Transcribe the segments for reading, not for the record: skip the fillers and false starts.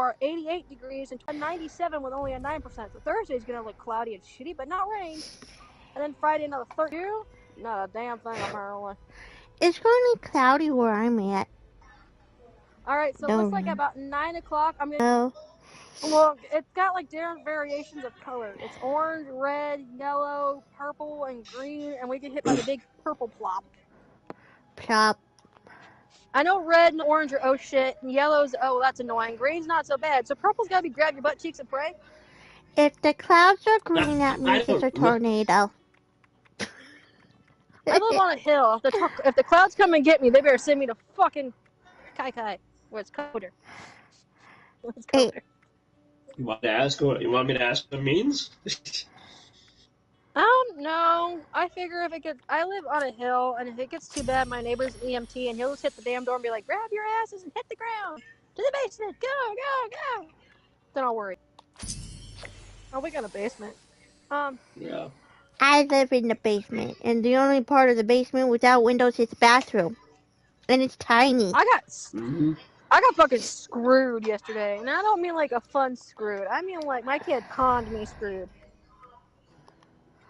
for 88 degrees and 97 with only a 9%. So Thursday's going to look cloudy and shitty, but not rain. And then Friday, another 32. Not a damn thing apparently. It's going to be cloudy where I'm at. Alright, so it looks like about 9 o'clock. I'm going to... Look, it's got like different variations of color. It's orange, red, yellow, purple, and green, and we get hit by the big purple plop. Plop. I know red and orange are oh shit, and yellow's oh that's annoying. Green's not so bad. So purple's gotta be grab your butt cheeks and pray. If the clouds are green, that means it's a tornado. I live on a hill. If the clouds come and get me, they better send me to fucking Kai Kai, where it's colder. Hey. You want me to ask what it means? I don't know. I figure I live on a hill, and if it gets too bad, my neighbor's EMT, and he'll just hit the damn door and be like, grab your asses and hit the ground. To the basement. Go, go, go. Then I'll worry. Oh, we got a basement. Yeah. I live in the basement, and the only part of the basement without windows is the bathroom. And it's tiny. I got fucking screwed yesterday. And I don't mean like a fun screwed. I mean like my kid conned me screwed.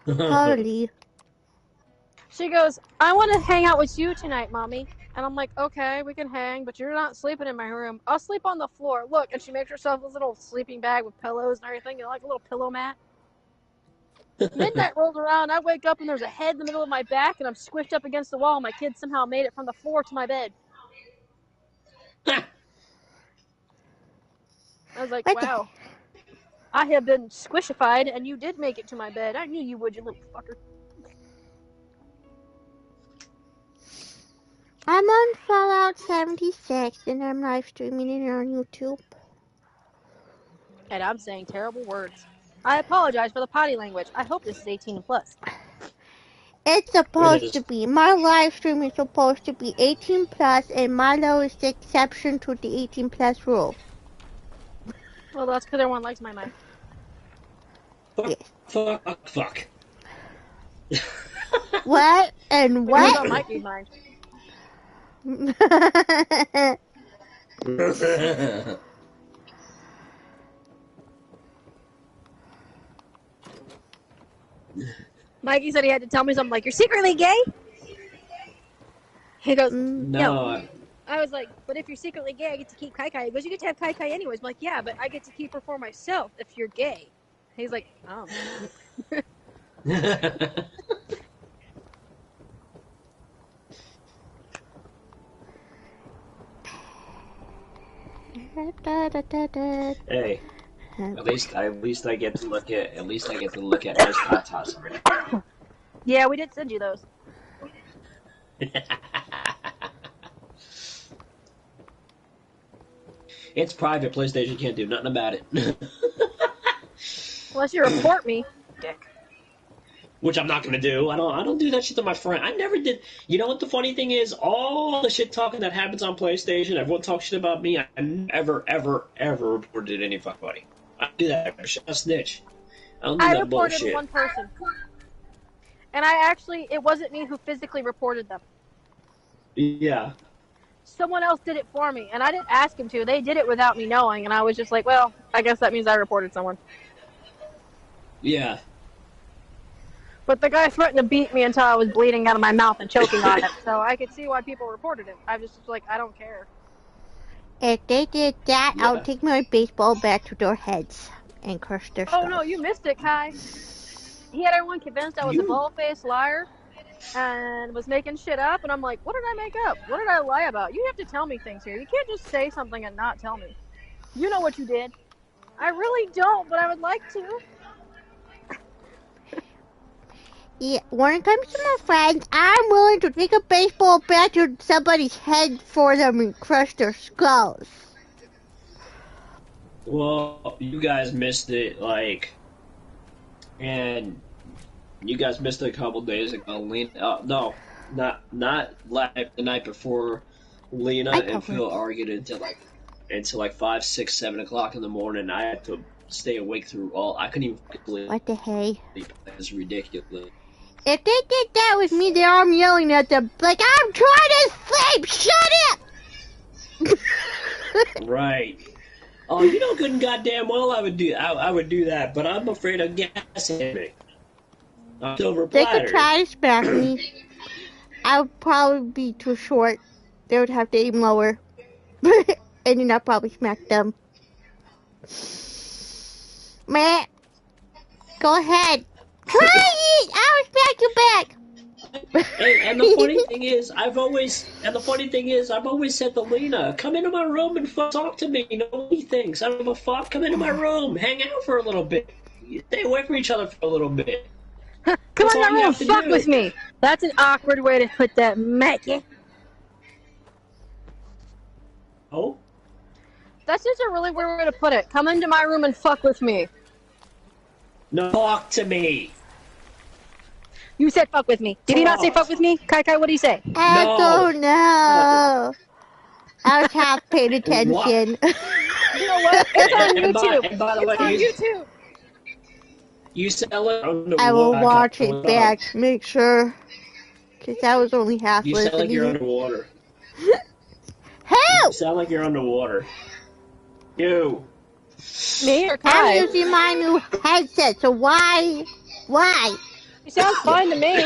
Totally. She goes, I want to hang out with you tonight, Mommy. And I'm like, okay, we can hang, but you're not sleeping in my room. I'll sleep on the floor. Look, and she makes herself a little sleeping bag with pillows and everything, like a little pillow mat. Midnight rolls around, I wake up and there's a head in the middle of my back, and I'm squished up against the wall. My kid somehow made it from the floor to my bed. I was like, wow. I have been squishified, and you did make it to my bed. I knew you would, you little fucker. I'm on Fallout 76, and I'm live streaming it on YouTube. And I'm saying terrible words. I apologize for the potty language. I hope this is 18 plus. It's supposed to be. My live stream is supposed to be 18 plus, and Milo is the exception to the 18 plus rule. Well, that's because everyone likes my mic. Fuck. What? And what? Might be mine. Mikey said he had to tell me something like, you're secretly gay? He goes, no. I was like, but if you're secretly gay, I get to keep Kai Kai. He goes, you get to have Kai Kai anyways. I'm like, yeah, but I get to keep her for myself if you're gay. He's like, oh. Hey, at least I get to look at his tatas. Yeah, we did send you those. It's private. PlayStation can't do nothing about it. Unless you report me, dick. Which I'm not gonna do. I don't do that shit to my friend. I never did. You know what the funny thing is? All the shit talking that happens on PlayStation, everyone talks shit about me. I never, ever, ever reported any fuckbuddy. I do that. I'm a snitch. I don't do that bullshit. I reported one person. And it wasn't me who physically reported them. Yeah. Someone else did it for me, and I didn't ask him to. They did it without me knowing, and I was just like, well, I guess that means I reported someone. Yeah. But the guy threatened to beat me until I was bleeding out of my mouth and choking on it, so I could see why people reported it. I was just like, I don't care. If they did that, yeah. I'll take my baseball bat to their heads and crush their skulls. Oh no, you missed it, Kai. He had everyone convinced I was a bald-faced liar and was making shit up, and I'm like, what did I make up? What did I lie about? You have to tell me things here. You can't just say something and not tell me. You know what you did. I really don't, but I would like to. Yeah, when it comes to my friends, I'm willing to take a baseball bat to somebody's head for them and crush their skulls. Well, you guys missed it, and you guys missed it a couple days ago. Lena, no, not live the night before. Lena and Phil argued until 5, 6, 7 o'clock in the morning. I had to stay awake through all. I couldn't even believe. What the hey? It was ridiculous. If they did that with me, then I'm yelling at them like, I'm trying to sleep. Shut up. Right. Oh, you know good and goddamn well I would do that, but I'm afraid of gas hitting me. I'm silver They could platter. try to smack me. I would probably be too short. They would have to aim lower. And then I'd probably smack them. Man, go ahead. Try it! I'll smack you back. And the funny thing is, I've always said to Lena, come into my room and talk to me. Nobody thinks I don't give a fuck. Come into my room, hang out for a little bit. Stay away from each other for a little bit. Come That's on all in my you room, have to fuck do. with me. That's an awkward way to put that, Maggie. Oh, That's just a really weird way to put it. Come into my room and fuck with me. no, talk to me. You said fuck with me. Did he not say fuck with me? Kai, what did he say? I No. don't know. I was half paying attention. You know what? It's on YouTube. And by the It's on way, YouTube. you sell it on the I will wall. watch it back, make sure. Because I was only half You sound like you're listening. underwater. Help! You sound like you're underwater. You. Me or I'm Kai? using my new headset, so why? Why? It sounds fine to me.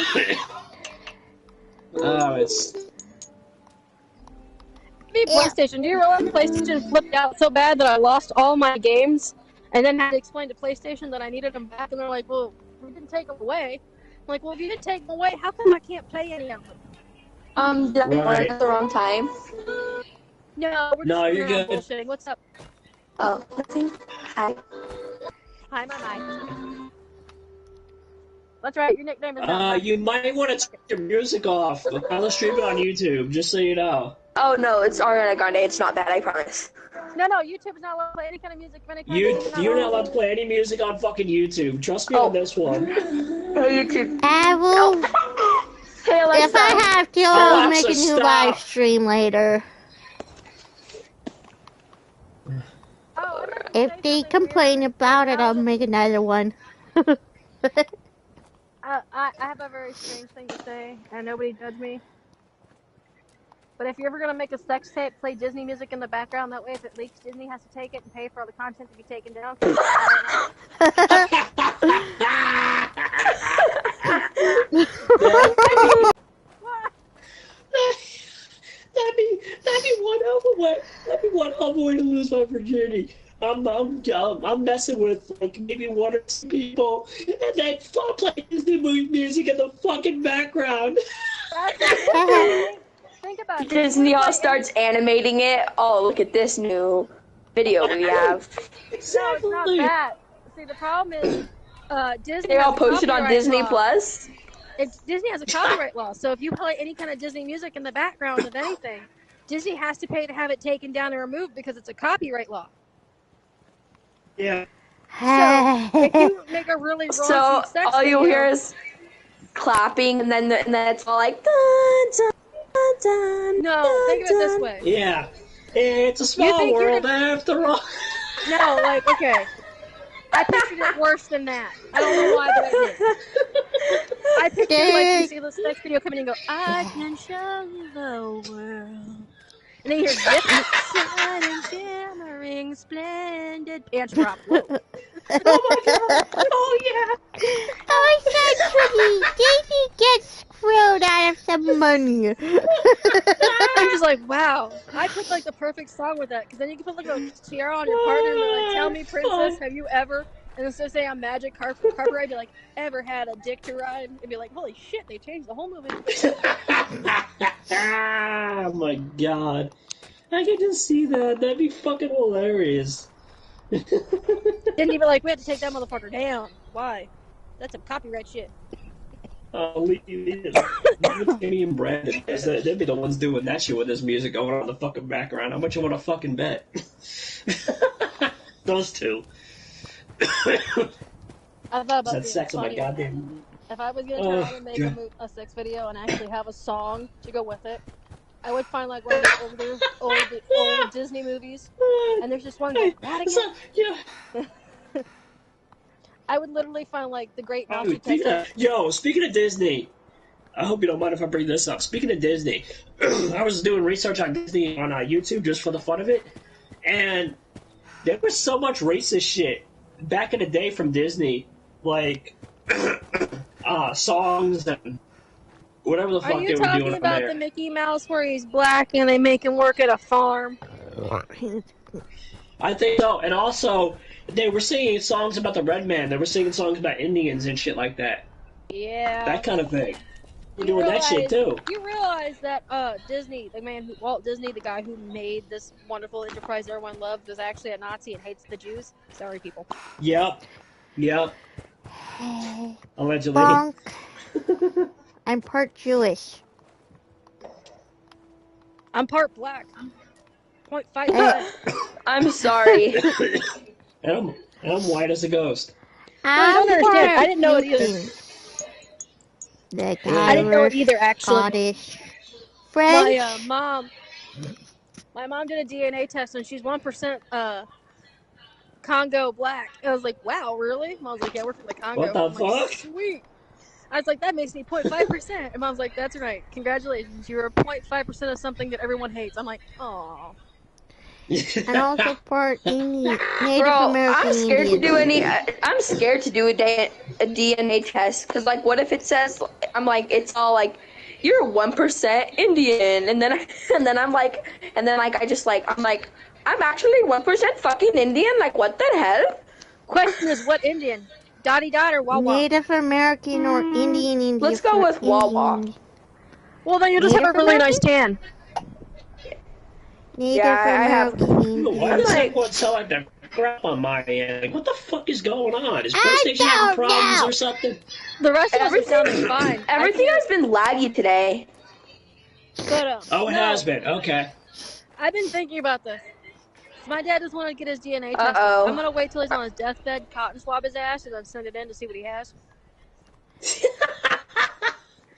Oh, it's. Me, PlayStation. Do you realize PlayStation flipped out so bad that I lost all my games, and then had to explain to PlayStation that I needed them back, and they're like, "Well, we didn't take them away." I'm like, "Well, if you didn't take them away, how come I can't play any of them?" Did I be Right. at the wrong time? No, we're just No, you're around good. bullshitting. What's up? Oh, nothing. Hi. Hi, my. That's right. Your nickname is not. You might want to turn your music off. I'll stream it on YouTube, just so you know. Oh no, it's Ariana Grande. It's not bad, I promise. No, YouTube is not allowed to play any kind of music of any kind. You're not allowed to play any music on fucking YouTube. Trust me on this one. Oh, YouTube. I will. Hey Alexa. If I have to, I'll make a Alexa, new stop. live stream later. Oh, If they complain about it, I'll make another one. I have a very strange thing to say, and nobody judge me. But if you're ever gonna make a sex tape, play Disney music in the background. That way, if it leaks, Disney has to take it and pay for all the content to be taken down. That'd be one hell of a way. That'd be one hell of a way to lose my virginity. I'm messing with like maybe one or two people, and they play Disney movie music in the fucking background. Think about it. Disney all starts animating it. Oh, look at this new video we have. No, it's not that. See, the problem is, Disney. They all has a posted on copyright Disney law. Plus. Disney has a copyright law, so if you play any kind of Disney music in the background of anything, Disney has to pay to have it taken down and removed because it's a copyright law. Yeah. So if you make a really raunchy So sex all you video, hear is clapping, and then it's all like dun, dun, dun, dun, no, think of it this dun. way. Yeah. It's a small think you're world after all. No, like, okay. I pictured it worse than that. I don't know why, but I did. I pictured like you see this next video coming in and go, I can show you the world. And then you hear zip, shining, shimmering, splendid, pants drop. Whoa. Oh my god! Oh yeah! Oh, essentially, Disney gets screwed out of some money. I'm just like, wow. I picked like the perfect song with that, because then you can put like a tiara on your partner and be like, tell me, princess, have you ever? And instead of saying I'm Magic Carver, I'd be like, ever had a dick to ride? And be like, holy shit, they changed the whole movie. Oh my god. I can just see that. That'd be fucking hilarious. Then you'd be like, we had to take that motherfucker down. Why? That's some copyright shit. Leave Timmy and Brandon. They'd be the ones doing that shit with this music going on in the fucking background. How much you want to fucking bet? Those two. I thought about That being sex in my funny. goddamn. If I was gonna try to make a sex video and actually have a song to go with it, I would find like one of the old Disney movies, and there's just one like that again. Yeah. I would literally find like the Great Mousy Test. Speaking of Disney, I hope you don't mind if I bring this up. Speaking of Disney, I was doing research on Disney on YouTube just for the fun of it, and There was so much racist shit back in the day from Disney, like songs and whatever the Are fuck you they were doing talking on about there. the Mickey Mouse where he's black and they make him work at a farm? I think so. And also, they were singing songs about the red man. They were singing songs about Indians and shit like that. Yeah. That kind of thing. We're doing that shit too. You realize that Disney, Walt Disney, the guy who made this wonderful enterprise everyone loved, was actually a Nazi and hates the Jews? Sorry, people. Yep. Allegedly. Bonk. I'm part Jewish. I'm part black. 0.5%. I'm sorry. and I'm white as a ghost. I don't understand. I didn't know it either. I didn't know it either, actually. Scottish. French. My mom did a DNA test and she's 1% Congo black. I was like, wow, really? Mom's like, yeah, we're from the Congo. What the fuck? Like, sweet. I was like, that makes me 0.5%. And Mom's like, that's right. Congratulations. You're 0.5% of something that everyone hates. I'm like, aw. And also part Native Bro, American I'm scared Indian. I'm scared to do a DNA test because, like, what if it says, I'm like, it's all like, you're 1% Indian, and then I'm like, I'm actually 1% fucking Indian. Like, what the hell? Question is, what Indian? Dotty Dot or Wawa? Native American or Indian. Let's go with Wawa. Well, then you'll just have a really nice tan. Native American Indian. Why does everyone sound like that crap on my end? Like, what the fuck is going on? Is PlayStation having problems or something? The rest of us are sounding fine. Everything has been laggy today. But, it has been. Okay. I've been thinking about this. My dad doesn't want to get his DNA tested. Uh-oh. I'm going to wait till he's on his deathbed, cotton swab his ass, and then send it in to see what he has.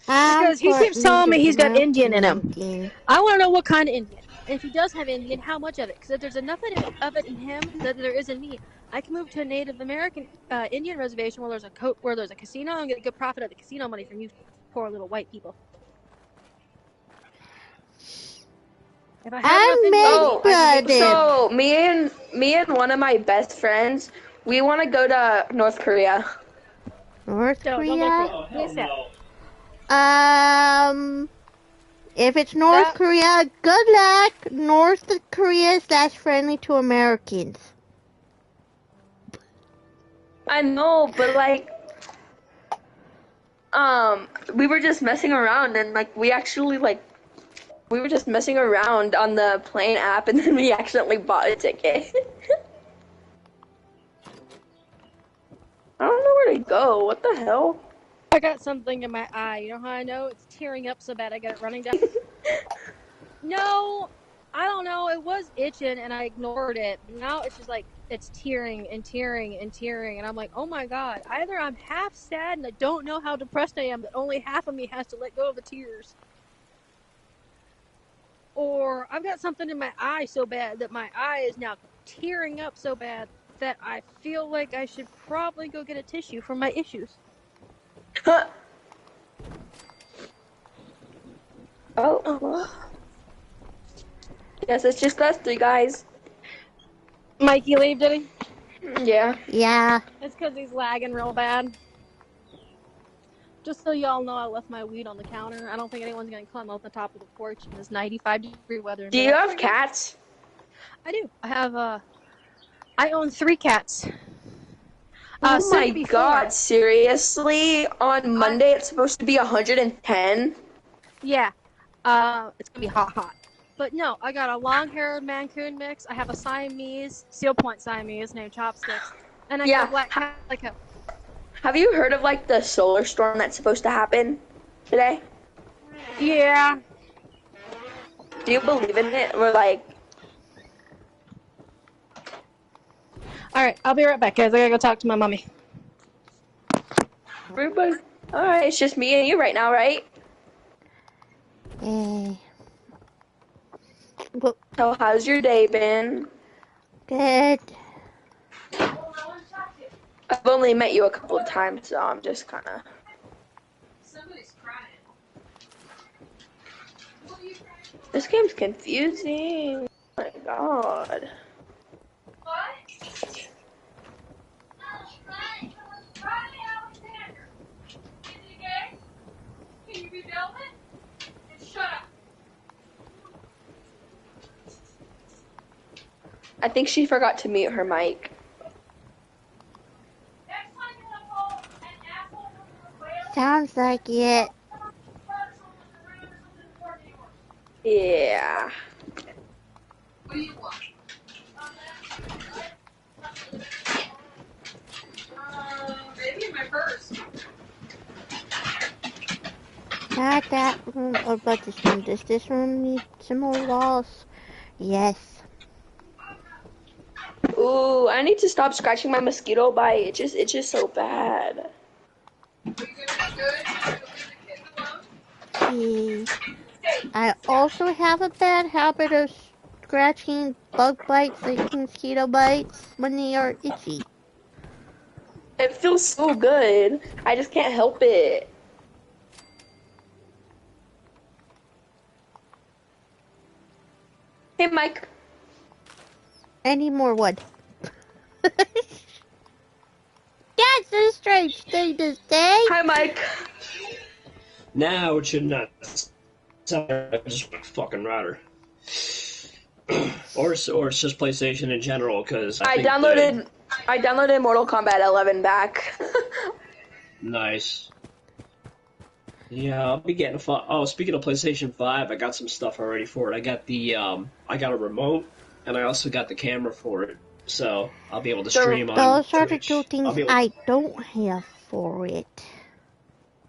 Because he keeps telling me he's got Indian in him. I want to know what kind of Indian. And if he does have Indian, how much of it? Because if there's enough of it in him that there is in me, I can move to a Native American Indian reservation where there's a casino and get a good profit of the casino money from you poor little white people. If I have so me and one of my best friends, we want to go to North Korea. North Korea? Oh, hell no. If it's North Korea, good luck. North Korea is less friendly to Americans. I know, but like, we were just messing around and like we were just messing around on the plane app and then we accidentally bought a ticket. I don't know where to go. What the hell? I got something in my eye. You know how I know? It's tearing up so bad I got it running down. No, I don't know. It was itching and I ignored it. Now it's just like, it's tearing and tearing and tearing. And I'm like, oh my God. Either I'm half sad and I don't know how depressed I am, but only half of me has to let go of the tears. Or I've got something in my eye so bad that my eye is now tearing up so bad that I feel like I should probably go get a tissue for my issues. Oh. Yes, it's just us three guys. Mikey leave, did he? Yeah. Yeah. It's because he's lagging real bad. Just so y'all know, I left my weed on the counter. I don't think anyone's going to climb up the top of the porch in this 95-degree weather. Do you have cats? I do. I own 3 cats. Oh my God, seriously? On Monday it's supposed to be 110? Yeah. It's gonna be hot. But no, I got a long-haired Mancoon mix. I have a Siamese, Seal Point Siamese named Chopsticks. And I got a black calico. Have you heard of like the solar storm that's supposed to happen today? Yeah. Do you believe in it? Or like... Alright, I'll be right back, guys. I gotta go talk to my mommy. Everybody... Alright, it's just me and you right now, right? So how's your day been? Good. I've only met you a couple of times, so I'm just kind of... Somebody's crying. This game's confusing. Oh my God. What? I think she forgot to mute her mic. Sounds like it. Yeah. What do you want? Maybe in my purse. Not that room. What about this room? Does this room need some more walls? Yes. Ooh, I need to stop scratching my mosquito bite. It's just so bad. Are you doing good? Leave the kids alone? I also have a bad habit of scratching bug bites, like mosquito bites, when they are itchy. It feels so good. I just can't help it. Hey, Mike. Any more wood? That's a strange thing to say. Hi, Mike. Now it should not sound like just a fucking router. or it's just PlayStation in general, because I downloaded Mortal Kombat 11 back. Nice. Yeah, I'll be getting speaking of PlayStation 5, I got some stuff already for it. I got I got a remote, and I also got the camera for it. So I'll be able to stream on Those are the Twitch. two things I don't have for it.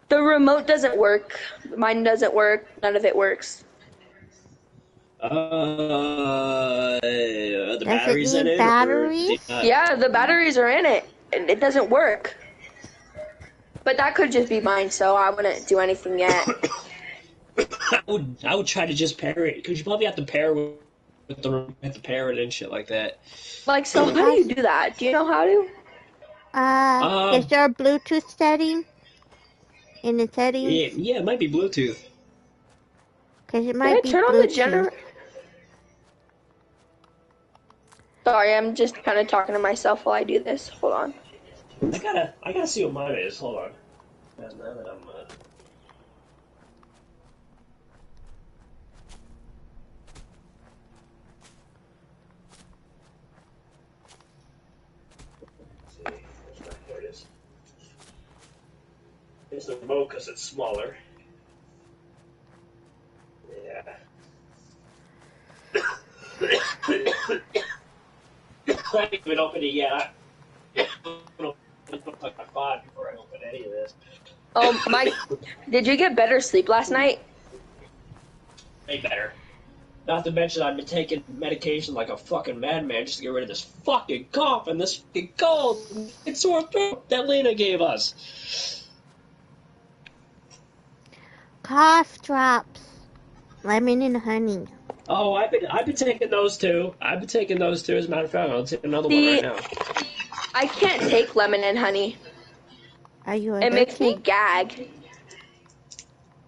The remote doesn't work. Mine doesn't work. None of it works. The Does batteries it in need it? batteries? Yeah, the batteries are in it, and it doesn't work. But that could just be mine, so I wouldn't do anything yet. I would try to just pair it, because you probably have to pair with the pair it and shit like that. Like, so how do you do that? Do you know how to? Is there a Bluetooth setting in the settings? Yeah, it might be Bluetooth. Because it might be Turn on Bluetooth. the generator. Sorry, I'm just kind of talking to myself while I do this. Hold on. I gotta see what mine is. Hold on. Now that I'm There it is. Here's the remote because it's smaller. Yeah. I haven't even opened it yet. I'm like my 5 before I open any of this. Oh, Mike, did you get better sleep last night? Way better. Not to mention I've been taking medication like a fucking madman just to get rid of this fucking cough and this fucking cold and sore throat that Lena gave us. Cough drops. Lemon and honey. Oh, I've been taking those too. As a matter of fact, I'll take another one right now. I can't take lemon and honey. Are you allergic? It makes me gag.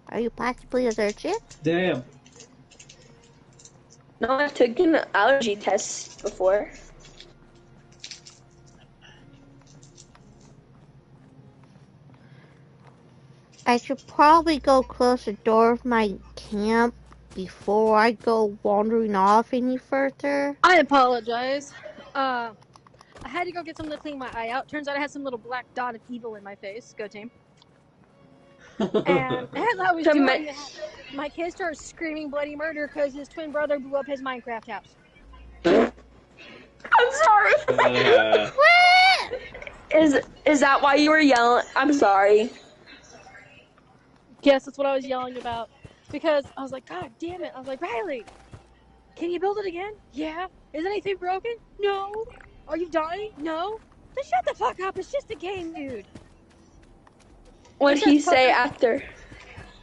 Are you possibly allergic? Damn. No, I've taken allergy tests before. I should probably go close the door of my camp before I go wandering off any further. I apologize. I had to go get something to clean my eye out. Turns out I had some little black dot of evil in my face. Go team. And as I was doing that, my kid started screaming bloody murder because his twin brother blew up his Minecraft house. I'm sorry. Is that why you were yelling? I'm sorry. Yes, that's what I was yelling about. Because I was like, God damn it. I was like, Riley, can you build it again? Yeah. Is anything broken? No. Are you dying? No. Then shut the fuck up. It's just a game, dude. What did he say after?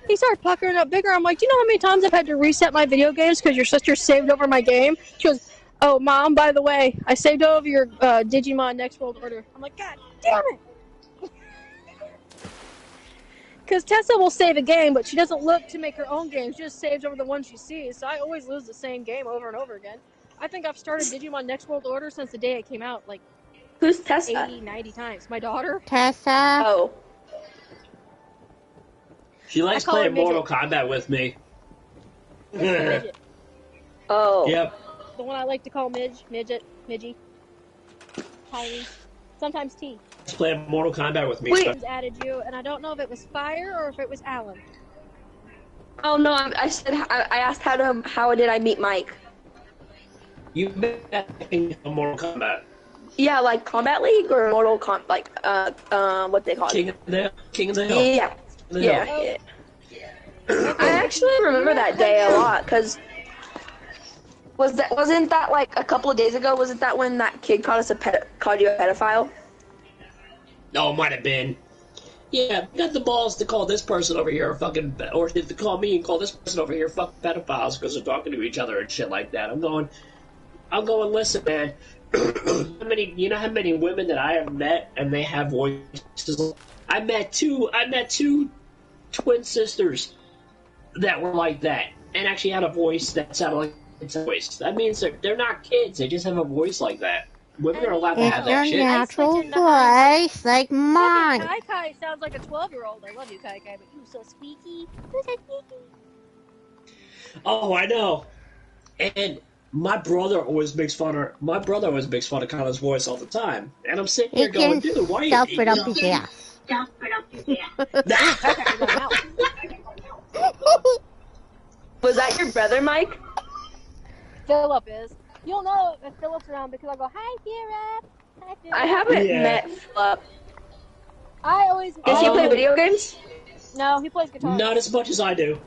He started puckering up bigger. I'm like, do you know how many times I've had to reset my video games because your sister saved over my game? She goes, oh, Mom, by the way, I saved over your Digimon Next World Order. I'm like, God damn it. Because Tessa will save a game, but she doesn't look to make her own games. She just saves over the one she sees. So I always lose the same game over and over again. I think I've started Digimon Next World Order since the day it came out, like, who's Tessa? 80, 90 times. My daughter. Tessa. Oh. She likes playing Mortal Kombat with me. Midget. Oh. Yep. The one I like to call Midget, Midgie, Tiny, sometimes T. Let's play Mortal Kombat with me. Wait. Spencer. Added you, and I don't know if it was Fire or if it was Alan. Oh no, I said I asked how did I meet Mike? You met in Mortal Kombat. Yeah, like Combat League or Mortal Kombat, like what they call it? King of the Hill. Yeah, The yeah, Hill. yeah. I actually remember that day a lot because wasn't that like a couple of days ago? Wasn't that when that kid called you a pedophile? Oh, might have been. Yeah, you got the balls to call this person over here a fucking, or to call me and call this person over here fucking pedophiles because they're talking to each other and shit like that. I'm going, listen, man. You know how many women that I have met and they have voices? I met two twin sisters that were like that and actually had a voice that sounded like it's a voice. That means they're not kids. They just have a voice like that. Women are allowed to It's have your that shit. natural voice, like mine. Kai Kai sounds like a 12-year-old. I love you, Kai Kai, but you're so squeaky. You're so squeaky. Oh, I know. And my brother always makes fun of Kyla's voice all the time. And I'm sitting He here going, can dude, why are you... stuff it up his ass. Was that your brother, Mike? Philip is. You'll know if Philip's around because I go, hi, Kira. Hi, Philip. I haven't Yeah. met Philip. I always. Does he play video games? No, he plays guitar. Not as much as I do.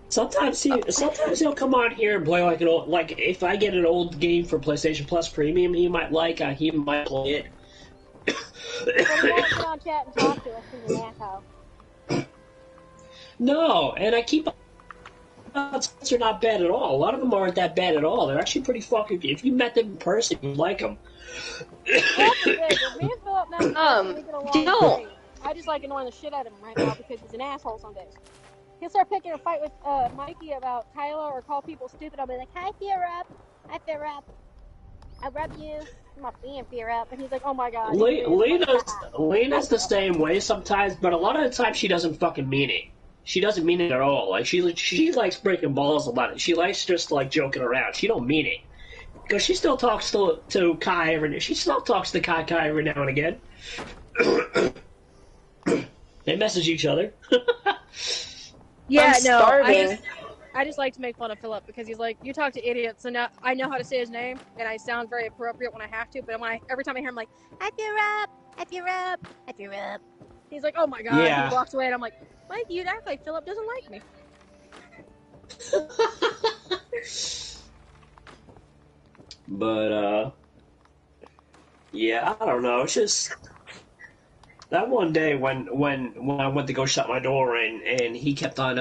Sometimes he'll come on here and play like an old, like if I get an old game for PlayStation Plus Premium, he might play it. But he won't sit on chat and talk to us because he's an asshole. No, and I keep odds are not bad at all. A lot of them aren't that bad at all. They're actually pretty fucking. If you met them in person, you'd like them. That's the thing. If me and Philip met, we get along Dill. great. I just like annoying the shit out of him right now because he's an asshole some days. He'll start picking a fight with Mikey about Kyla or call people stupid. I'll be like, hi, fear up. Hi, fear up. I rub you. I'm not being fear up. And he's like, oh my god. Lena's the same way sometimes, but a lot of the time she doesn't fucking mean it. She doesn't mean it at all. Like she likes breaking balls about it. She likes just like joking around. She don't mean it because she still talks to Kai every. She still talks to Kai every now and again. They message each other. Yeah, I'm no. starving. I just like to make fun of Philip because he's like, you talk to idiots, so now I know how to say his name, and I sound very appropriate when I have to. But every time I hear him, like, I fear up, I fear up, I fear up. He's like, oh my god. Yeah. He walks away, and I'm like, Mike, you'd act like Philip doesn't like me. But yeah, I don't know. It's just that one day when I went to go shut my door and he kept on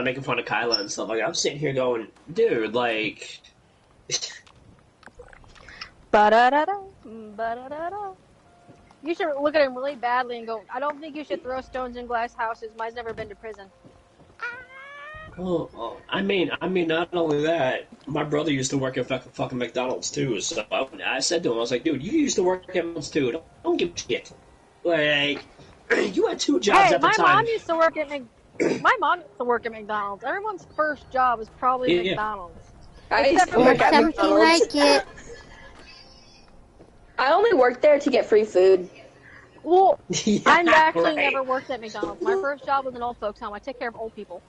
making fun of Kyla and stuff like that. I'm sitting here going, dude, like. Ba-da-da-da, ba-da-da-da. You should look at him really badly and go, I don't think you should throw stones in glass houses. Mine's never been to prison. Oh, I mean, not only that, my brother used to work at fucking McDonald's too. So I said to him, I was like, dude, you used to work at McDonald's too. Don't give a shit. Like, you had two jobs at the time. My mom used to work at McDonald's. Everyone's first job is probably McDonald's. I used to Or work at something McDonald's. like it. I only worked there to get free food. Well, Yeah, I actually right. never worked at McDonald's. My first job was an old folks' home. I take care of old people.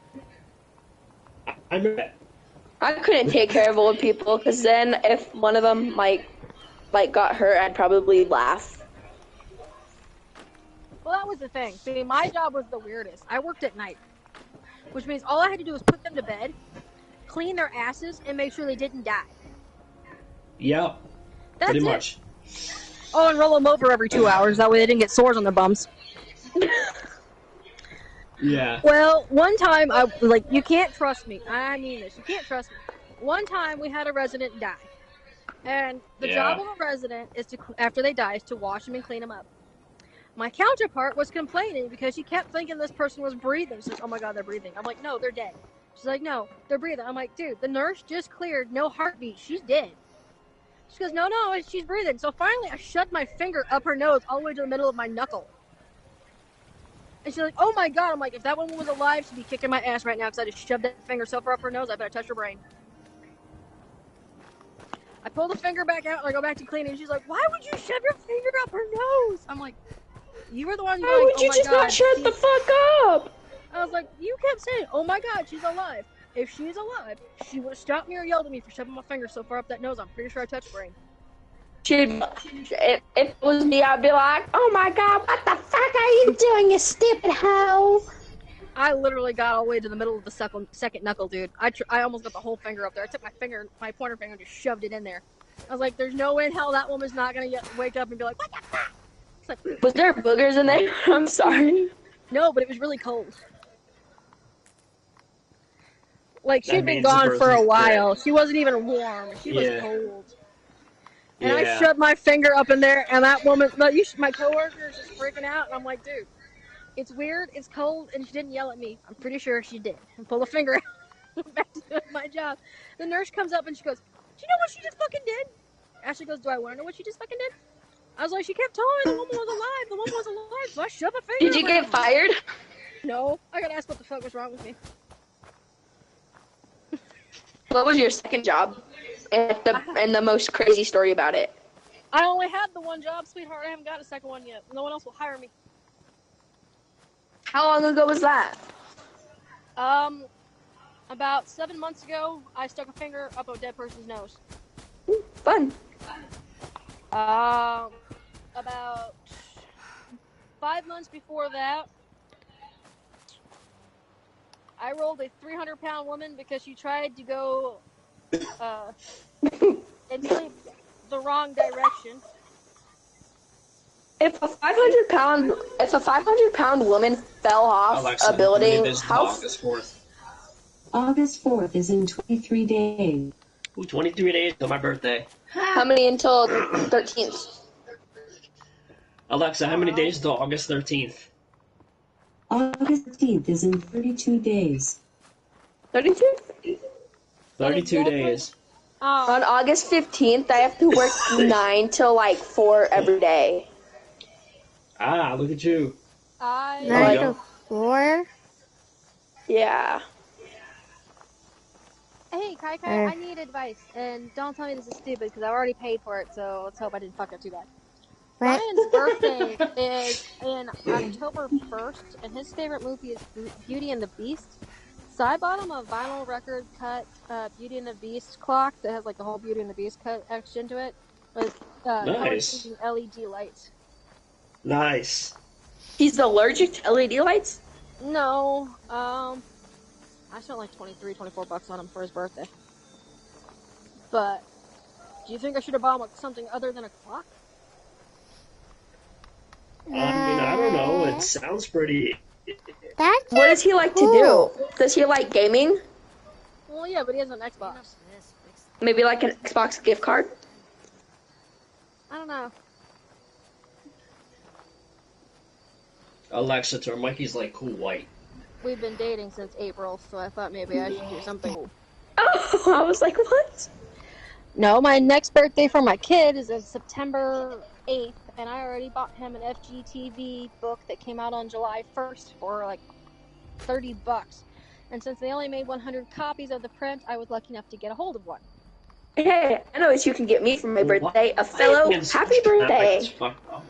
I remember. I couldn't take care of old people because then if one of them like got hurt, I'd probably laugh. Well, that was the thing. See, my job was the weirdest. I worked at night, which means all I had to do was put them to bed, clean their asses, and make sure they didn't die. Yep, That's pretty it. much. Oh, and roll them over every 2 hours. That way they didn't get sores on their bums. Yeah. Well, one time, you can't trust me. I mean this. You can't trust me. One time, we had a resident die. And the job of a resident is to, after they die, is to wash them and clean them up. My counterpart was complaining because she kept thinking this person was breathing. She says, oh my god, they're breathing. I'm like, no, they're dead. She's like, no, they're breathing. I'm like, dude, the nurse just cleared, no heartbeat. She's dead. She goes, no, she's breathing. So finally, I shoved my finger up her nose all the way to the middle of my knuckle. And she's like, oh my god. I'm like, if that woman was alive, she'd be kicking my ass right now because I just shoved that finger so far up her nose, I bet I touched her brain. I pull the finger back out and I go back to cleaning. And she's like, why would you shove your finger up her nose? I'm like, you were the one Why going, would oh you my just god. not shut the fuck up? I was like, you kept saying, oh my god, she's alive. If she's alive, she would have stopped me or yelled at me for shoving my finger so far up that nose. I'm pretty sure I touched brain. If it was me, I'd be like, oh my god, what the fuck are you doing, you stupid hoe? I literally got all the way to the middle of the second knuckle, dude. I almost got the whole finger up there. I took my pointer finger, and just shoved it in there. I was like, there's no way in hell that woman's not gonna wake up and be like, what the fuck? It's like, Was there boogers in there? I'm sorry. no, but it was really cold. Like, That she'd been means the gone for a person's while. dead. She wasn't even warm. She was Yeah. cold. And I Yeah. shoved my finger up in there, and that woman, my coworker is just freaking out, and I'm like, dude, it's weird, it's cold, and she didn't yell at me. I'm pretty sure she did. And pull a finger out. Back to doing my job. The nurse comes up and she goes, do you know what she just fucking did? Ashley goes, do I want to know what she just fucking did? I was like, she kept telling me the woman was alive. The woman was alive, so I shoved a finger. Did you get fired? No. I got asked what the fuck was wrong with me. What was your second job? And the most crazy story about it. I only had the one job, sweetheart. I haven't got a second one yet. No one else will hire me. How long ago was that? About 7 months ago, I stuck a finger up a dead person's nose. Fun. About 5 months before that, I rolled a 300-pound woman because she tried to go and sleep the wrong direction. If a 500-pound woman fell off Alexa, a building, this is how August 4th. August 4th is in 23 days. Ooh, 23 days till my birthday. how many until 13th? Alexa, how many days until August 13th? August 13th is in 32 days. 32? 32 days. On August 15th, I have to work 9 till like 4 every day. Ah, look at you. I There you 9 go. to 4? Yeah. Hey, Kai Kai, I need advice, and don't tell me this is stupid because I already paid for it. So let's hope I didn't fuck up too bad. What? Ryan's birthday is in October 1st, and his favorite movie is Beauty and the Beast. So I bought him a vinyl record cut Beauty and the Beast clock that has like the whole Beauty and the Beast cut etched into it with Nice. LED lights. Nice. He's allergic to LED lights? No, I spent like $24 on him for his birthday. But do you think I should have bought him something other than a clock? I mean, I don't know. It sounds pretty. That's What does he like to cool. do? Does he like gaming? Well, yeah, but he has an Xbox. Maybe like an Xbox gift card? I don't know. Alexa, turn Mikey's like cool white. We've been dating since April, so I thought maybe I should do something. Oh, I was like, what? No, my next birthday for my kid is on September 8th, and I already bought him an FGTV book that came out on July 1st for like $30. And since they only made 100 copies of the print, I was lucky enough to get a hold of one. Hey, I know what you can get me for my birthday. A fellow Why is happy such birthday. graphics fucked up?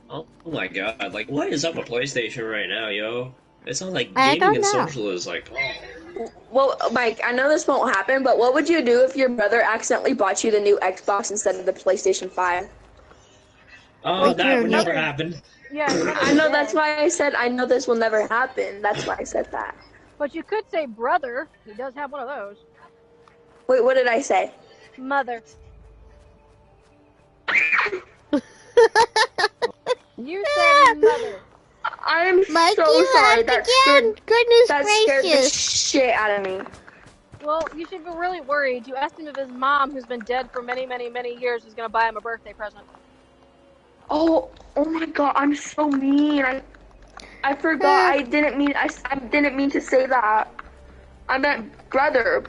Oh my god, like what is up with PlayStation right now, yo? It sounds like I gaming don't and know. social is like, oh. Well, Mike, I know this won't happen, but what would you do if your brother accidentally bought you the new Xbox instead of the PlayStation 5? Oh, Like that your would never mother- happen. Yeah, I know, that's why I said I know this will never happen. That's why I said that. But you could say brother. He does have one of those. Wait, what did I say? Mother. You said mother. I'm Mikey so sorry. laughed That again. scared, Goodness that scared the gracious. shit out of me. Well, you should be really worried. You asked him if his mom, who's been dead for many, many, many years, was going to buy him a birthday present. Oh my god, I'm so mean. I forgot. I didn't mean to say that. I meant brother.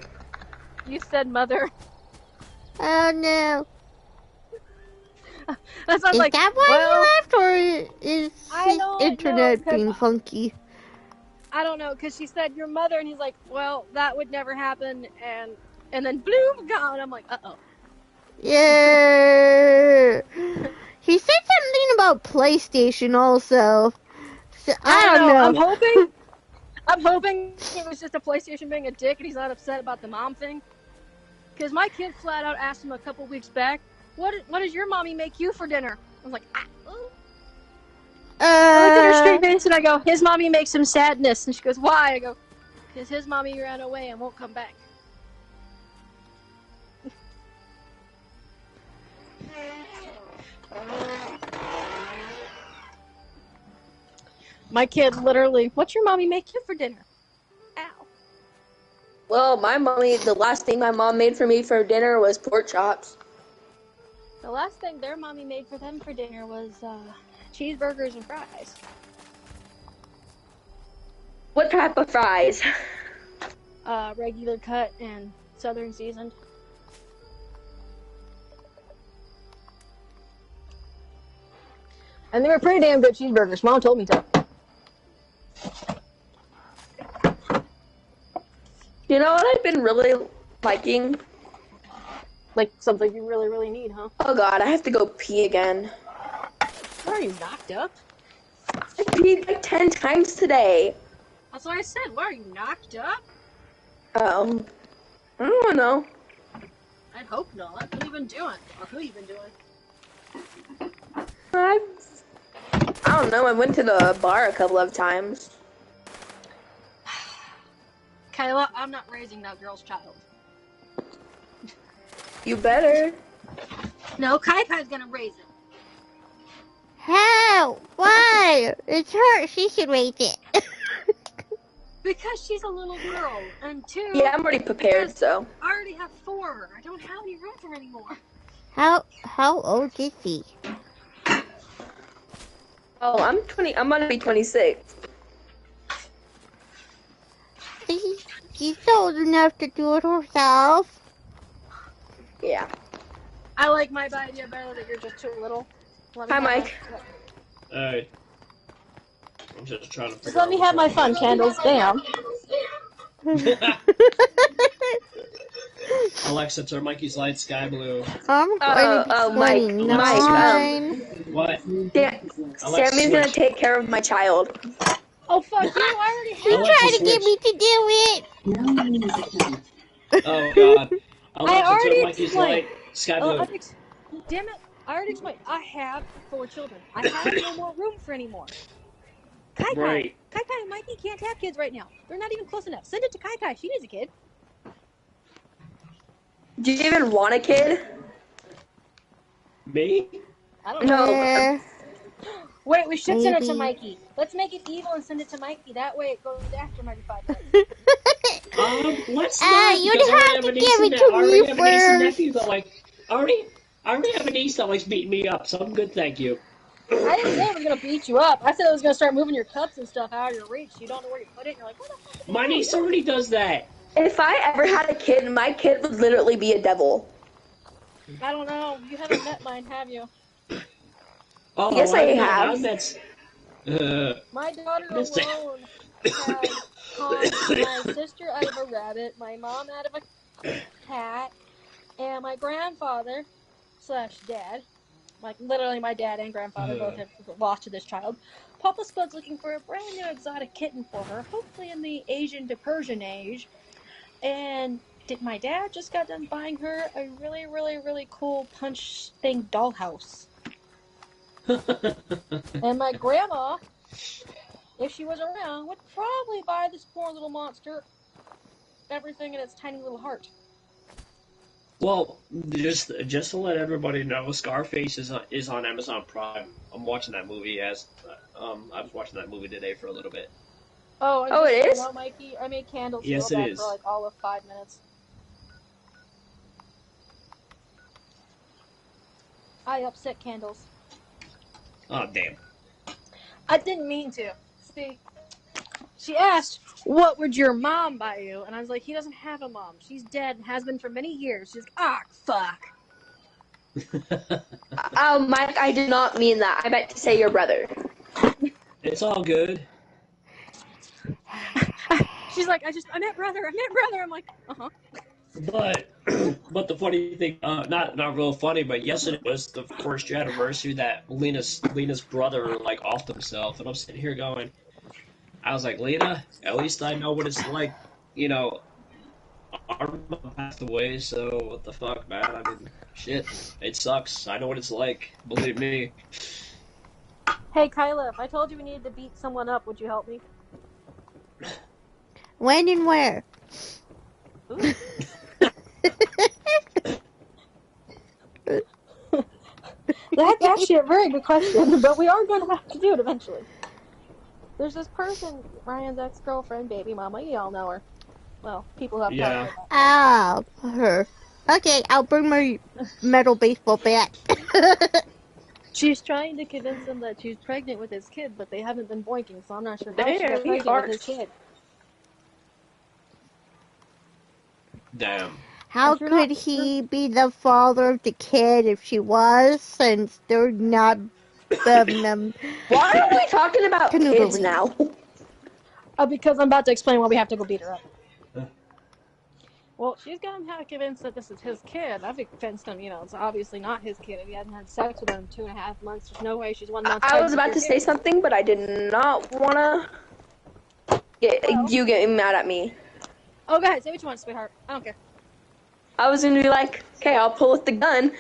You said mother. Oh no. And so I was Is like, that why well, he left, or is I his don't know, internet 'cause being funky? I don't know, because she said your mother, and he's like, well, that would never happen, and then bloom, gone. I'm like, uh-oh. Yeah. He said something about PlayStation also. So, I don't know. I'm hoping it was just a PlayStation being a dick, and he's not upset about the mom thing. Because my kid flat out asked him a couple weeks back, what does your mommy make you for dinner? I was like, ooh. I looked at her straight face and I go, his mommy makes him sadness. And she goes, why? I go, because his mommy ran away and won't come back. My kid literally, what's your mommy make you for dinner? Ow. Well, my mommy, the last thing my mom made for me for dinner was pork chops. The last thing their mommy made for them for dinner was cheeseburgers and fries. What type of fries? Regular cut and southern seasoned. And they were pretty damn good cheeseburgers. Mom told me to. You know what I've been really liking? Like something you really, really need, huh? Oh god, I have to go pee again. What, are you knocked up? I peed like 10 times today. That's what I said. What, are you knocked up? I don't know. I'd hope not. What have you been doing? Or who you been doing? I don't know, I went to the bar a couple of times. Kyla, I'm not raising that girl's child. You better. No, Kai-Kai's gonna raise him. How? Why? It's her. She should raise it. Because she's a little girl. And two, Yeah, I'm already prepared, so. I already have 4. I don't have any room for anymore. How old is he? Oh, I'm gonna be 26. She's old enough to do it herself. Yeah. I like my idea better that you're just too little. Hi, Mike. Hey. I'm just trying to figure Just let me have my fun, Candles. Damn. Alexa, turn Mikey's light sky blue. I'm going to be Mike, 29. What? Sammy's gonna take care of my child. Oh, fuck you. I already She have Alexa, tried to get me switch. to do it. No one is account. Oh god. Alexa, already turn Mikey's explained. light sky blue. Damn it. I already explained. I have 4 children. I have no more room for any more. Kai-Kai. Right. Kai-Kai and Mikey can't have kids right now. They're not even close enough. Send it to Kai-Kai. She needs a kid. Do you even want a kid? Me? I don't know. No. Yeah. Wait, we should send it to Maybe. Mikey. Let's make it evil and send it to Mikey. That way it goes after Mikey 5 minutes. Let's not. You'd because I already have to a niece give and it to I already me have a niece and first. nephew that like I already have a niece that likes beating me up, so I'm good, thank you. I didn't say it was going to beat you up. I said it was going to start moving your cups and stuff out of your reach. You don't know where you put it. And you're like, what the fuck is My niece already does that. If I ever had a kid, my kid would literally be a devil. I don't know. You haven't met mine, have you? Oh, Yes, I have. That's. My daughter Mister- alone has caught my sister out of a rabbit, my mom out of a cat, and my grandfather / dad, like literally my dad and grandfather both have lost to this child. Papa Spud's looking for a brand new exotic kitten for her, hopefully in the Asian to Persian age. And my dad just got done buying her a really, really, really cool punch thing dollhouse. And my grandma, if she was around, would probably buy this poor little monster everything in its tiny little heart. Well, just to let everybody know, Scarface is on Amazon Prime. I'm watching that movie I was watching that movie today for a little bit. Oh, Oh, it is? No, Mikey, I made candles Yes, real it bad is. for like all of 5 minutes. I upset Candles. Oh damn. I didn't mean to. See, she asked, what would your mom buy you? And I was like, he doesn't have a mom. She's dead and has been for many years. She's like, ah, fuck. Oh, Mike, I did not mean that. I meant to say your brother. It's all good. She's like, I met brother. I'm like, uh-huh. But but the funny thing, not real funny, but yesterday was the first year anniversary that Lena's brother like offed himself, and I'm sitting here going, I was like, Lena, at least I know what it's like, you know. Our mom passed away, so what the fuck, man? I mean, shit, it sucks. I know what it's like, believe me. Hey, Kyla, if I told you we needed to beat someone up, would you help me? When and where? Ooh. That's actually a very good question, but we are going to have to do it eventually. There's this person, Ryan's ex-girlfriend, baby mama. You all know her. Well, people who have Yeah. Oh, her. Okay, I'll bring my metal baseball bat. She's trying to convince him that she's pregnant with his kid, but they haven't been boinking, so I'm not sure how she got pregnant with his kid. Damn. How could he be the father of the kid if she was, since they're not them? Why are we talking about kids now? Because I'm about to explain why we have to go beat her up. Well, she's got him convinced that this is his kid. I've convinced him, it's obviously not his kid. If he hadn't had sex with him in 2.5 months, there's no way she's 1 month. I was about to say something, but I did not want to get you getting mad at me. Oh, go ahead. Say what you want, sweetheart. I don't care. I was going to be like, okay, I'll pull with the gun.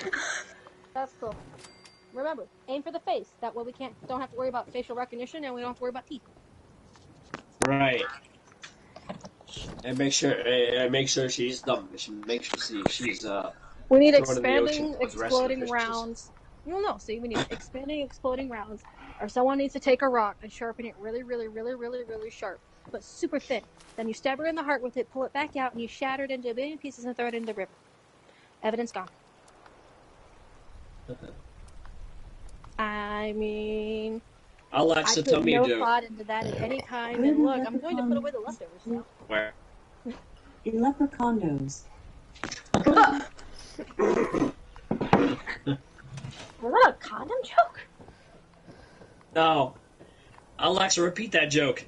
That's cool. Remember, aim for the face. That way we don't have to worry about facial recognition, and we don't have to worry about teeth. Right. And make sure she's dumb. Make sure she's We need thrown in the ocean expanding, with the rest of the exploding fishes. rounds. No. See, we need expanding, exploding rounds. Or someone needs to take a rock and sharpen it really, really, really, really, really sharp, but super thin. Then you stab her in the heart with it, pull it back out, and you shatter it into a billion pieces and throw it into the river. Evidence gone. I mean, Alexa, I tell put me no a joke. thought into that at any time. And look, I'm going to put away the leftovers now. Where? In leprechaundos. Was that a condom joke? No. Alexa, repeat that joke.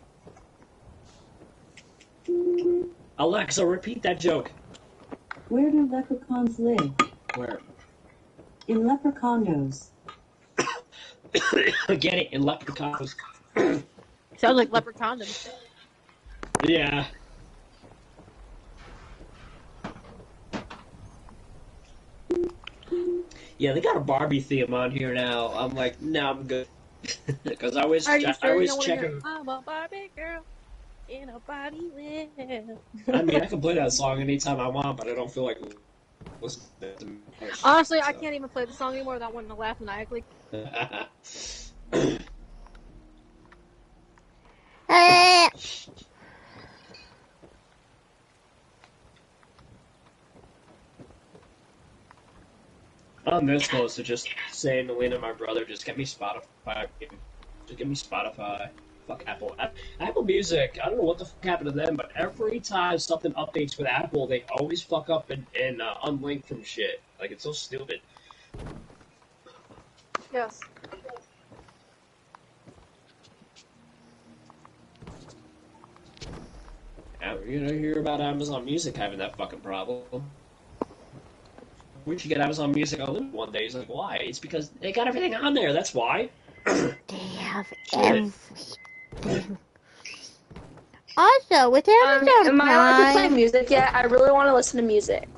Alexa, repeat that joke. Where do leprechauns live? Where? In leprechaundos. Get it? In leprechauns. Sounds like leopard condoms. Yeah. Yeah, they got a Barbie theme on here now. I'm like, no, I'm good. Because I was Are you sure I you was don't want to checking. hear, I'm a Barbie girl in a Barbie land. I mean, I can play that song anytime I want, but I don't feel like listening to it. Honestly, I can't even play the song anymore without wanting to laugh maniacally. I'm this close to just saying to Lena, my brother, just get me Spotify. Just give me Spotify. Fuck Apple. Apple Music, I don't know what the fuck happened to them, but every time something updates with Apple, they always fuck up and unlink from shit. Like, it's so stupid. Yes. You know, hear about Amazon Music having that fucking problem. We should get Amazon Music Unlimited one day. He's like, why? It's because they got everything on there. That's why. They have everything. Also, with Amazon am I allowed to play Prime, music yet? I really want to listen to music.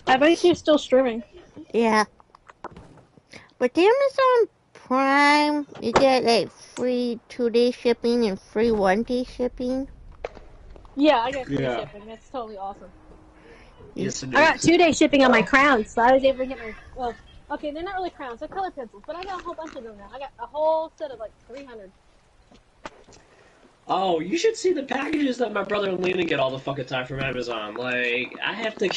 I bet you're still streaming. yeah. With Amazon Prime, you get like free 2-day shipping and free 1-day shipping. Yeah, I got free Yeah. shipping. That's totally awesome. Yes, it I got is. 2-day shipping on my crowns, so I was able to get my, well, okay, they're not really crowns, they're color pencils, but I got a whole bunch of them now. I got a whole set of like 300. Oh, you should see the packages that my brother and Lena get all the fucking time from Amazon. Like, I have to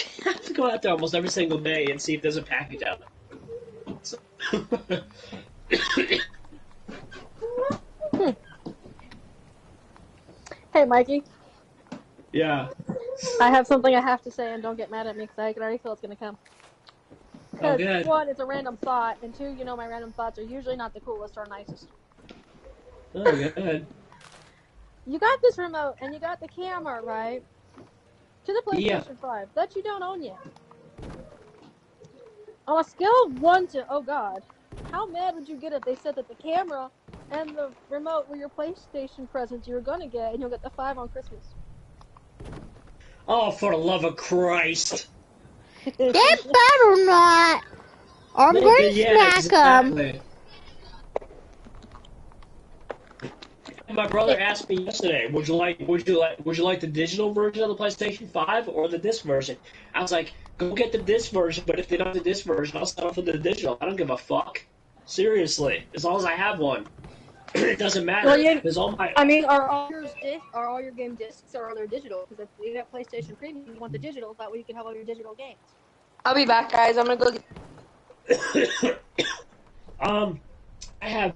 go out there almost every single day and see if there's a package out there. So, Hey, Mikey. yeah. I have something I have to say, and don't get mad at me because I can already feel it's gonna come. Oh, Because good. one, it's a random thought, and two, you know my random thoughts are usually not the coolest or nicest. Oh, good. You got this remote, and you got the camera, right? To the Yeah. PlayStation 5 that you don't own yet. On a scale of 1 to, oh god, how mad would you get if they said that the camera and the remote were your PlayStation presents you were gonna get, and you'll get the 5 on Christmas? Oh, for the love of Christ. They better not. I'm going to Yeah, smack them. exactly. My brother asked me yesterday, would you like the digital version of the PlayStation 5 or the disc version? I was like, go get the disc version, but if they don't have the disc version, I'll settle for the digital. I don't give a fuck. Seriously, as long as I have one. It doesn't matter. Well, yeah, There's all my I mean, are all your game discs or are they digital? Because if you got PlayStation Premium, you want the digital. That way you can have all your digital games. I'll be back, guys. I'm gonna go get... I have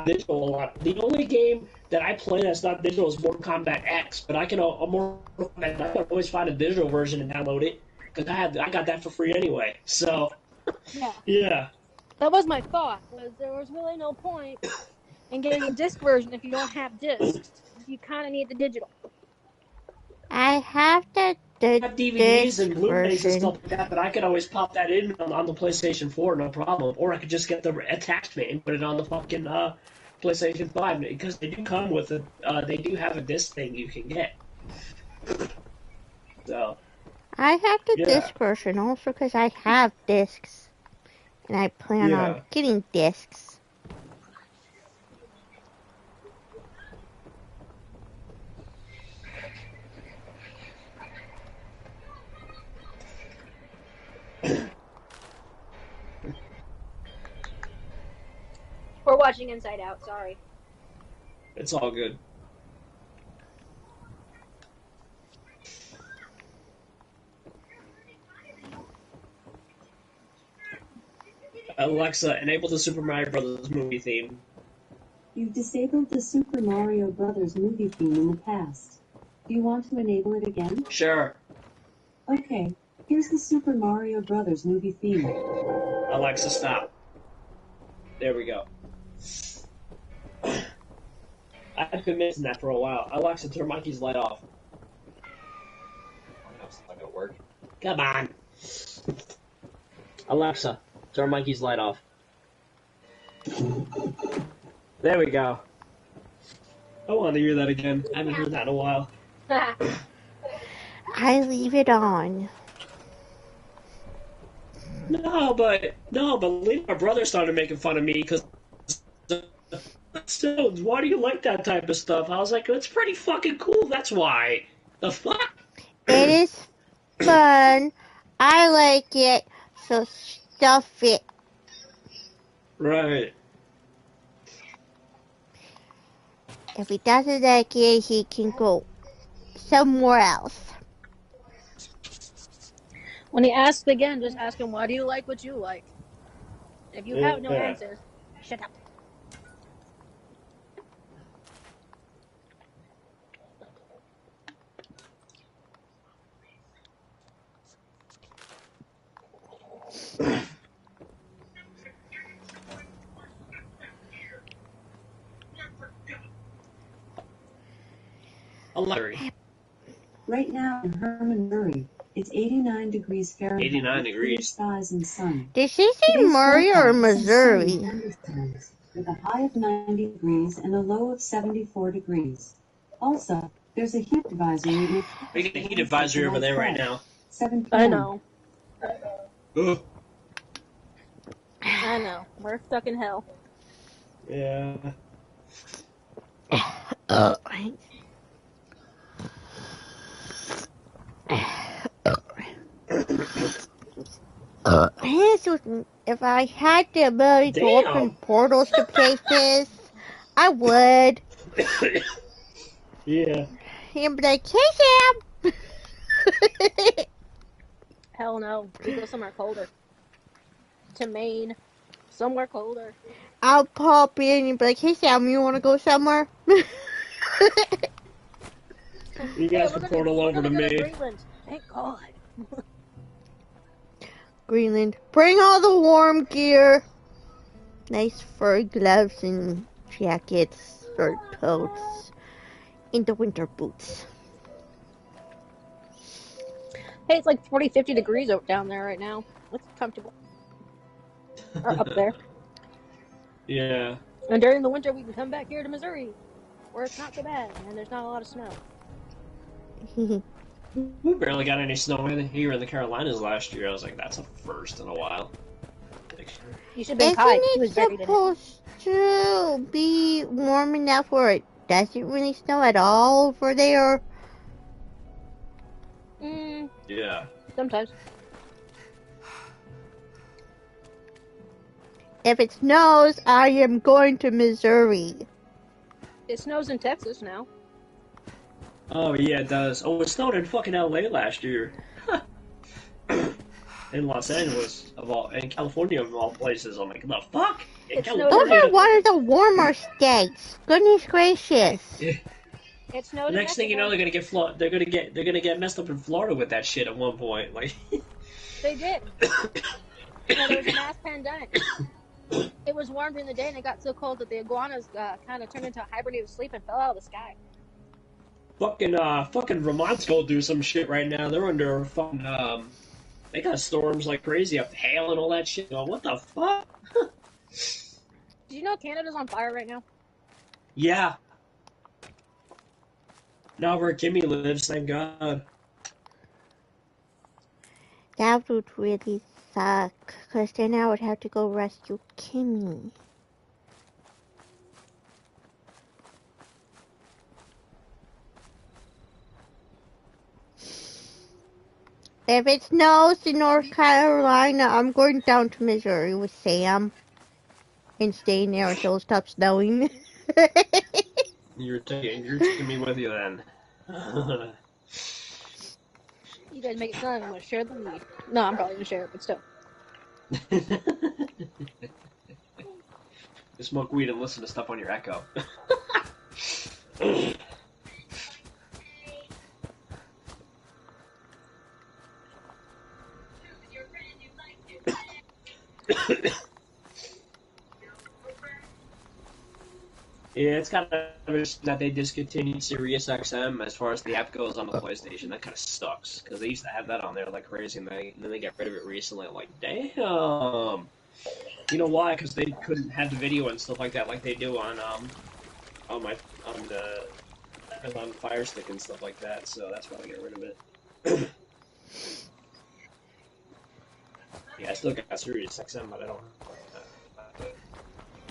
digital a lot. The only game that I play that's not digital is Mortal Kombat X, but I can always find a digital version and download it because I got that for free anyway. So yeah. That was my thought. Was there was really no point in getting a disc version if you don't have discs. You kind of need the digital. I have the I have DVDs disc and Blu-rays and version. stuff like that, but I could always pop that in on the PlayStation 4, no problem. Or I could just get the attachment and put it on the fucking PlayStation 5 because they do come with they do have a disc thing you can get. So I have the Yeah. disc version also because I have discs. And I plan Yeah. on getting discs. We're watching Inside Out. Sorry. It's all good. Alexa, enable the Super Mario Brothers movie theme. You've disabled the Super Mario Brothers movie theme in the past. Do you want to enable it again? Sure. Okay, here's the Super Mario Brothers movie theme. Alexa, stop. There we go. I've been missing that for a while. Alexa, turn Mikey's light off. It's not gonna work. Come on. Alexa, turn Mikey's light off. There we go. I want to hear that again. I haven't heard that in a while. I leave it on. No, but later my brother started making fun of me because Stones, why do you like that type of stuff? I was like, it's pretty fucking cool, that's why. The fuck? It is fun. I like it, so stuff it. Right. If he doesn't like it, he can go somewhere else. When he asks again, just ask him, why do you like what you like? If you have no Yeah. answers, shut up. Larry. Right now in Herman, Murray, it's 89 degrees Fahrenheit. 89 with clear degrees. skies and sun. Did she say Today's Murray or forecast is Missouri? sunny thunderstorms, with a high of 90 degrees and a low of 74 degrees. Also, there's a heat advisory. We get a heat advisory over there right now. 7 p.m. I know. Ugh. I know. We're stuck in hell. Yeah. If I had the ability to open portals to places, I would. Yeah. He'd be like, hey, Sam! Hell no. We go somewhere colder. To Maine. Somewhere colder. I'll pop in and be like, hey, Sam, you want to go somewhere? You Hey, guys can portal we're over gonna to go to me. Greenland. Thank God. Greenland. Bring all the warm gear. Nice fur gloves and jackets or coats. And the winter boots. Hey, it's like 40, 50 degrees down there right now. It's comfortable. Or up there. Yeah. And during the winter, we can come back here to Missouri, where it's not so bad and there's not a lot of snow. We barely got any snow here in the Carolinas last year. I was like, that's a first in a while. You should have been Isn't Kai. He it was buried in it. supposed to be warm enough where it doesn't really snow at all over there? Yeah. Sometimes. If it snows, I am going to Missouri. It snows in Texas now. Oh, yeah, it does. Oh, it snowed in fucking LA last year. In Los Angeles, in California, of all places. I'm like, the fuck? In It snowed Those California? are one of the warmer states. Goodness gracious. It snowed The in next thing you know, they're gonna get messed up in Florida with that shit at one point. Like, They did. There was a mass pandemic. It was warm during the day, and it got so cold that the iguanas kind of turned into a hibernative sleep and fell out of the sky. fucking Vermont's going through some shit right now. They're under fucking they got storms like crazy up, hail and all that shit. Going, what the fuck? Do you know Canada's on fire right now? Yeah. Now where Kimmy lives, thank God. That would really suck, because then I would have to go rescue Kimmy. If it snows in North Carolina, I'm going down to Missouri with Sam and staying there until it stops snowing. You're taking me with you then. You guys make it sound like I'm going to share the lead. No, I'm probably going to share it, but still. You smoke weed and listen to stuff on your Echo. Yeah, it's kind of interesting that they discontinued SiriusXM as far as the app goes on the PlayStation. That kind of sucks, because they used to have that on there like crazy, and then they got rid of it recently. I'm like, damn. You know why? Because they couldn't have the video and stuff like that like they do on the Amazon Fire Stick and stuff like that. So that's why I got rid of it. Yeah, I still got SiriusXM, but I don't have the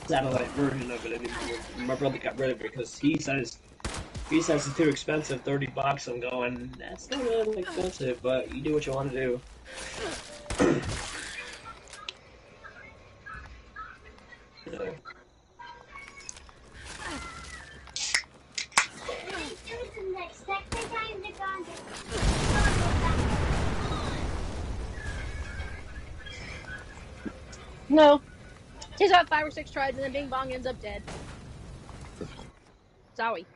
satellite version of it anymore. My brother got rid of it because he says it's too expensive, $30. I'm going, that's not really expensive, but you do what you want to do. Yeah. No. Takes about 5 or 6 tries, and then Bing Bong ends up dead. Sorry.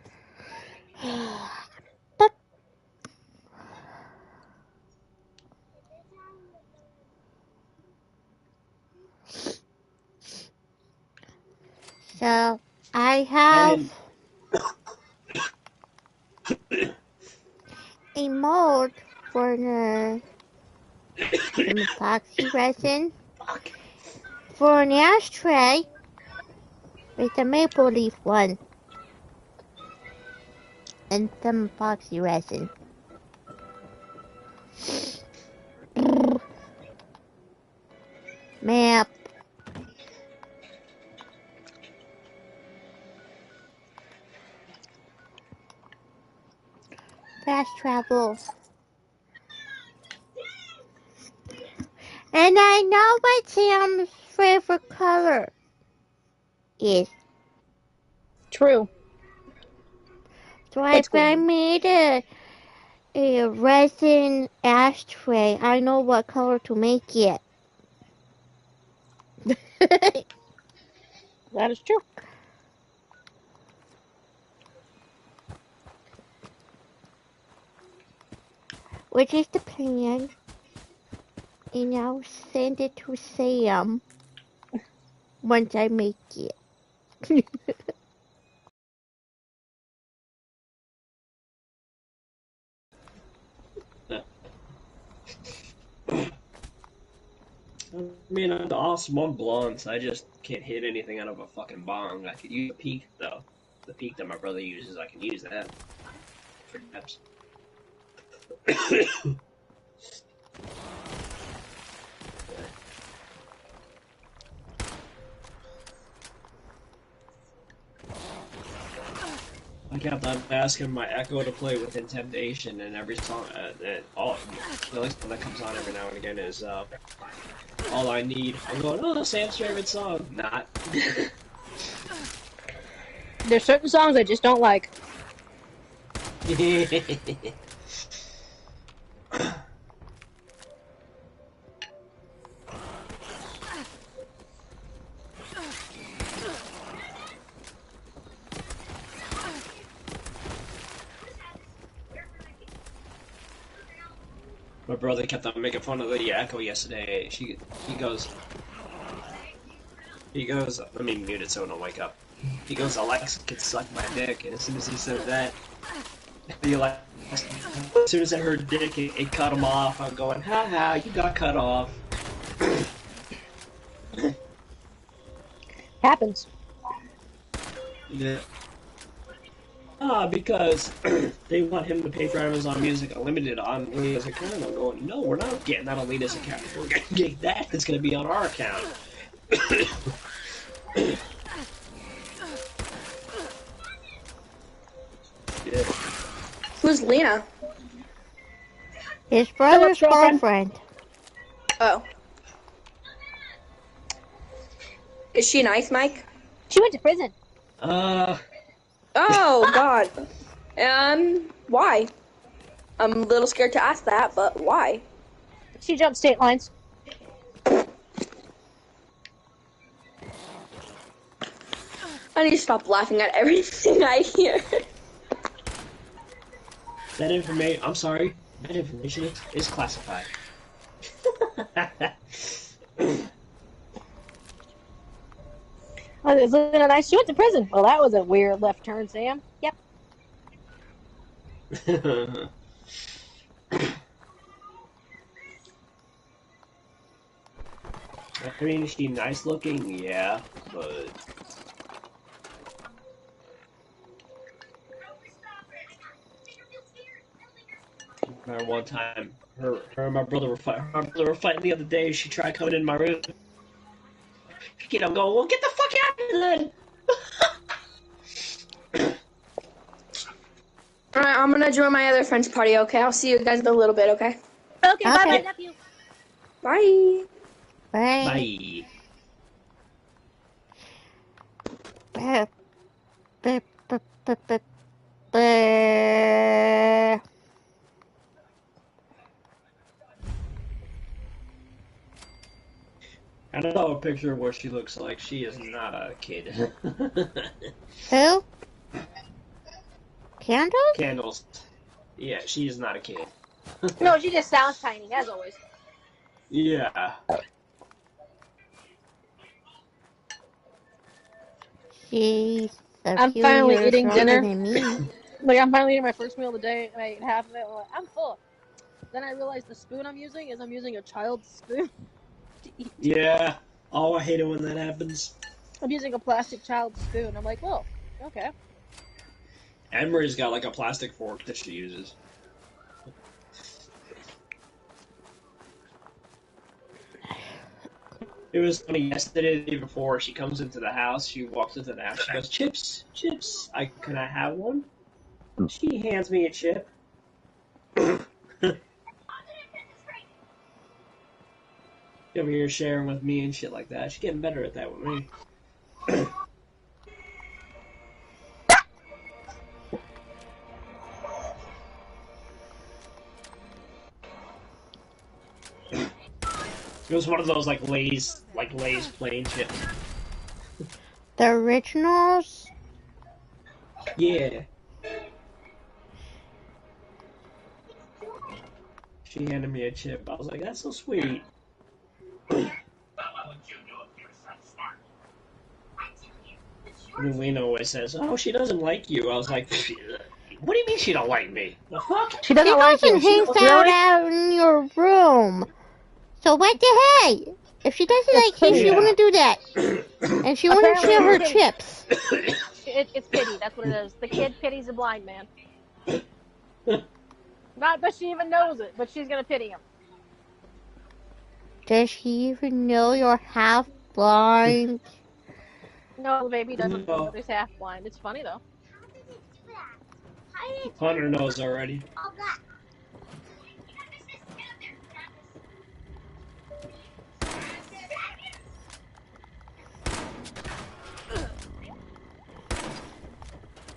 So, I have a mold for some epoxy resin for an ashtray with a maple leaf one and some epoxy resin. Map. Fast travel. And I know what Sam's favorite color is. True. So if I made a resin ashtray, I know what color to make it. That is true. which is the plan, and I'll send it to Sam once I make it. I mean, I'm awesome on blunts. I just can't hit anything out of a fucking bong. I could use a peak, though. The peak that my brother uses, I can use that for dabs. I kept on asking my Echo to play Within Temptation, and every song, the only song that comes on every now and again is All I Need. I'm going, oh, that's Sam's favorite song. Not. There's certain songs I just don't like. My brother kept on making fun of the Echo yesterday. He goes, let me mute it so I don't wake up. He goes, Alexa can suck my dick, and as soon as he said that, as soon as I heard dick, it cut him off. I'm going, haha, you got cut off. Happens. Yeah. Because they want him to pay for Amazon Music Unlimited on Lena's account. I'm going, no, we're not getting that on Lena's account. We're going to get that. It's going to be on our account. Yeah. Who's Lena? His brother's girlfriend. girlfriend. Oh. Is she nice, Mike? She went to prison. Oh, God. Why? I'm a little scared to ask that, but why? She jumped state lines. I need to stop laughing at everything I hear. That information, I'm sorry, that information is classified. Oh, isn't it nice? She went to prison. Well, that was a weird left turn, Sam. Yep. I mean, is she nice looking? Yeah, but... I remember one time, her and my brother were fighting the other day. She tried coming in my room. You know, go, well, get the fuck out of here then! Alright, I'm gonna join my other friend's party, okay? I'll see you guys in a little bit, okay? Okay, bye-bye, Okay. nephew. Bye! Bye. Bye. Ba- ba- ba- ba- ba- I don't know a picture of what she looks like. She is not a kid. Who? Candles? Candles. Yeah, she is not a kid. No, she just sounds tiny, as always. Yeah. She's a I'm few finally years eating older dinner. than me. Like, I'm finally eating my first meal of the day, and I ate half of it, and I'm like, I'm full. Then I realized the spoon I'm using is I'm using a child's spoon to eat. Yeah. Oh, I hate it when that happens. I'm using a plastic child's spoon. I'm like, well, okay. Emery's got like a plastic fork that she uses. It was funny yesterday, the day before, she comes into the house, she walks into the house, she goes, Chips, can I have one? She hands me a chip. Over here sharing with me and shit like that. She's getting better at that with me. It was one of those like Lay's plain chips. The originals? Yeah. She handed me a chip. I was like, that's so sweet. And Lena always says, oh, she doesn't like you. I was like, what do you mean she don't like me? The fuck? She She doesn't like doesn't you. She hang goes, out really? out in your room. So what the heck? If she doesn't It's like you, she pity. wouldn't do that. And she wouldn't Apparently share her it's pity. chips. It's pity. That's what it is. The kid pities a blind man. Not that she even knows it, but she's gonna pity him. Does she even know you're half blind? No, the baby doesn't No. know he's half blind. It's funny though. Hunter knows already.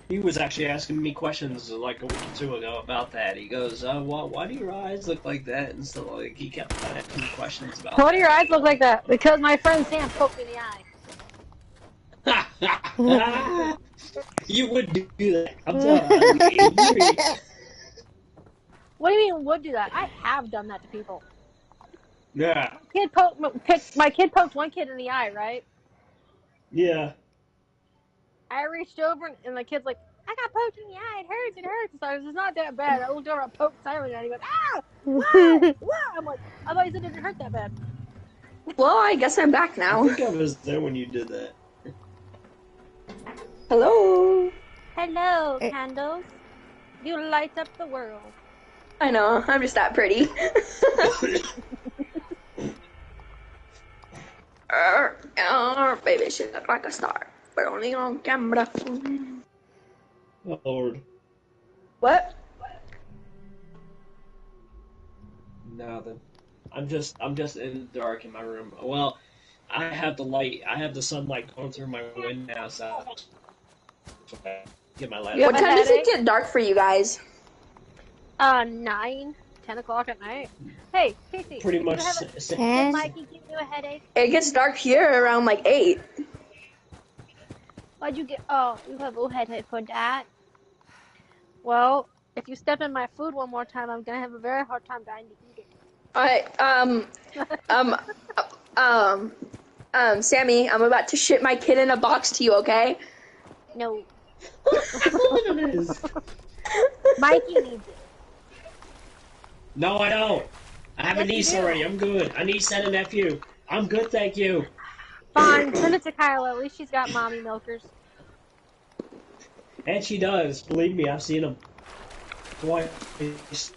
He was actually asking me questions like a week or two ago about that. He goes, why do your eyes look like that? And so like he kept asking me questions about Why do your eyes look like that? Because my friend Sam poked me in the eye. You would do that. I'm telling you. What do you mean would do that? I have done that to people. Yeah. My kid poked one kid in the eye, right? Yeah. I reached over and the kid's like, I got poked in the eye. It hurts. So I was, it's not that bad. I looked over, I poked silently, and he goes, ah, wow, wow. I'm like, I thought you said it didn't hurt that bad. Well, I guess I'm back I now. think I was there when you did that. Hello. Hello, candles. You light up the world. I know, I'm just that pretty. Baby, she look like a star, but only on camera. Oh, Lord. What? Nothing. I'm just in the dark in my room. Well, I have the sunlight going through my window now, so get my light. You have What a time does it headache? get dark for you guys? 9, 10 o'clock at night. Hey, Casey. Pretty did much. you have a- Did And Mikey give you a headache? It gets dark here around like 8. Why'd you get? Oh, you have a headache for that. Well, if you step in my food one more time, I'm gonna have a very hard time trying to eat Alright, Sammy, I'm about to ship my kid in a box to you, okay? it. No, It is. Mikey needs it. No, I don't. I have a Yes, you niece do. already. I'm good. A niece and a nephew. I'm good, thank you. Fine, send it to Kyla. At least she's got mommy milkers. And she does. Believe me, I've seen them. Twice.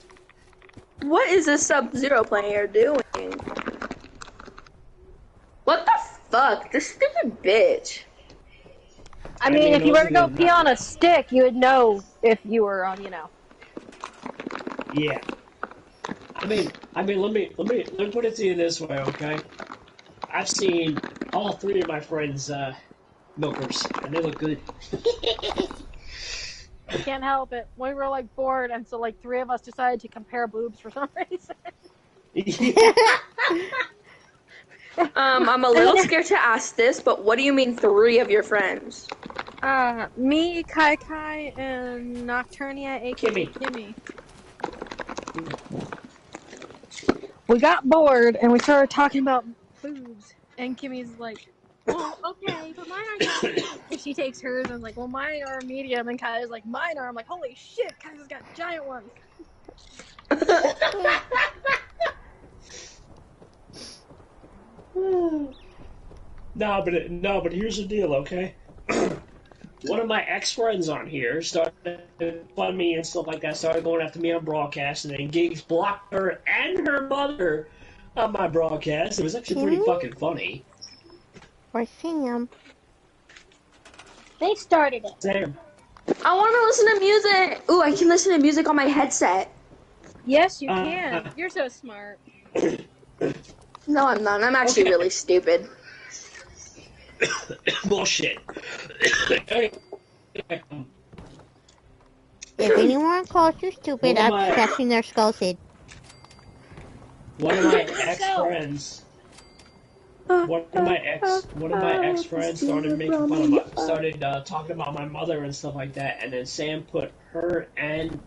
What is this Sub-Zero player doing? What the fuck? This stupid bitch. I mean, if you were to go those are pee on a stick, you would know if you were on, Yeah. I mean, let me put it to you this way, okay? I've seen all 3 of my friends' milkers, and they look good. I can't help it. We were like bored, and so like 3 of us decided to compare boobs for some reason. I'm a little scared to ask this, but what do you mean 3 of your friends? Me, Kai Kai, and Nocturnia, aka Kimmy. We got bored, and we started talking about boobs, and Kimmy's like, well, okay, but mine aren't that big. And she takes hers, and I'm like, well, mine are medium, and Kai's like, mine are. I'm like, holy shit, Kai's got giant ones. No, but here's the deal, okay? One of my ex-friends on here started to fun me and stuff like that, started going after me on broadcast, and then Gigs blocked her and her mother on my broadcast. It was actually pretty fucking funny. or Sam. They started it. Sam. I want to listen to music. Ooh, I can listen to music on my headset. Yes, you can. You're so smart. No, I'm not. I'm actually really stupid. Bullshit. If anyone calls you stupid, One of I'm my- scratching their skulls in. One of my ex-friends. One of my ex-friends started making fun of started talking about my mother and stuff like that, and then Sam put her and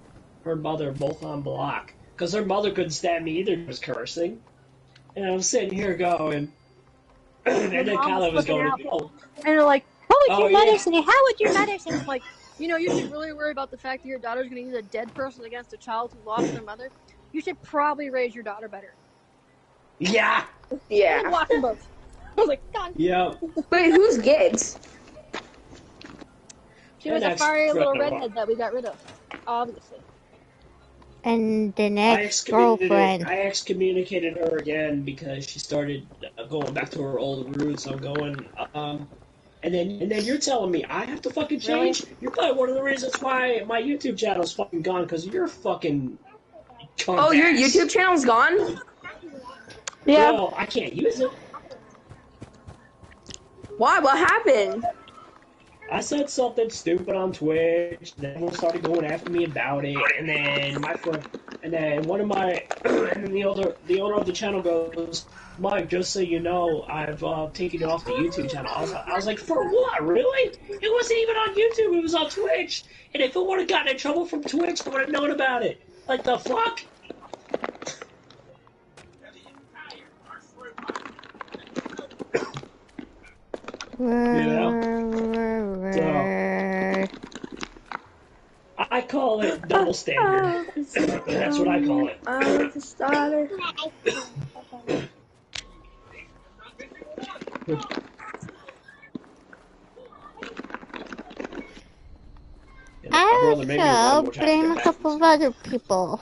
her mother both on block because her mother couldn't stand me either. Was cursing, and I was sitting here going, and then mom Kyla was looking going, out. "Oh, And they're like, how would oh you yeah, medicine? How would you medicine? Like, you should really worry about the fact that your daughter's going to use a dead person against a child who lost their mother. You should probably raise your daughter better. yeah, I was Yeah. watching both. I was like, God. yeah." Wait, who's Gibbs? She was And a fiery that's little right. redhead that we got rid of, obviously. And the I next girlfriend. excommunicated her again because she started going back to her old roots. I'm going, and then you're telling me I have to fucking change. Really? You're probably one of the reasons why my YouTube channel's fucking gone because you're fucking. Oh, your cunt ass. YouTube channel's gone? Yeah. Well, I can't use it. Why? What happened? I said something stupid on Twitch, then everyone started going after me about it, and then my friend, and then one of my, and then the owner of the channel goes, Mike, just so you know, I've taken it off the YouTube channel. I was like, for what, really? It wasn't even on YouTube, it was on Twitch, and if it would have gotten in trouble from Twitch, I would have known about it. Like, the fuck? I call it double standard. That's what I call it. The starter. I Brother, maybe one also more time. blame a couple of other people.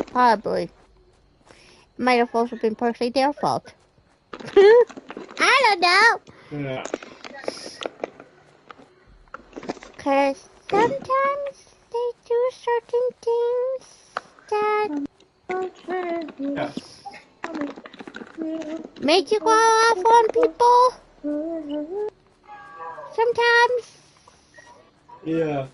Probably. Might have also been partially their fault. I don't know. Yeah. Because sometimes they do certain things that make you go off on people. Sometimes. Yeah.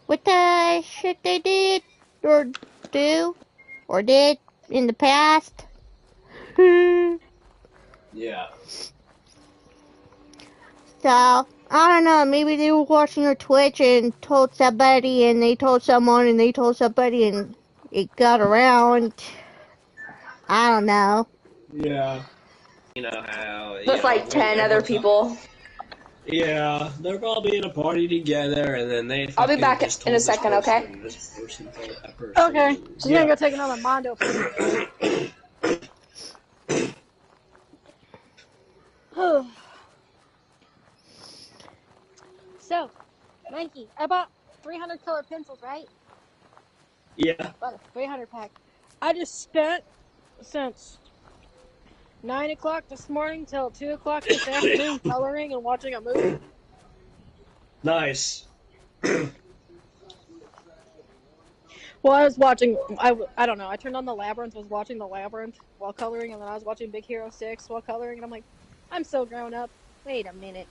With the shit they did or do or did in the past. Yeah. So, I don't know, maybe they were watching your Twitch and told somebody and they told someone and they told somebody and it got around. I don't know. Yeah. You know how. With like 10 other people. Yeah, they're probably in a party together, and then they. I'll be back just in a told this second, person, okay? and this person told that person. Okay. She's Yeah. gonna go take another Mondo. So, Mikey, I bought 300 color pencils, right? Yeah. Bought a 300 pack. I just spent since 9 o'clock this morning till 2 o'clock this afternoon coloring and watching a movie. Nice. Well, I was watching, I don't know, I turned on the Labyrinth, was watching the Labyrinth while coloring, and then I was watching Big Hero 6 while coloring, and I'm like, I'm so grown up. Wait a minute.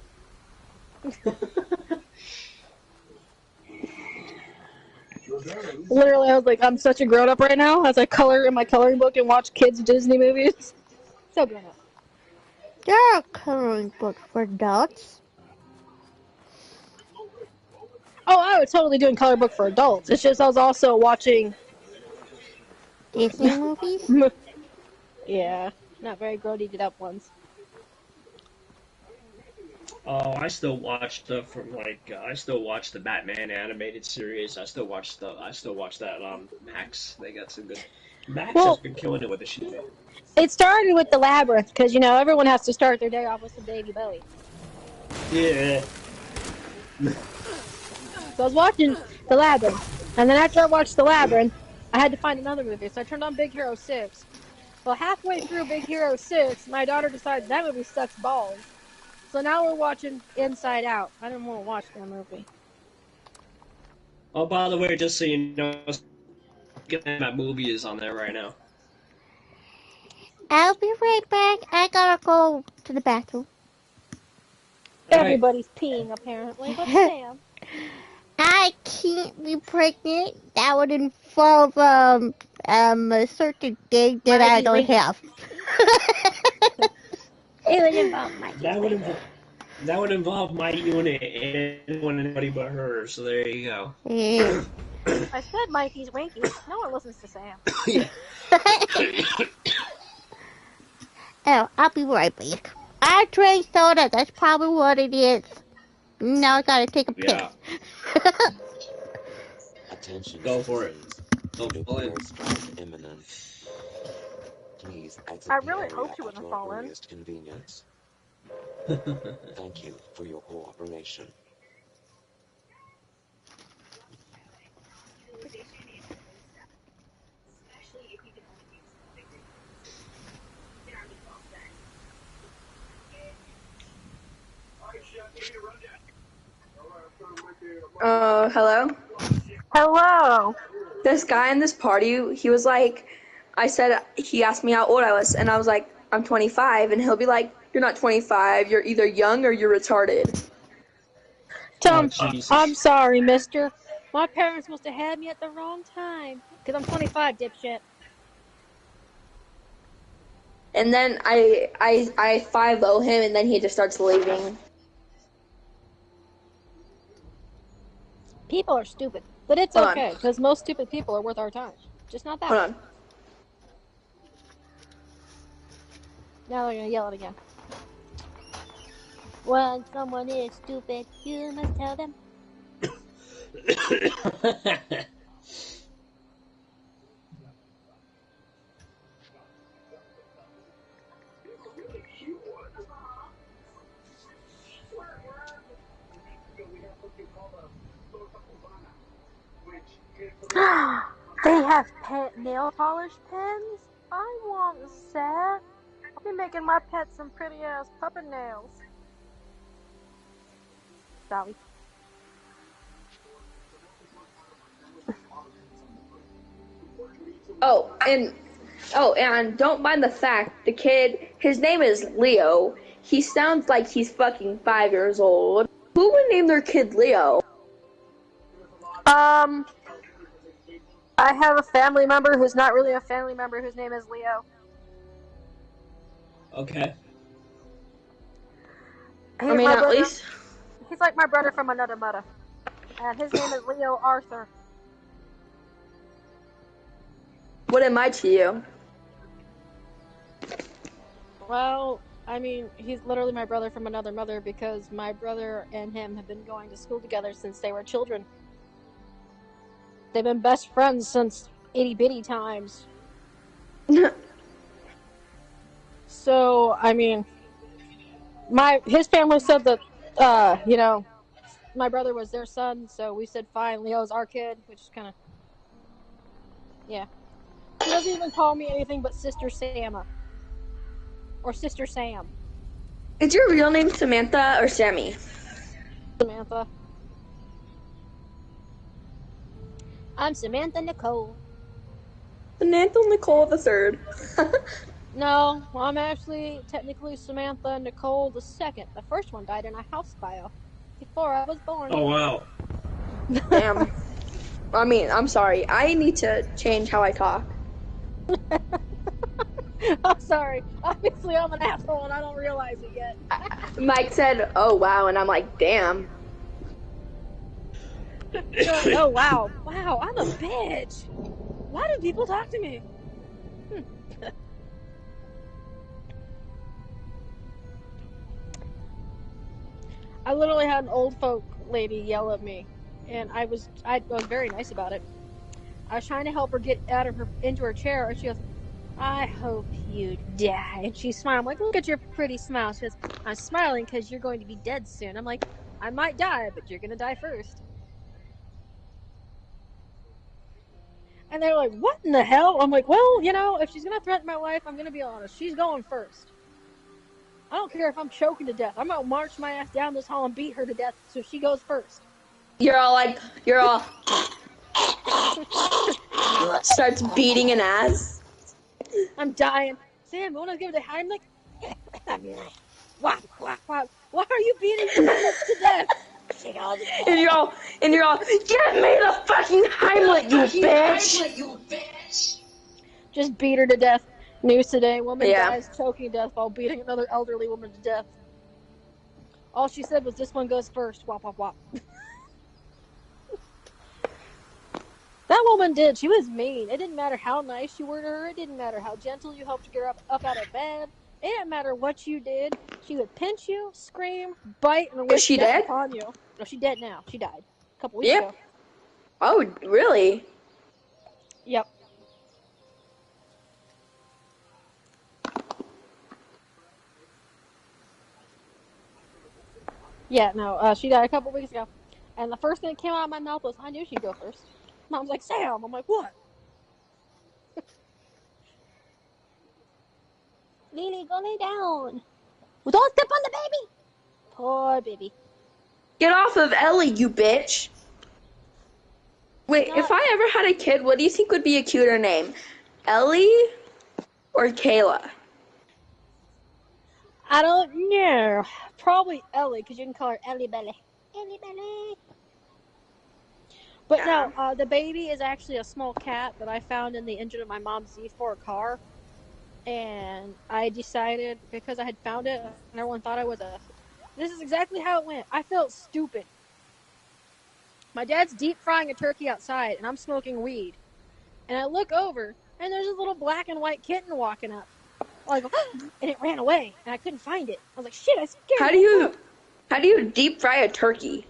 Literally, I was like, I'm such a grown up right now as I color in my coloring book and watch kids' Disney movies. So grown up. There are coloring books for adults. Oh, I was totally doing color book for adults. It's just I was also watching. Disney movies? Yeah, not very grody up ones. Oh, I still watch stuff from I still watch the Batman animated series. I still watch that on Max. They got some good. Max has been killing it with the shit. It started with the Labyrinth because everyone has to start their day off with some Davy Bowie. Yeah. So I was watching the Labyrinth, and then after I watched the Labyrinth, I had to find another movie. So I turned on Big Hero 6. Well, halfway through Big Hero 6, my daughter decides that movie sucks balls. So now we're watching Inside Out. I didn't want to watch that movie. Oh, by the way, just so you know, that movie is on there right now. I'll be right back. I gotta go to the bathroom. Everybody's peeing, apparently, but Sam. I can't be pregnant. That would involve a certain thing that I don't have. It would involve my That would involve. That would involve my unit and anyone anybody but her. So there you go. Yeah. I said Mikey's Winkies. No one listens to Sam. Yeah. Oh, I'll be right back. I drank soda. That's probably what it is. Now I gotta take a piss. Yeah. Attention, Go for it. citizens. Don't fall in. Nuclear strike imminent. Please exit I the really area hoped you at wouldn't your fall in. earliest convenience. Thank you for your cooperation. Hello? Hello. This guy in this party, he was like, he asked me how old I was, and I was like, I'm 25, and he'll be like, you're not 25, you're either young or you're retarded. Tom, Oh, Jesus. I'm sorry, mister. My parents must have had me at the wrong time. Because I'm 25, dipshit. And then I 5-0 him, and then he just starts leaving. People are stupid. But it's Hold on. okay, because most stupid people are worth our time. Just not that Hold one. on. Now they're going to yell it again. When someone is stupid, you must tell them. They have nail polish pens? I want a set. I'll be making my pet some pretty ass puppet nails. Sorry. And don't mind the fact, the kid, his name is Leo. He sounds like he's fucking 5 years old. Who would name their kid Leo? I have a family member who's not really a family member whose name is Leo. Okay. He's I mean, my at brother. least. He's like my brother from another mother. And his name is Leo Arthur. What am I to you? Well, I mean, he's literally my brother from another mother because my brother and him have been going to school together since they were children. They've been best friends since itty-bitty times. So, I mean, his family said that, my brother was their son, so we said, fine, Leo's our kid, which is kind of, yeah. He doesn't even call me anything but Sister Sama. Or Sister Sam. Is your real name Samantha or Sammy? Samantha. I'm Samantha Nicole. Samantha Nicole the third. No, I'm actually technically Samantha Nicole the second. The first one died in a house fire before I was born. Oh, wow. Damn. I mean, I'm sorry. I need to change how I talk. I'm sorry. Obviously, I'm an asshole and I don't realize it yet. Mike said, "Oh wow," and I'm like, "Damn." Oh, wow. Wow, I'm a bitch. Why do people talk to me? I literally had an old folk lady yell at me, and I was very nice about it. I was trying to help her get into her chair, and she goes, I hope you die. And she smiled. I'm like, look at your pretty smile. She goes, I'm smiling because you're going to be dead soon. I'm like, I might die, but you're going to die first. And they're like, what in the hell? I'm like, well, if she's going to threaten my life, I'm going to be honest. She's going first. I don't care if I'm choking to death. I'm going to march my ass down this hall and beat her to death so she goes first. You're all starts beating an ass. I'm dying. Sam, you want to give it a Heimlich? Why are you beating me to death? And you're all, give me the fucking Heimlich, you bitch! Just beat her to death. News today, woman Yeah. dies choking to death while beating another elderly woman to death. All she said was, "This one goes first." Wop wop wop. That woman did. She was mean. It didn't matter how nice you were to her. It didn't matter how gentle you helped her get up out of bed. It didn't matter what you did. She would pinch you, scream, bite, and Is wish she death dead? upon you. No, she's dead now. She died a couple weeks Yep. ago. Oh, really? Yep. Yeah, no, she died a couple weeks ago. And the first thing that came out of my mouth was, "I knew she'd go first." Mom's like, "Sam." I'm like, "What?" "Lily, go lay down. Well, don't step on the baby." Poor baby. Get off of Ellie, you bitch. Wait, Not, if I ever had a kid, what do you think would be a cuter name? Ellie or Kayla? I don't know. Probably Ellie, because you can call her Ellie Belly. Ellie Belly. But no, the baby is actually a small cat that I found in the engine of my mom's Z4 car. And I decided, because I had found it, and everyone thought I was a... This is exactly how it went. I felt stupid. My dad's deep frying a turkey outside, and I'm smoking weed. And I look over, and there's a little black and white kitten walking up. I go, and it ran away, and I couldn't find it. I was like, shit, I scared How it. do you deep fry a turkey?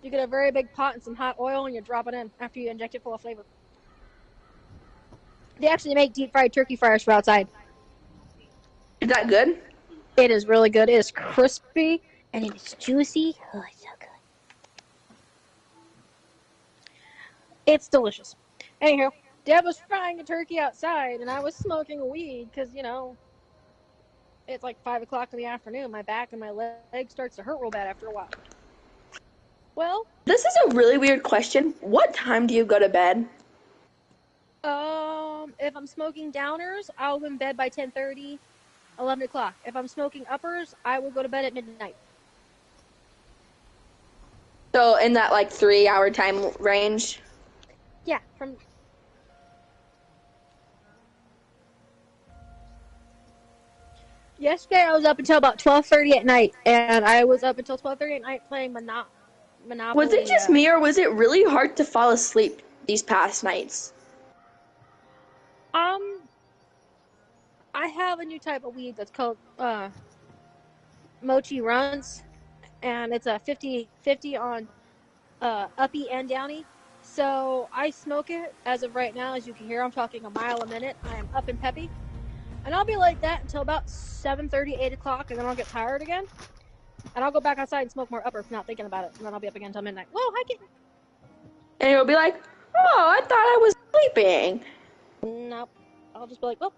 You get a very big pot and some hot oil, and you drop it in after you inject it full of flavor. They actually make deep fried turkey fryers for outside. Is that good? It is really good. It is crispy, and it is juicy. Oh, it's so good. It's delicious. Anyhow, Dad was frying a turkey outside, and I was smoking weed because, you know, it's like 5 o'clock in the afternoon. My back and my leg starts to hurt real bad after a while. Well, This is a really weird question. What time do you go to bed? if I'm smoking downers, I'll be in bed by 10:30, 11 o'clock. If I'm smoking uppers, I will go to bed at midnight. So in that like 3 hour time range? Yeah, from... Yesterday I was up until about 12:30 at night, and I was up until 12:30 at night playing Monopoly. Was it just me or was it really hard to fall asleep these past nights? I have a new type of weed that's called Mochi Runs, and it's a 50/50 on uppy and downy. So I smoke it as of right now. As you can hear, I'm talking a mile a minute. I am up and peppy, and I'll be like that until about 7:30, 8 o'clock, and then I'll get tired again, and I'll go back outside and smoke more upper, not thinking about it, and then I'll be up again until midnight. Whoa, hi, kitten. And you'll be like, oh, I thought I was sleeping. Nope. I'll just be like, well,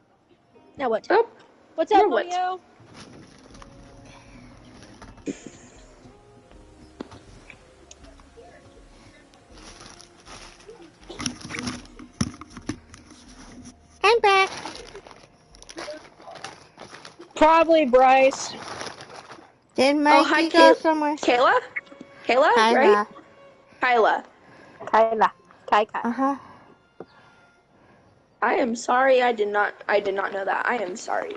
now what? Oh, What's up, now what? Mario? I'm back. Probably Bryce. Did Oh, hi, Mikey go somewhere? Kayla? Kayla, right? Kyla. Kyla. Kai. Uh-huh. I am sorry. I did not know that. I am sorry.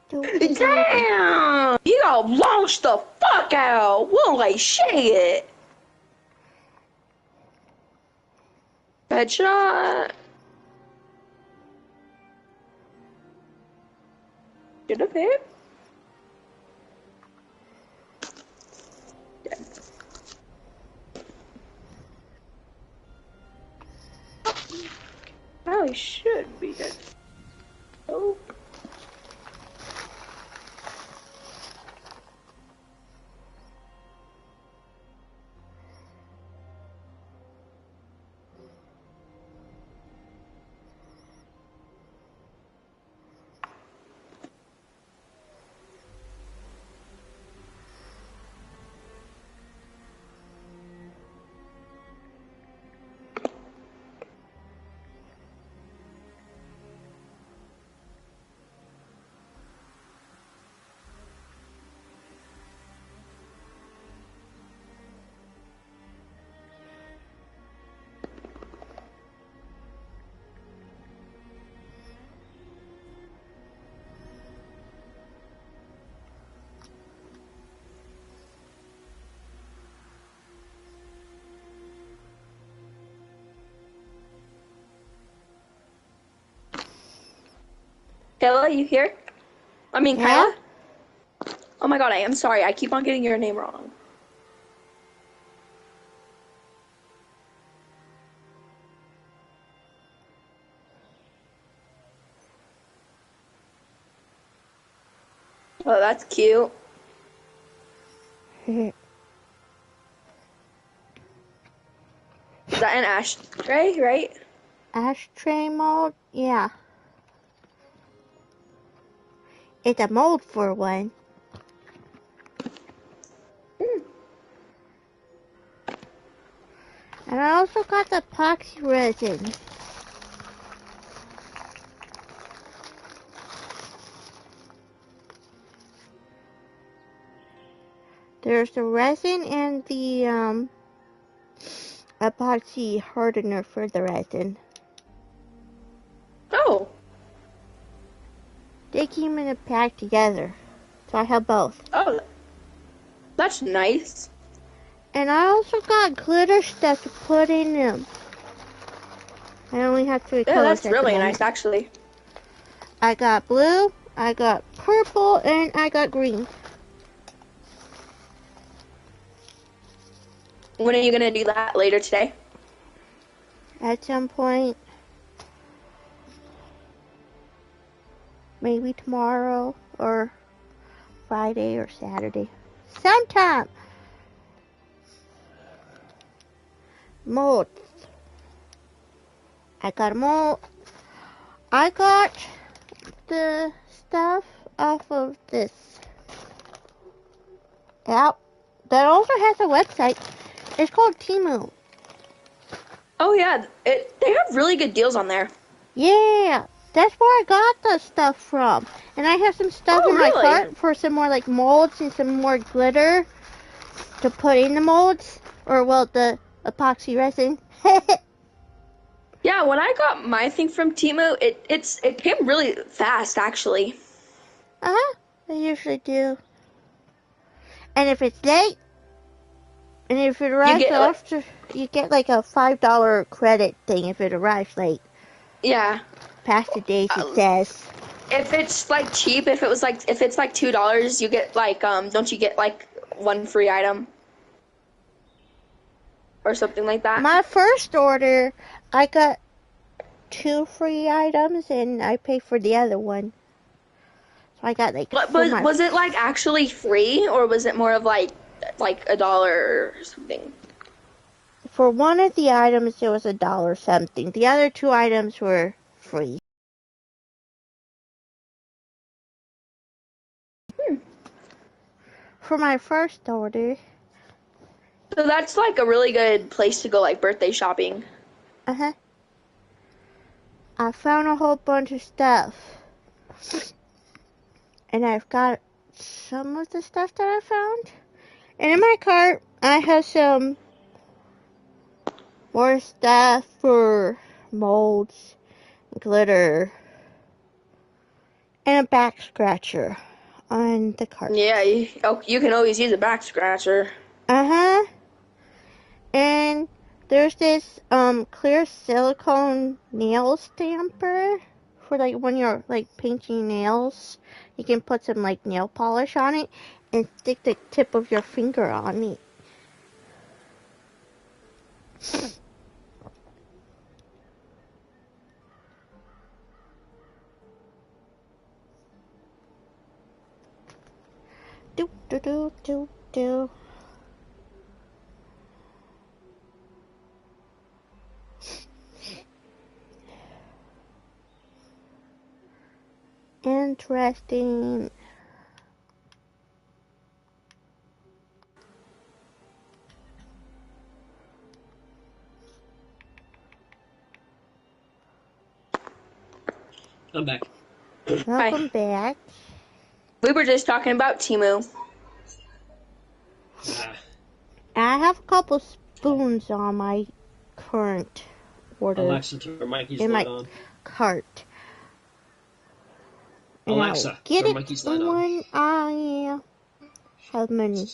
Damn! You gotta launch the fuck out! We'll like shit! Headshot. Should have hit. Dead. Oh, he should be dead. Oh. Kayla, you here? I mean, Yeah? Kyla? Oh my god, I am sorry. I keep on getting your name wrong. Oh, that's cute. Is that an ashtray, right? Ashtray mold? Yeah. It's a mold for one. And I also got the epoxy resin. There's the resin and the epoxy hardener for the resin. Oh, They came in a pack together, so I have both. oh, that's nice. And I also got glitter stuff to put in them. I only have 3 Yeah, colors that's at the really moment. nice, actually. I got blue, I got purple, and I got green. When are you gonna do that? Later today? At some point, maybe tomorrow or Friday or Saturday. Sometime. Molds. I got a mold. I got the stuff off of this app that also has a website. It's called Temu. Oh yeah, they have really good deals on there. Yeah, that's where I got the stuff from. And I have some stuff Oh, in my really? cart for some more like molds and some more glitter to put in the molds. Or, well, the epoxy resin. Yeah, when I got my thing from Temu, it came really fast, actually. Uh-huh, they usually do. And if it's late, and if it arrives get, like- after, you get like a $5 credit thing if it arrives late. Yeah. Past the days, it says. If it's like cheap, if it's like $2, you get like don't you get like 1 free item or something like that? My first order, I got 2 free items, and I paid for the other one. So I got like. But was it like actually free, or was it more of like $1 or something? For one of the items, it was $1 something. The other 2 items were free. For my first order. So that's like a really good place to go, like birthday shopping. Uh-huh. I found a whole bunch of stuff. And I've got some of the stuff that I found. And in my cart, I have some more stuff for molds, glitter, and a back scratcher on the cart. Yeah, you can always use a back scratcher. Uh-huh. And there's this clear silicone nail stamper for like when you're like painting nails. You can put some like nail polish on it and stick the tip of your finger on it. Do do do do do. Interesting. I'm back. Welcome back. We were just talking about Temu. Ah, I have a couple spoons on my current order Alexa, turn Mikey's in light my on. cart. And Alexa, I'll get turn it Mikey's light on. when I have money.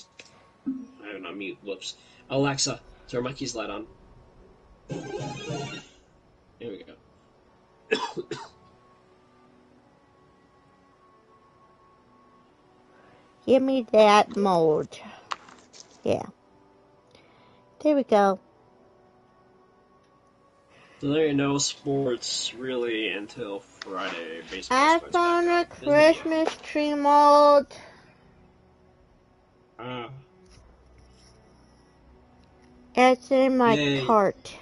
I have it on mute. Whoops. Alexa, turn Mikey's light on. There we go. Give me that mode. Yeah. There we go. So there are no sports really until Friday. Baseball I starts found back a up. Isn't it? Christmas tree mode. It's in my Yay. cart.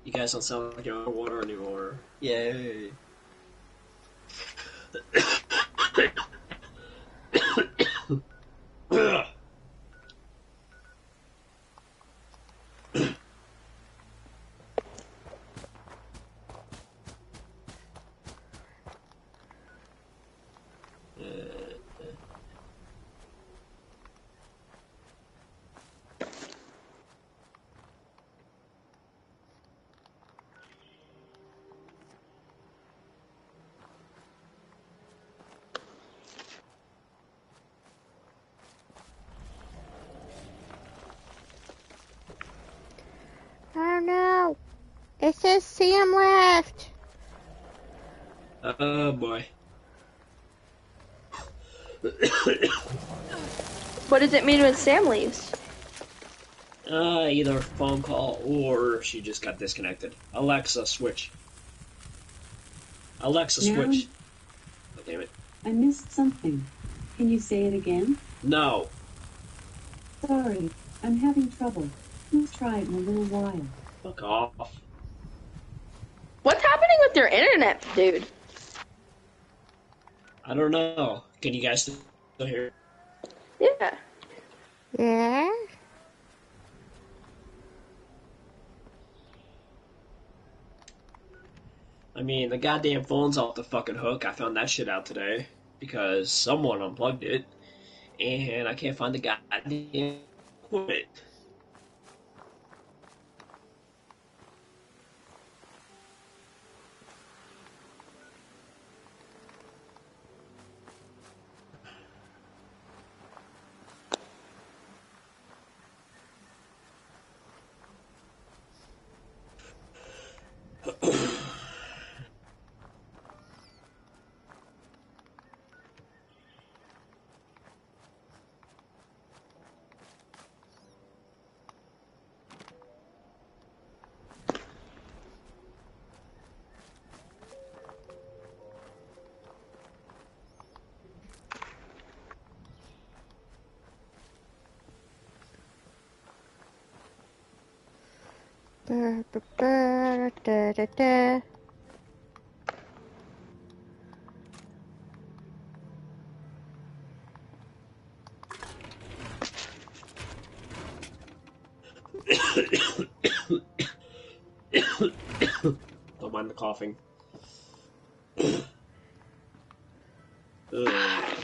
You guys don't sound like you're underwater anymore. Yay. Oh no. It says Sam left. Oh boy. What does it mean when Sam leaves? Either a phone call or she just got disconnected. Alexa, switch. Alexa, Now- switch. Oh, damn it. I missed something. Can you say it again? No. Sorry, I'm having trouble. Please try it in a little while. Fuck off. What's happening with your internet, dude? I don't know. Can you guys still hear? Yeah. Yeah? I mean, the goddamn phone's off the fucking hook. I found that shit out today because someone unplugged it, and I can't find the goddamn equipment. Da, da, da, da, da, da. Don't mind the coughing.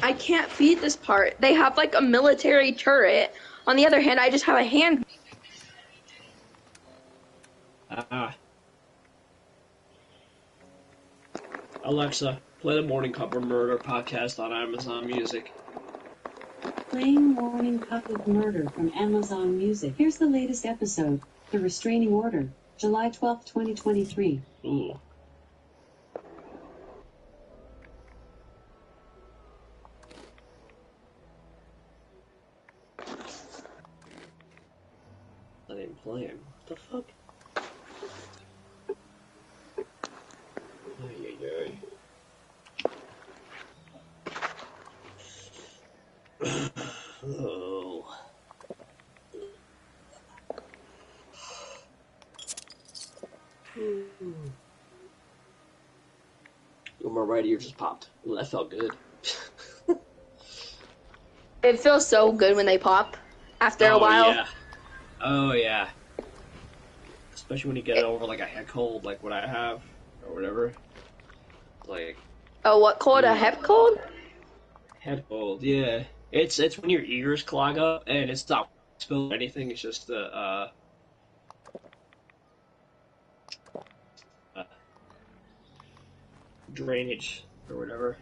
I can't feed this part. They have like a military turret. On the other hand, I just have a hand. Alexa, play the Morning Cup of Murder podcast on Amazon Music. Playing Morning Cup of Murder from Amazon Music. Here's the latest episode, The Restraining Order, July 12, 2023. Ooh. I didn't play him. What the fuck? Ay, ay, ay. Oh. Oh, my right ear just popped. Ooh, that felt good. It feels so good when they pop after a while. Yeah. Oh, yeah. Especially when you get over like a head cold, like what I have, or whatever. Like, Oh, what cold? A hep cold? head cold, yeah. It's when your ears clog up, and it's not spilling anything, it's just the, drainage, or whatever.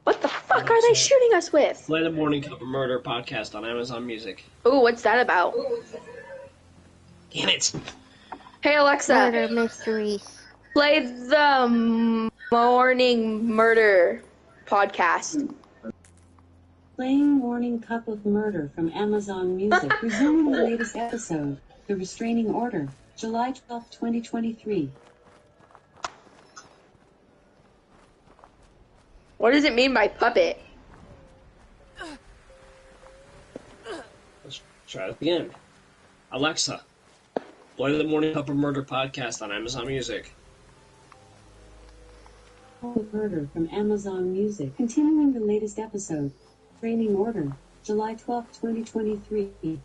What the fuck are they shooting us with? Play the Morning Cup of Murder podcast on Amazon Music. Ooh, what's that about? Damn it! Hey Alexa, Murder mysteries. Play the Morning Murder podcast. Playing Morning Cup of Murder from Amazon Music. Resuming the latest episode, The Restraining Order, July 12, 2023. What does it mean by puppet? Let's try it again. Alexa, play the Morning Cup of Murder podcast on Amazon Music. Murder from Amazon Music. Continuing the latest episode, Restraining Order, July 12, 2023.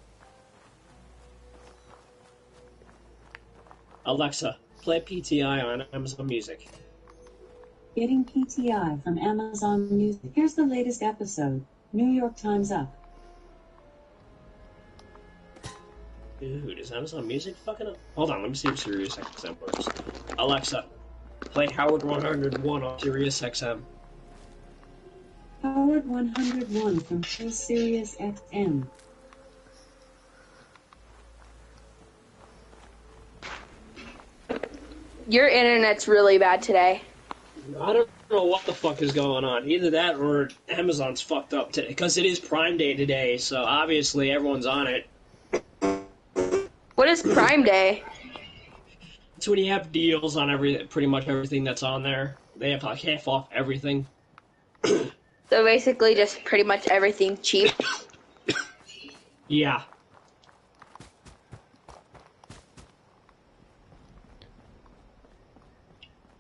Alexa, play PTI on Amazon Music. Getting PTI from Amazon Music. Here's the latest episode, New York Times Up. Dude, is Amazon Music fucking up? Hold on, let me see if Sirius XM works. Alexa, play Howard 101 on Sirius XM. Howard 101 from Sirius XM. Your internet's really bad today. I don't know what the fuck is going on. Either that or Amazon's fucked up today. Because it is Prime Day today, so obviously everyone's on it. What is Prime Day? It's when you have deals on pretty much everything that's on there. They have like half off everything. So basically just pretty much everything cheap. Yeah.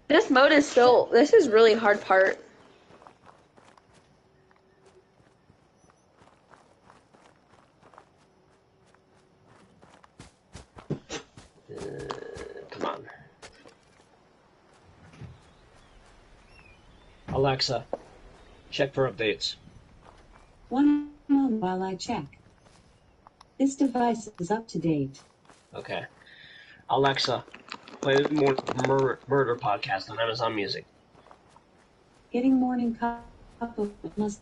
This mode is this is really hard part. Come on. Alexa, check for updates. One moment while I check. This device is up to date. Okay. Alexa, play the Murder podcast on Amazon Music. Getting Morning Cup of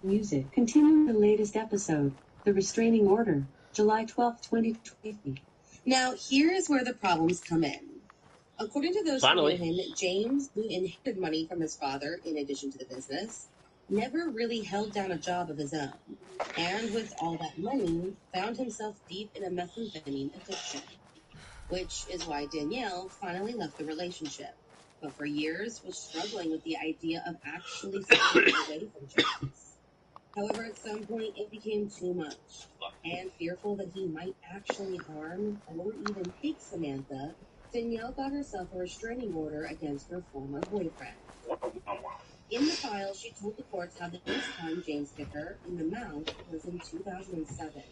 Music. Continuing the latest episode, The Restraining Order, July 12, 2020. Now, here's where the problems come in. According to those who knew him, James, who inherited money from his father in addition to the business, never really held down a job of his own, and with all that money, found himself deep in a methamphetamine addiction, which is why Danielle finally left the relationship, but for years was struggling with the idea of actually stepping away from James. However, at some point, it became too much, and fearful that he might actually harm or even take Samantha, Danielle got herself a restraining order against her former boyfriend. In the file, she told the courts how the first time James hit her in the mouth was in 2007,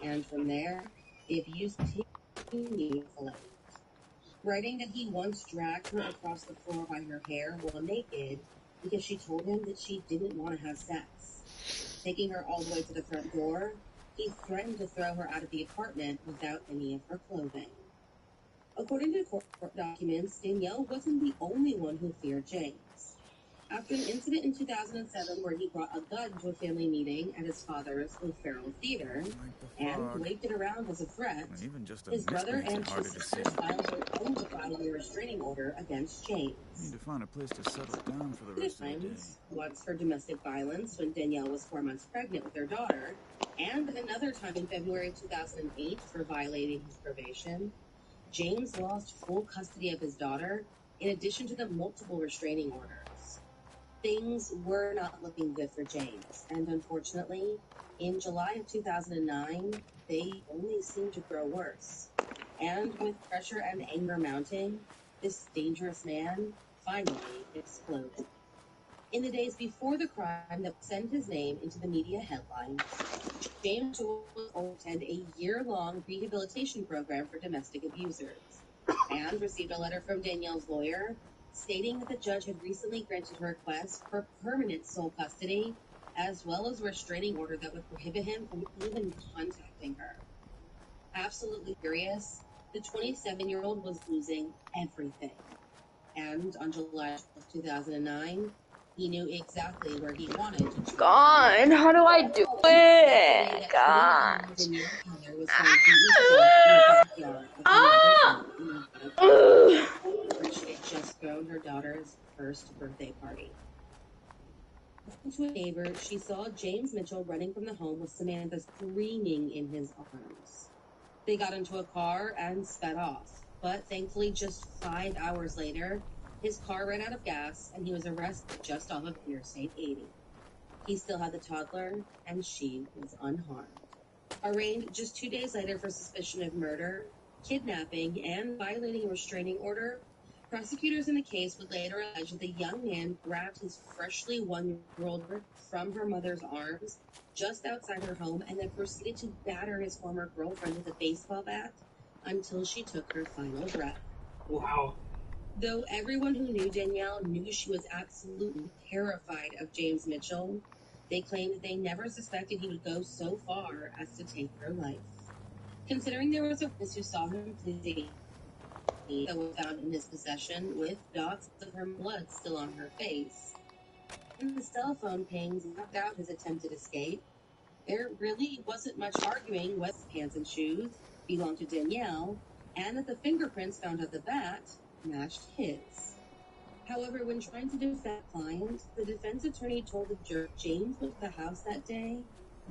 and from there, the abuse continued to escalate. Writing that he once dragged her across the floor by her hair while naked because she told him that she didn't want to have sex. Taking her all the way to the front door, he threatened to throw her out of the apartment without any of her clothing. According to court documents, Danielle wasn't the only one who feared James. After an incident in 2007 where he brought a gun to a family meeting at his father's O'Farrell Theater and waved it around as a threat, his brother and two sisters filed their own 5-year restraining order against James. Need to find a place to settle down for the rest of the day. Once for domestic violence when Danielle was 4 months pregnant with their daughter, and another time in February 2008 for violating his probation, James lost full custody of his daughter in addition to the multiple restraining orders. Things were not looking good for James, and unfortunately, in July of 2009, they only seemed to grow worse. And with pressure and anger mounting, this dangerous man finally exploded. In the days before the crime that sent his name into the media headlines, James was attend a year-long rehabilitation program for domestic abusers, and received a letter from Danielle's lawyer stating that the judge had recently granted her request for permanent sole custody, as well as a restraining order that would prohibit him from even contacting her. Absolutely furious, the 27-year-old was losing everything. And on July 2009, he knew exactly where he wanted to go. God, how do I do it? God. she had just thrown her daughter's first birthday party. To a neighbor, she saw James Mitchell running from the home with Samantha screaming in his arms. They got into a car and sped off, but thankfully just 5 hours later, his car ran out of gas and he was arrested just off of Interstate 80. He still had the toddler, and she was unharmed. Arraigned just 2 days later for suspicion of murder, kidnapping, and violating a restraining order, prosecutors in the case would later allege that the young man grabbed his freshly 1-year-old from her mother's arms just outside her home and then proceeded to batter his former girlfriend with a baseball bat until she took her final breath. Wow. Though everyone who knew Danielle knew she was absolutely terrified of James Mitchell, they claimed that they never suspected he would go so far as to take her life. Considering there was a witness who saw him pleading that was found in his possession with dots of her blood still on her face, and the cell phone pings knocked out his attempted escape, there really wasn't much arguing whether his pants and shoes belonged to Danielle, and that the fingerprints found at the bat matched his. However, when trying to defend the client, the defense attorney told the juror James was at the house that day,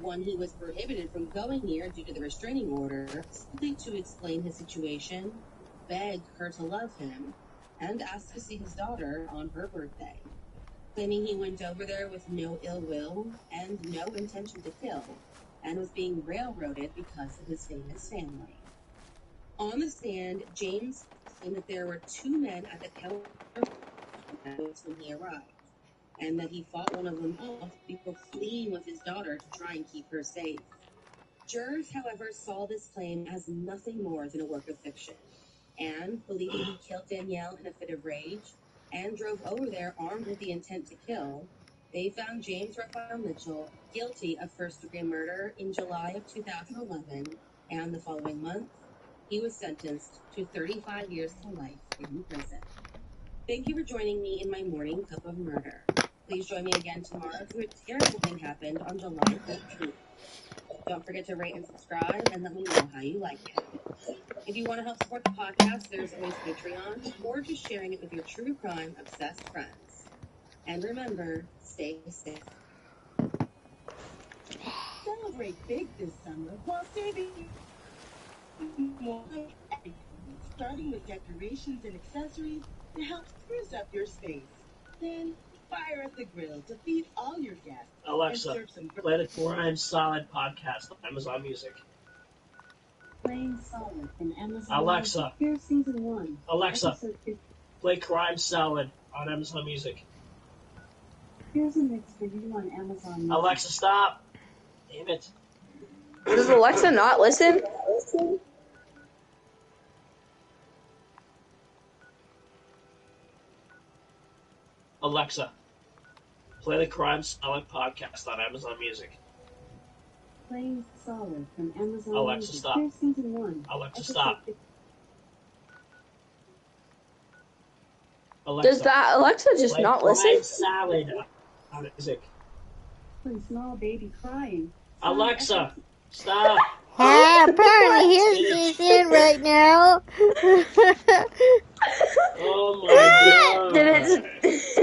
one he was prohibited from going near due to the restraining order, simply to explain his situation, beg her to love him, and ask to see his daughter on her birthday, claiming he went over there with no ill will and no intention to kill, and was being railroaded because of his famous family. On the stand, James claimed that there were 2 men at the counter when he arrived, and that he fought one of them off before fleeing with his daughter to try and keep her safe. Jurors, however, saw this claim as nothing more than a work of fiction, and believing he killed Danielle in a fit of rage and drove over there armed with the intent to kill, they found James Raphael Mitchell guilty of first-degree murder in July of 2011, and the following month, he was sentenced to 35 years to life in prison. Thank you for joining me in my morning cup of murder. Please join me again tomorrow to a terrible thing happened on July 13th. Don't forget to rate and subscribe and let me know how you like it. If you want to help support the podcast, there's always Patreon, or just sharing it with your true crime obsessed friends. And remember, stay safe. Celebrate big this summer while saving more, starting with decorations and accessories to help spruce up your space. Then fire at the grill to feed all your guests. Alexa, and serve some play the Crime Solid podcast on Amazon Music. Playing Solid from Amazon Alexa. Music. Here's season 1. Alexa, Episode 50. play Crime Solid on Amazon Music. Here's a mix for you on Amazon Music. Alexa, stop. Damn it. Does Alexa not listen? Alexa, play the Crime Solid podcast on Amazon Music. Playing Solid from Amazon Alexa, Music. stop. Here's season 1. Alexa, Episode stop. 50. Alexa, Does that Alexa just play not Crime listen? Salad on music. When small baby crying. Alexa, stop. Apparently his is in right now. Oh my god.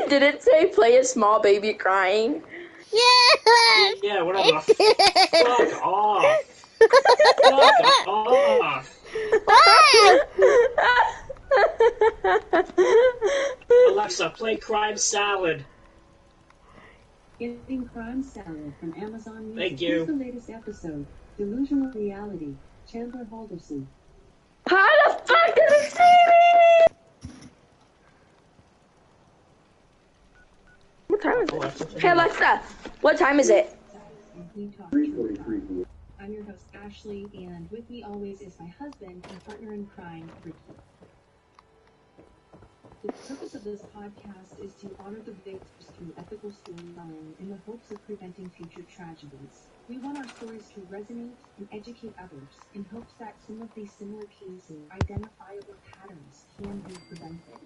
Did it say play a small baby crying? Yes! Yeah, whatever. Fuck off. Fuck off. Alexa, play Crime Salad. Getting Crime Salad from Amazon Music. Thank you. Here's the latest episode. Delusional Reality. Chandler Halderson. How the fuck does it say me? What time is it? Hey Alexa, what time is it? We talk true crime. I'm your host Ashley, and with me always is my husband and partner in crime, Ricky. The purpose of this podcast is to honor the victims through ethical storytelling in the hopes of preventing future tragedies. We want our stories to resonate and educate others in hopes that some of these similar cases, identifiable patterns, can be prevented.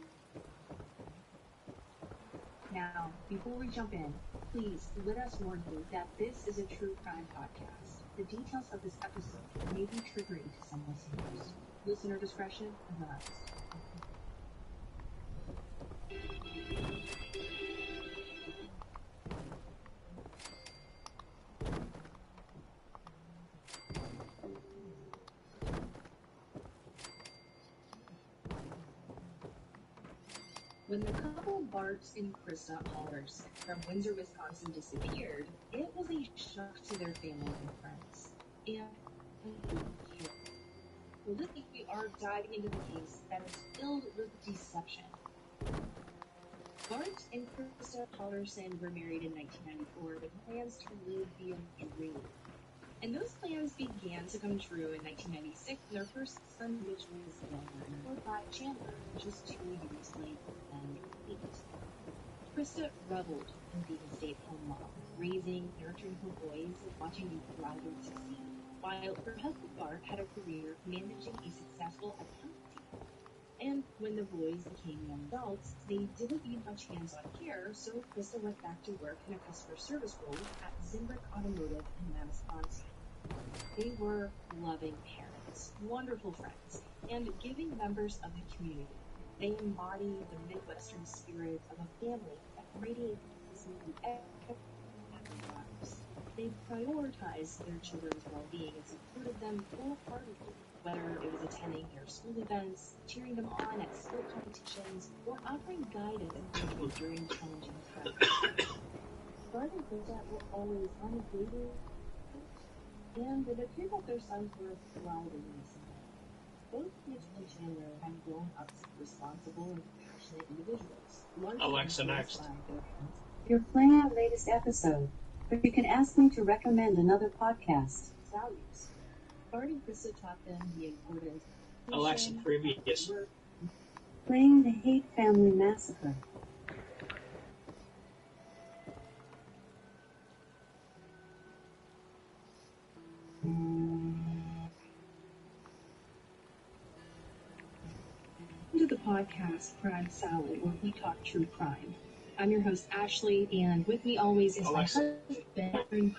Now, before we jump in, please let us warn you that this is a true crime podcast. The details of this episode may be triggering to some listeners. Listener discretion advised. When the couple Bart and Krista Hollers from Windsor, Wisconsin disappeared, it was a shock to their family and friends. And well, this week we are diving into the case that is filled with deception. Bart and Krista Hollerson were married in 1994 with plans to live beyond a dream. And those plans began to come true in 1996 when their first son, which was born by Chandler, just 2 years late and complete. Krista reveled in being a stay-at-home mom, raising, nurturing her boys, and watching them thrive and succeed, while her husband Bart had a career managing a successful accounting. And when the boys became young adults, they didn't need much hands-on care, so Krista went back to work in a customer service role at Zimbrick Automotive in Madison. They were loving parents, wonderful friends, and giving members of the community. They embody the Midwestern spirit of a family that radiates every lives. They prioritized their children's well-being and supported them wholeheartedly, whether it was attending their school events, cheering them on at sport competitions, or offering guidance and encouragement during challenging times. Bart and Krista were always undated, and it appeared that their sons were thriving in this environment. Both Mitch and Chandler had grown up responsible and passionate individuals. Alexa, next. You're playing our latest episode, but you can ask me to recommend another podcast. Values. Bart and Krista taught them the importance of Alexa, previous. Playing the Haight Family Massacre. To the podcast Crime Salad, where we talk true crime. I'm your host Ashley, and with me always is Alexa. my husband,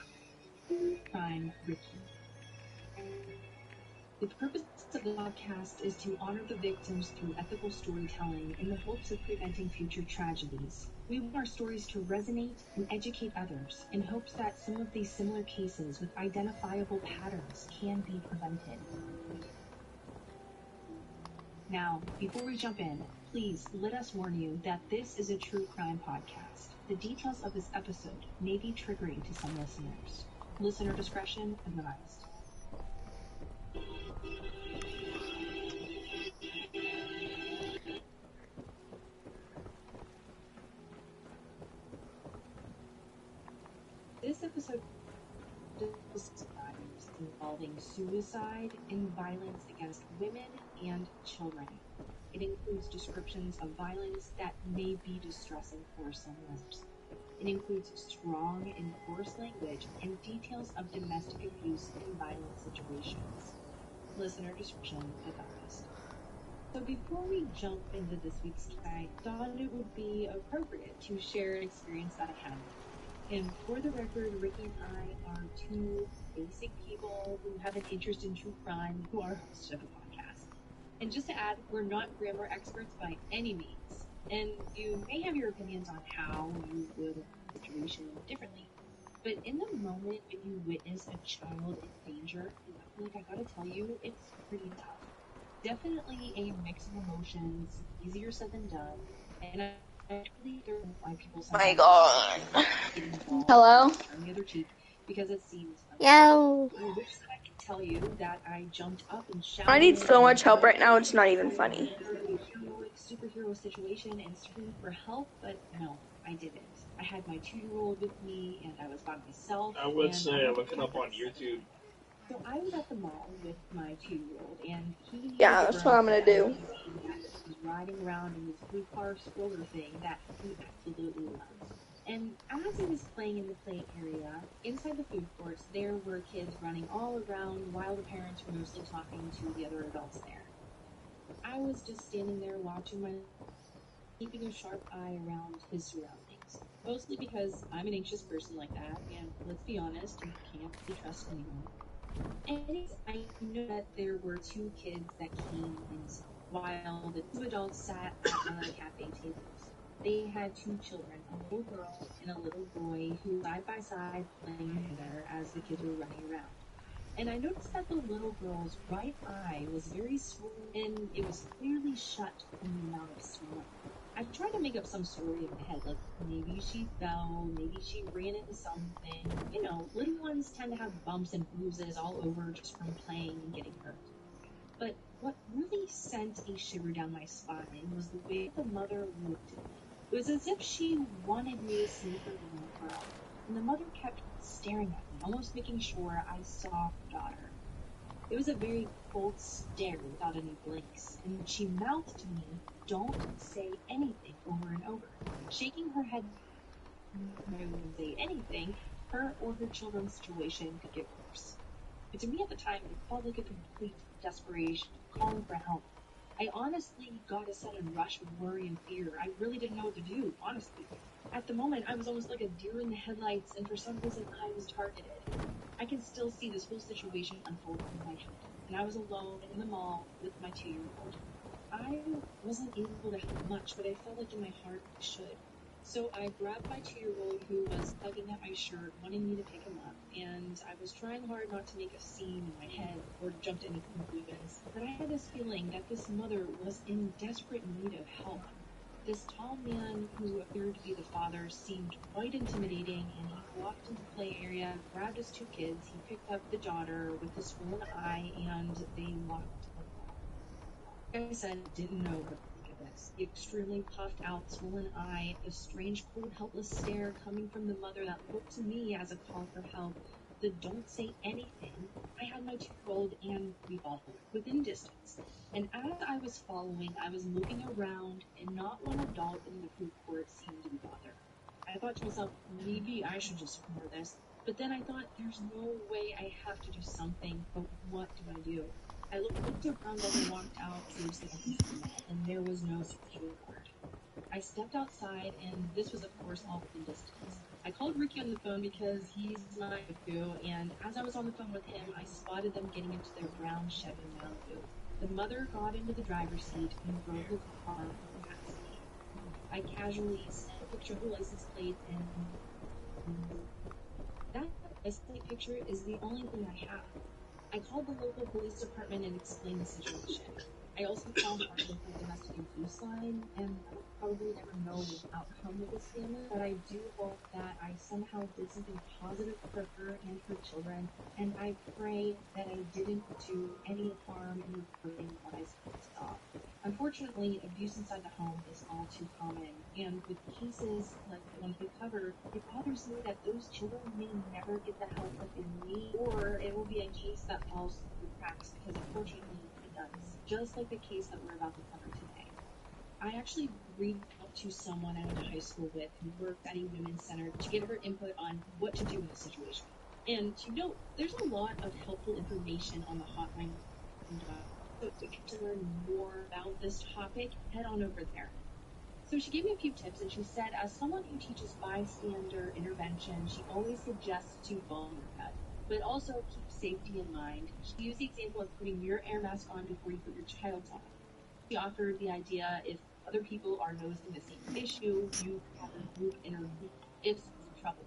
crime Ricky. The purpose of the podcast is to honor the victims through ethical storytelling in the hopes of preventing future tragedies. We want our stories to resonate and educate others in hopes that some of these similar cases with identifiable patterns can be prevented. Now, before we jump in, please let us warn you that this is a true crime podcast. The details of this episode may be triggering to some listeners. Listener discretion advised. This episode discusses crimes involving suicide and violence against women and children. It includes descriptions of violence that may be distressing for some listeners. It includes strong and coarse language and details of domestic abuse and violent situations. Listener discretion advised. So before we jump into this week's case, I thought it would be appropriate to share an experience that I had. And for the record, Ricky and I are two basic people who have an interest in true crime who are hosts of a podcast. And just to add, we're not grammar experts by any means. And you may have your opinions on how you would handle the situation differently. But in the moment when you witness a child in danger, I gotta tell you, it's pretty tough. Definitely a mix of emotions, easier said than done. And I really don't know why people My God. Hello? On the other cheek, because it seems Yo. I wish that I could tell you that I jumped up and shouted. I need so much help right now, it's not even funny. Superhero situation and screamed for help, but no, I didn't. I had my 2-year-old with me, and I was by myself. I would say look it up on YouTube. So I was at the mall with my 2-year-old, and he... Yeah, that's what I'm gonna do. ...was riding around in this blue car stroller thing that he absolutely loves. And as he was playing in the play area, inside the food courts, there were kids running all around while the parents were mostly talking to the other adults there. I was just standing there watching keeping a sharp eye around his surroundings. Mostly because I'm an anxious person like that, and let's be honest, you can't really trust anyone. And I know that there were 2 kids that came inside, while the 2 adults sat at one of the cafe tables. They had 2 children, a little girl and a little boy, who side by side playing together as the kids were running around. And I noticed that the little girl's right eye was very swollen, and it was clearly shut from the amount of swelling. I tried to make up some story in my head, like maybe she fell, maybe she ran into something. You know, little ones tend to have bumps and bruises all over just from playing and getting hurt. But what really sent a shiver down my spine was the way the mother looked at me. It was as if she wanted me to see her little girl. And the mother kept staring at me, almost making sure I saw her daughter. It was a very cold stare without any blinks, and she mouthed to me, "Don't say anything," over and over, shaking her head. I wouldn't say anything, her or her children's situation could get worse. But to me at the time, it felt like a complete desperation, calling for help. I honestly got a sudden rush of worry and fear. I really didn't know what to do, honestly. At the moment, I was almost like a deer in the headlights, and for some reason, I was targeted. I can still see this whole situation unfold in my head, and I was alone in the mall with my 2-year-old. I wasn't able to help much, but I felt like in my heart I should. So I grabbed my 2-year-old who was tugging at my shirt, wanting me to pick him up, and I was trying hard not to make a scene in my head or to jump to any conclusions, but I had this feeling that this mother was in desperate need of help. This tall man who appeared to be the father seemed quite intimidating, and he walked into the play area, grabbed his 2 kids, he picked up the daughter with the swollen eye, and they walked away. Like I said, didn't know what to think of this. The extremely puffed out, swollen eye, the strange, cold, helpless stare coming from the mother that looked to me as a call for help, the "don't say anything." I had my 2-year-old and we followed within distance. And as I was following, I was looking around, and not one adult in the food court seemed to be bothered. I thought to myself, maybe I should just ignore this. But then I thought, there's no way, I have to do something, but what do I do? I looked around as I walked out towards the entrance of the mall, and there was no security guard. I stepped outside, and this was, of course, all within distance. I called Ricky on the phone because he's my go-to, and as I was on the phone with him, I spotted them getting into their brown Chevy Malibu. The mother got into the driver's seat and drove the car past me. I casually sent a picture of the license plate, and that license plate picture is the only thing I have. I called the local police department and explained the situation. I also called our local domestic abuse line, and I'll probably never know the outcome of this family, but I do hope that I somehow did something positive for her and her children, and I pray that I didn't do any harm in reporting what I saw. Unfortunately, abuse inside the home is all too common, and with cases like the ones we covered, it bothers me that those children may never get the help that they need, or it will be a case that falls through the cracks, because unfortunately it does, just like the case that we're about to cover today. I actually reached out to someone I went to high school with who worked at a women's center to get her input on what to do in this situation. And to note, there's a lot of helpful information on the hotline. So if you learn more about this topic, head on over there. So she gave me a few tips, and she said, as someone who teaches bystander intervention, she always suggests to follow your pet, but also keep safety in mind. She used the example of putting your air mask on before you put your child's on. She offered the idea if other people are noticing the same issue, you have a group intervene if someone's in trouble.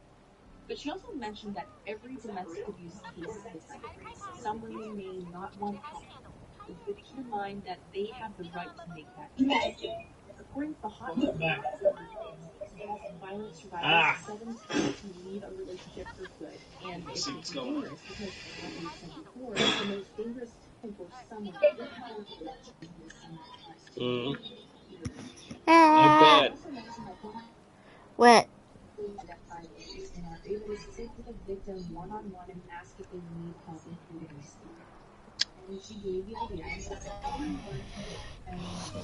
But she also mentioned that every domestic abuse case is different. Some women may not want help, but keep in mind that they have the right to make that choice. According to the hotline, violent survivors 7 times to leave a relationship for good, and it's dangerous because, as we said before, the most dangerous time for someone with power to is someone else. I bet. What? And are able to sit with a victim one-on-one and ask if they need help including sleep. And she gave the idea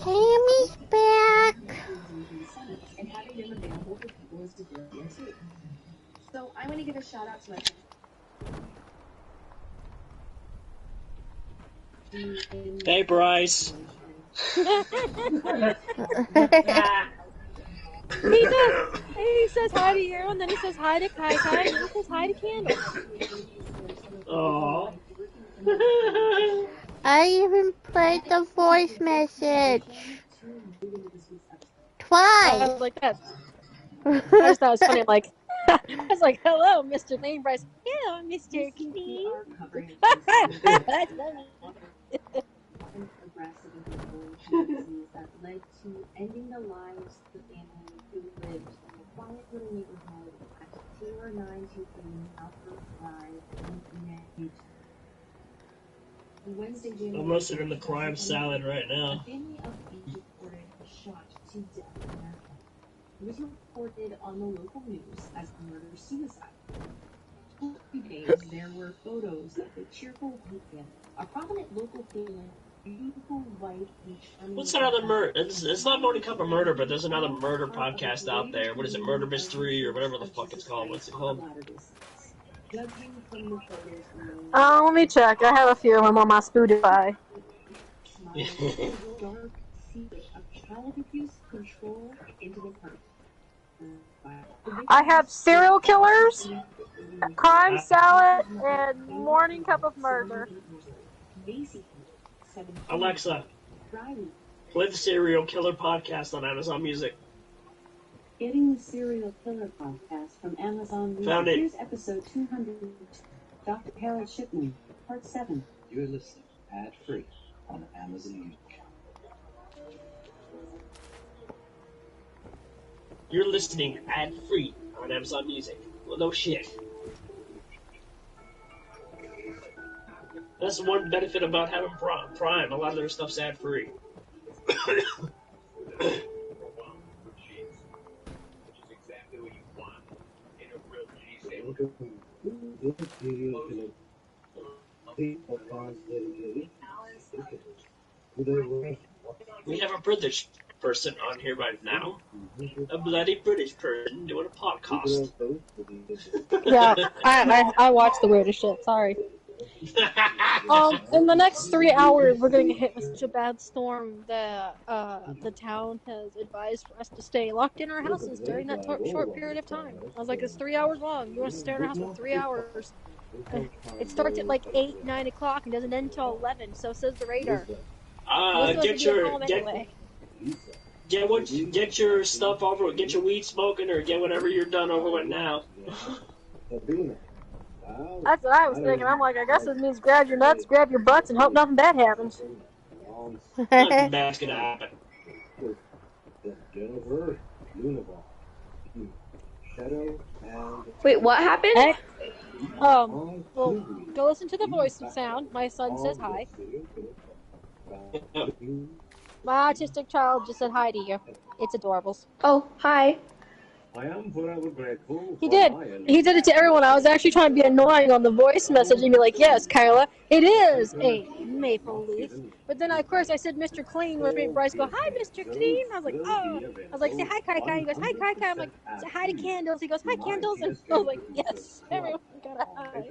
Tammy's back. And having them available for people is a good idea too. So I want to give a shout out to my Hey, Bryce. He says hi to you, and then he says hi to Kai Kai, and then he says hi to Candace. Aww. I even played the voice message. Twice. I was like that. I just thought it was funny. I'm like, I was like, hello, Mr. Clean Bryce. Yeah, Mr. Clean. That's funny. that led to ending the lives of the family who lived in a quiet little neighborhood at 0923 Alfred Drive in Gwinnett, Utah. On Wednesday, January I'm roasting in the crime salad right a now. family of 8 reported a shot to death in their home. It was reported on the local news as a murder-suicide. For 3 days, there were photos of the cheerful white family, a prominent local family, beautiful white and charming. What's that other murder? It's not Morning Cup of Murder, but there's another murder podcast out there. What is it? Murder Mystery or whatever the fuck it's called. What's it called? Judging from the photos alone, Let me check. I have a few of them on my Spotify. dark secret of child abuse control into the person. I have Serial Killers, Crime Salad, and Morning Cup of Murder. Alexa, play the Serial Killer podcast on Amazon Music. Getting the Serial Killer podcast from Amazon Music. Found it. Here's episode 200. Dr. Harold Shipman, part 7. You're listening ad-free on Amazon Music. You're listening ad-free on Amazon Music. Well, no shit. That's the one benefit about having Prime. A lot of their stuff's ad-free. We have a British person on here right now. A bloody British person doing a podcast. Yeah, I watch the weirdest shit. Sorry. In the next 3 hours, we're gonna get hit with such a bad storm that the town has advised for us to stay locked in our houses during that short period of time. I was like, it's 3 hours long. You want us to stay in our house for 3 hours? It starts at like 8, 9 o'clock and doesn't end until 11. So says the radar. Get your stuff over. Get your weed smoking, or get whatever you're done over with now. That's what I was thinking. I'm like, I guess it means grab your nuts, grab your butts, and hope nothing bad happens. Nothing bad's gonna happen. Wait, what happened? Well, go listen to the voice sound. My son says hi. My autistic child just said hi to you. It's adorable. Oh, hi. I am forever grateful. He did. He did it to everyone. I was actually trying to be annoying on the voice message and be like, yes, Kyla, it is a maple leaf. But then, of course, I said Mr. Clean, which made Bryce go, hi, Mr. Clean. I was like, oh. I was like, say hi, Kai Kai. He goes, hi, Kai Kai. I'm like, say hi to Candles. He goes, hi, Candles. And I was like, yes, everyone got a hi.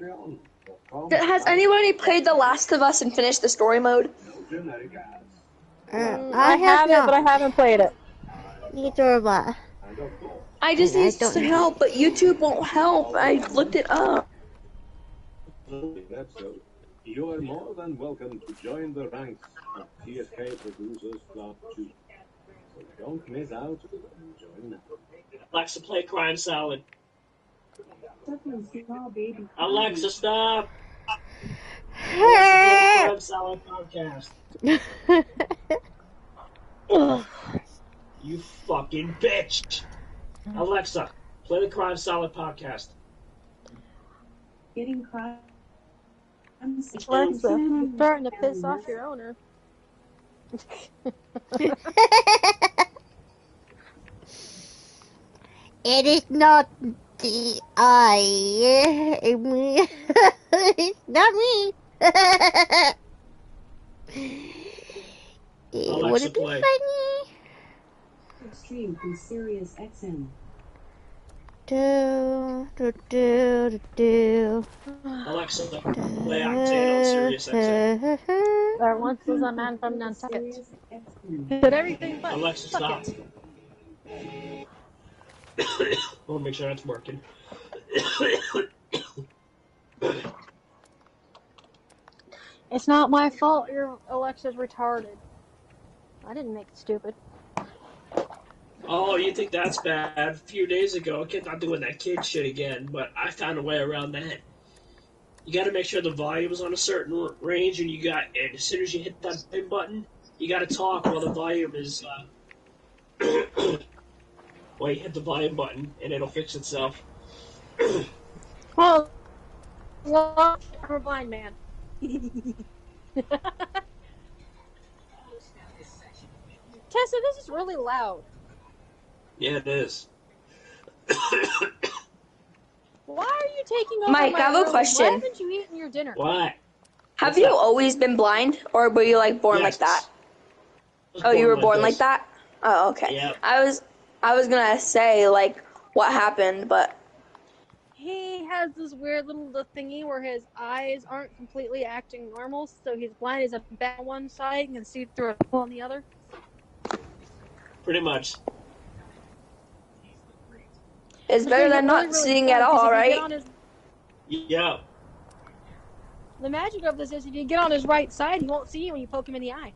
Has anybody played The Last of Us and finished the story mode? I haven't, but I haven't played it. Neither have I. I just need some help, but YouTube won't help. I looked it up. That's so. You are more than welcome to join the ranks of TSK Producers Club 2. So don't miss out and join now. Alexa, play Crime Salad. Alexa, stop! Crime Salad podcast. You fucking bitch! Alexa, play the Crime Salad podcast. Getting crime. Alexa, starting to piss off your owner. It is not the I. It's not me. Would it be play. funny? Stream from Sirius XM. Alexa, play Octane on Sirius XM. There once was a man from Nantucket. Did everything but Alexa, stop. it. I want to make sure that's working. It's not my fault your Alexa's retarded. I didn't make it stupid. Oh, you think that's bad? A few days ago, I kept on doing that kid shit again, but I found a way around that. You got to make sure the volume is on a certain range, and as soon as you hit that pin button, You gotta talk while the volume is, well, you hit the volume button, and it'll fix itself. Well, I'm a blind man. Tessa, this is really loud. Yeah, it is. Why are you taking over Mike, my I have a room? question. Why haven't you eaten your dinner? What? Have What's you that? always been blind, or were you like born like that? Oh, you were born like this. that? Oh, okay. Yep. I was gonna say like what happened, but He has this weird little thingy where his eyes aren't completely acting normal, so he's blind. He's a bat on one side and can see through a hole on the other. Pretty much. it's better than Really, not really seeing fun, at 'cause all, if you right? get on his, Yeah. the magic of this is if you get on his right side, he won't see you when you poke him in the eye.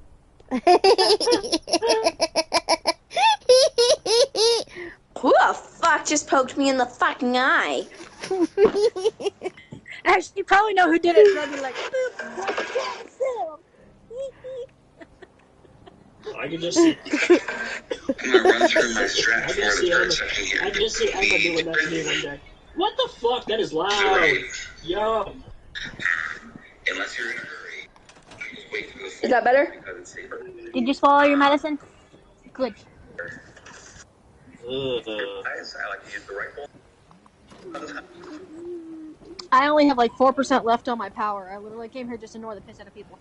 Who the fuck just poked me in the fucking eye? Actually, you probably know who did it. So I'd be like, I can just see. I'm gonna run through my strat for the birds I can hear. I can just see Emma doing that to me one day. What the fuck? That is loud. Yo. Unless you're in a hurry, just wait for the Is that better? because it's safer. did you swallow your medicine? Good. I like to use the rifle. I only have like 4% left on my power. I literally came here just to annoy the piss out of people.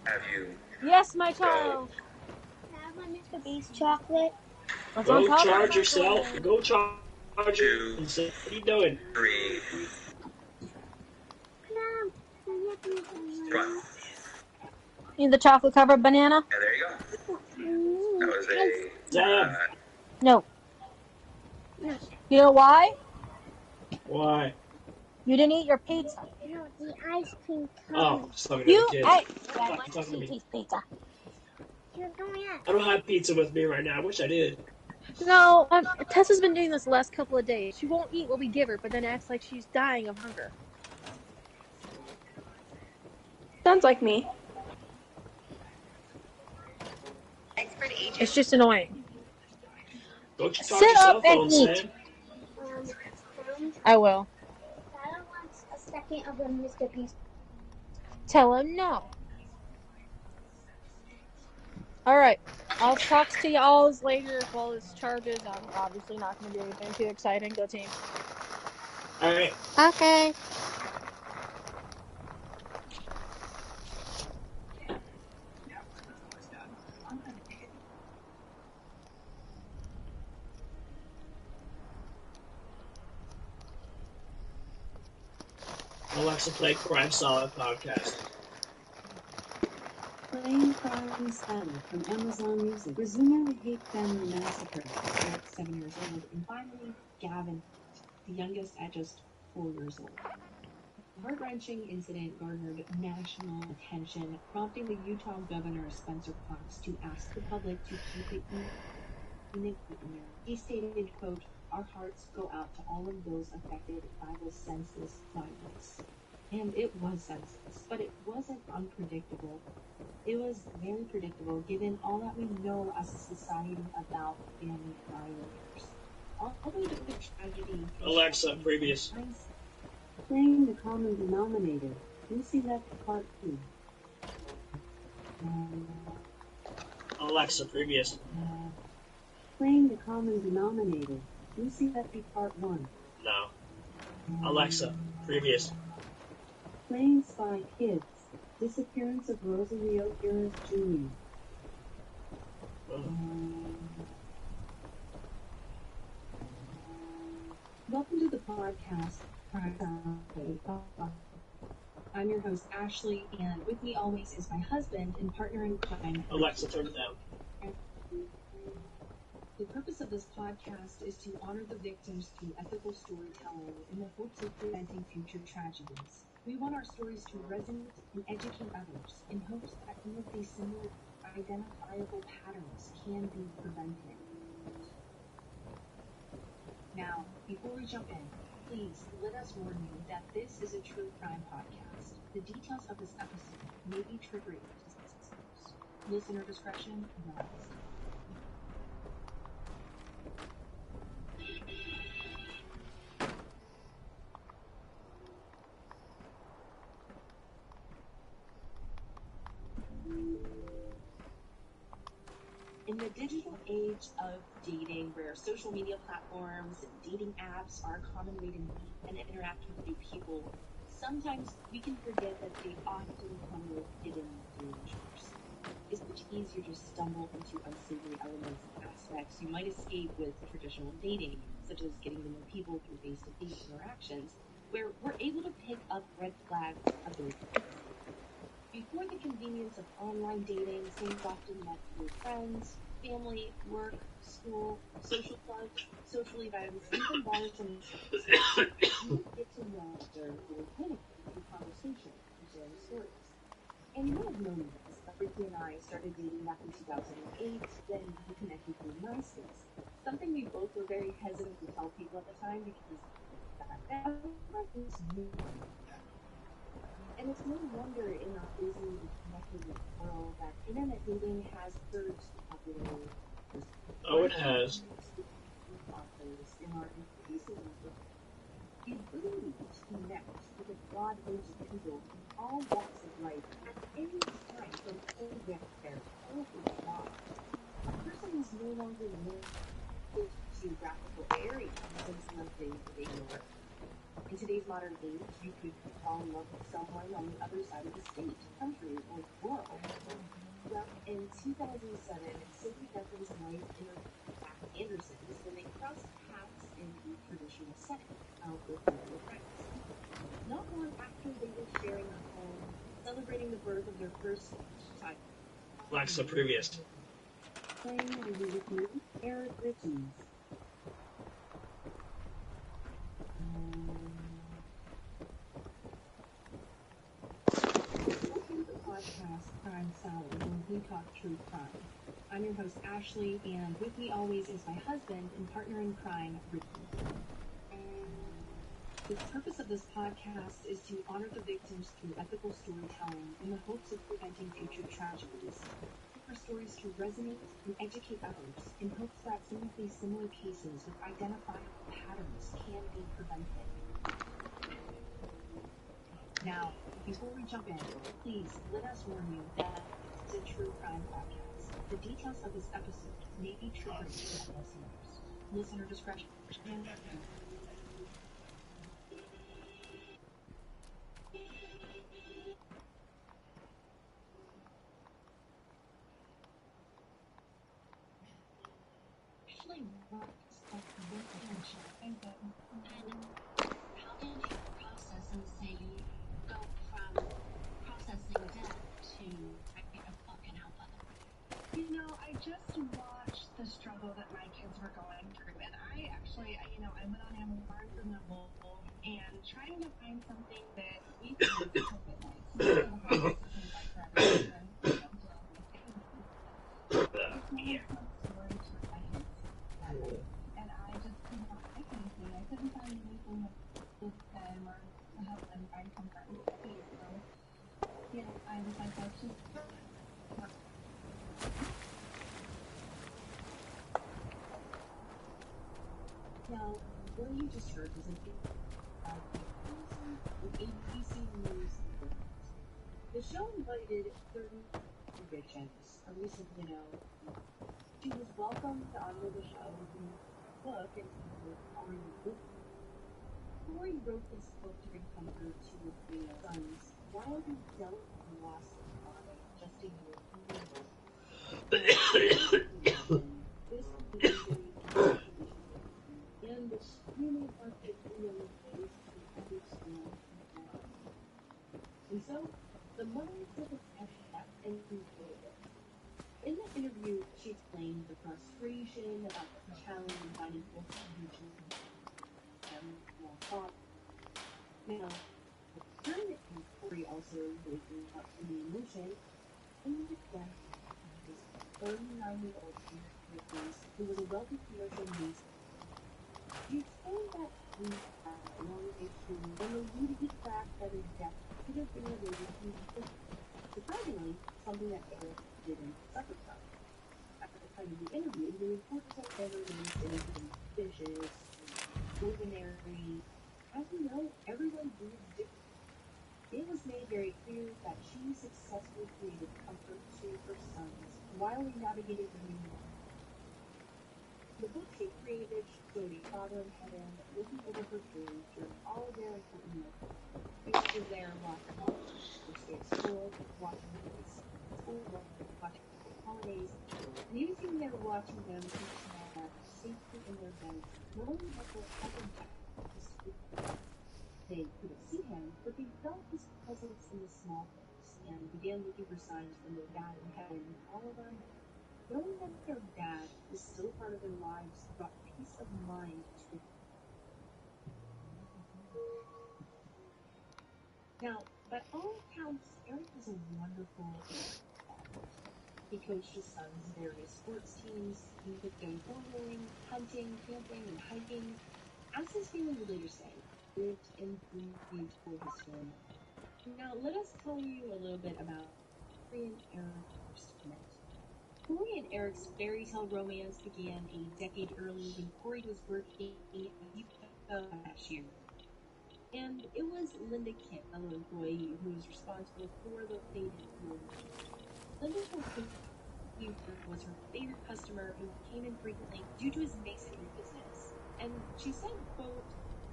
Have you? Yes, my child. Can I have my Mr. Beast chocolate? What's on Go top of charge my yourself. chocolate? Go charge yourself. What are you doing? 3. Run. Need the chocolate covered banana? And there you go. That was a. Damn. No. You know why? Why? You didn't eat your pizza. No, the ice cream Oh, cone. just talking to You the kids. ate. I Fuck, want talking to me. Susie's pizza. You're going out. I don't have pizza with me right now. I wish I did. No, Tessa's been doing this the last couple of days. She won't eat what we give her, but then acts like she's dying of hunger. Sounds like me. It's just annoying. Go charge Sit your cell up and phone, eat. Sam. I will. I don't want a second of the Mr. Beast. Tell him no. Alright. I'll talk to y'all later while this charges. I'm obviously not going to do anything too exciting. Go team. Alright. Okay. Alexa, play Crime Solid podcast. Playing Crime Solid from Amazon Music. Resuming the Hate Family Massacre at 7 years old. And finally, Gavin, the youngest at just 4 years old. The heart-wrenching incident garnered national attention, prompting the Utah Governor Spencer Cox to ask the public to keep it in the air. He stated, quote, "Our hearts go out to all of those affected by this senseless violence." And it was senseless, but it wasn't unpredictable. It was very predictable given all that we know as a society about family violence. Although the tragedy... Alexa, previous. Playing the common denominator. Lucy left part 2. Alexa, previous. Playing the common denominator. Lucy left part 1. No. Alexa, previous. Playing Spy Kids. Disappearance of Rosario Harris Jr. Welcome to the podcast. I'm your host, Ashley, and with me always is my husband and partner in crime. Alexa, turn it down. The purpose of this podcast is to honor the victims through ethical storytelling in the hopes of preventing future tragedies. We want our stories to resonate and educate others in hopes that some of these similar identifiable patterns can be prevented. Now, before we jump in, please let us warn you that this is a true crime podcast. The details of this episode may be triggering to listeners. Listener discretion advised. In the digital age of dating, where social media platforms and dating apps are a common way to meet and interact with new people, sometimes we can forget that they often come with hidden dangers. It's much easier to stumble into unsavory elements and aspects you might escape with traditional dating, such as getting to know people through face-to-face interactions, where we're able to pick up red flags of their Before the convenience of online dating, things often met through friends, family, work, school, social clubs, social events, even bars and you get to know their clinic through conversation and sharing stories. And you might have known this, but Ricky and I started dating back in 2008, then we connected through MySpace. Something we both were very hesitant to tell people at the time because back then, was new. And it's no wonder in our busy and connected world that internet dating has surged popularity. Oh, it has. In our increasing the ability to connect with a broad range of people in all walks of life at any time from anywhere all over the world. A person is no longer limited to geographical areas since nothing they ignore. In today's modern age, you could fall in love with someone on the other side of the state, country, or world. Well, in 2007, Cindy Duncan's wife interviewed Jack Anderson when they crossed paths in the traditional setting out with their friends. Not long after they were sharing a home, celebrating the birth of their first child. Alexa, previous. Playing a with me, Eric Richards. Welcome to the podcast Crime Salad, where we talk true crime. I'm your host Ashley, and with me always is my husband and partner in crime, Ricky. The purpose of this podcast is to honor the victims through ethical storytelling in the hopes of preventing future tragedies. For stories to resonate and educate others in hopes that some of these similar cases with identifiable patterns can be prevented. Now, before we jump in, please let us warn you that it's a true crime podcast. The details of this episode may be triggering to listeners. Listener discretion. Actually, what is the potential? And how did you process and say go from processing death to writing a book and help others? You know, I just watched the struggle that my kids were going through, and I actually, I went on Amazon Barnes and Noble and trying to find something that we could COVID like. So one of the hardest things like for everyone, dealing with families. It's more fun story to write. And I just could not find anything. I couldn't find anything that with them or to help them find comfort and peace. So, I was like, let's just. Now, what you just heard was an ABC News. The show invited 30 victims. A recent, she was welcomed to honor the show with a book entitled Already Book. Corey wrote this book to bring comfort to his three sons while he dealt with the loss of his father just a year ago. This is and the screaming heart of the young face to understand now. And so, the mother took a step back and concluded it. In the interview, she explained the frustration about the challenge in finding full solution and more thought. Now, during the Corey also waking up in the emotion in the death of his 39-year-old Nicholas, who was a wealthy commercial news. He explained that he had a long issue and alluded to the fact that his death could have been related to surprisingly, something that Eric didn't suffer from. At the time of the interview, the reporter said everyone's innocent, vicious, ordinary. As you know, everyone breathes differently. It was made very clear that she successfully created comfort to her sons while they navigated the new world. The book she created showed a father in heaven looking over her grave during all their important moments. He was there watching her stay at school, watching her at school, watching her holidays, and he was sitting there watching them each night safely in their beds, knowing that their other death was sweet. They couldn't see him, but they felt his presence in the small things and began looking for signs from their dad in heaven all around them. Knowing that their dad was still part of their lives brought peace of mind to them. Now, by all accounts, Eric was a wonderful father. He coached his sons' various sports teams, he took them bowling, hunting, camping, and hiking. As his family would later say, lived and breathed for his family. Now, let us tell you a little bit about Corey and Eric first met. Corey and Eric's fairy tale romance began a decade earlier when Corey was working at UPO last year. And it was Linda Kim, a fellow employee who was responsible for the faded romance. Linda was her favorite customer who came in frequently due to his masonry business. And she said, quote,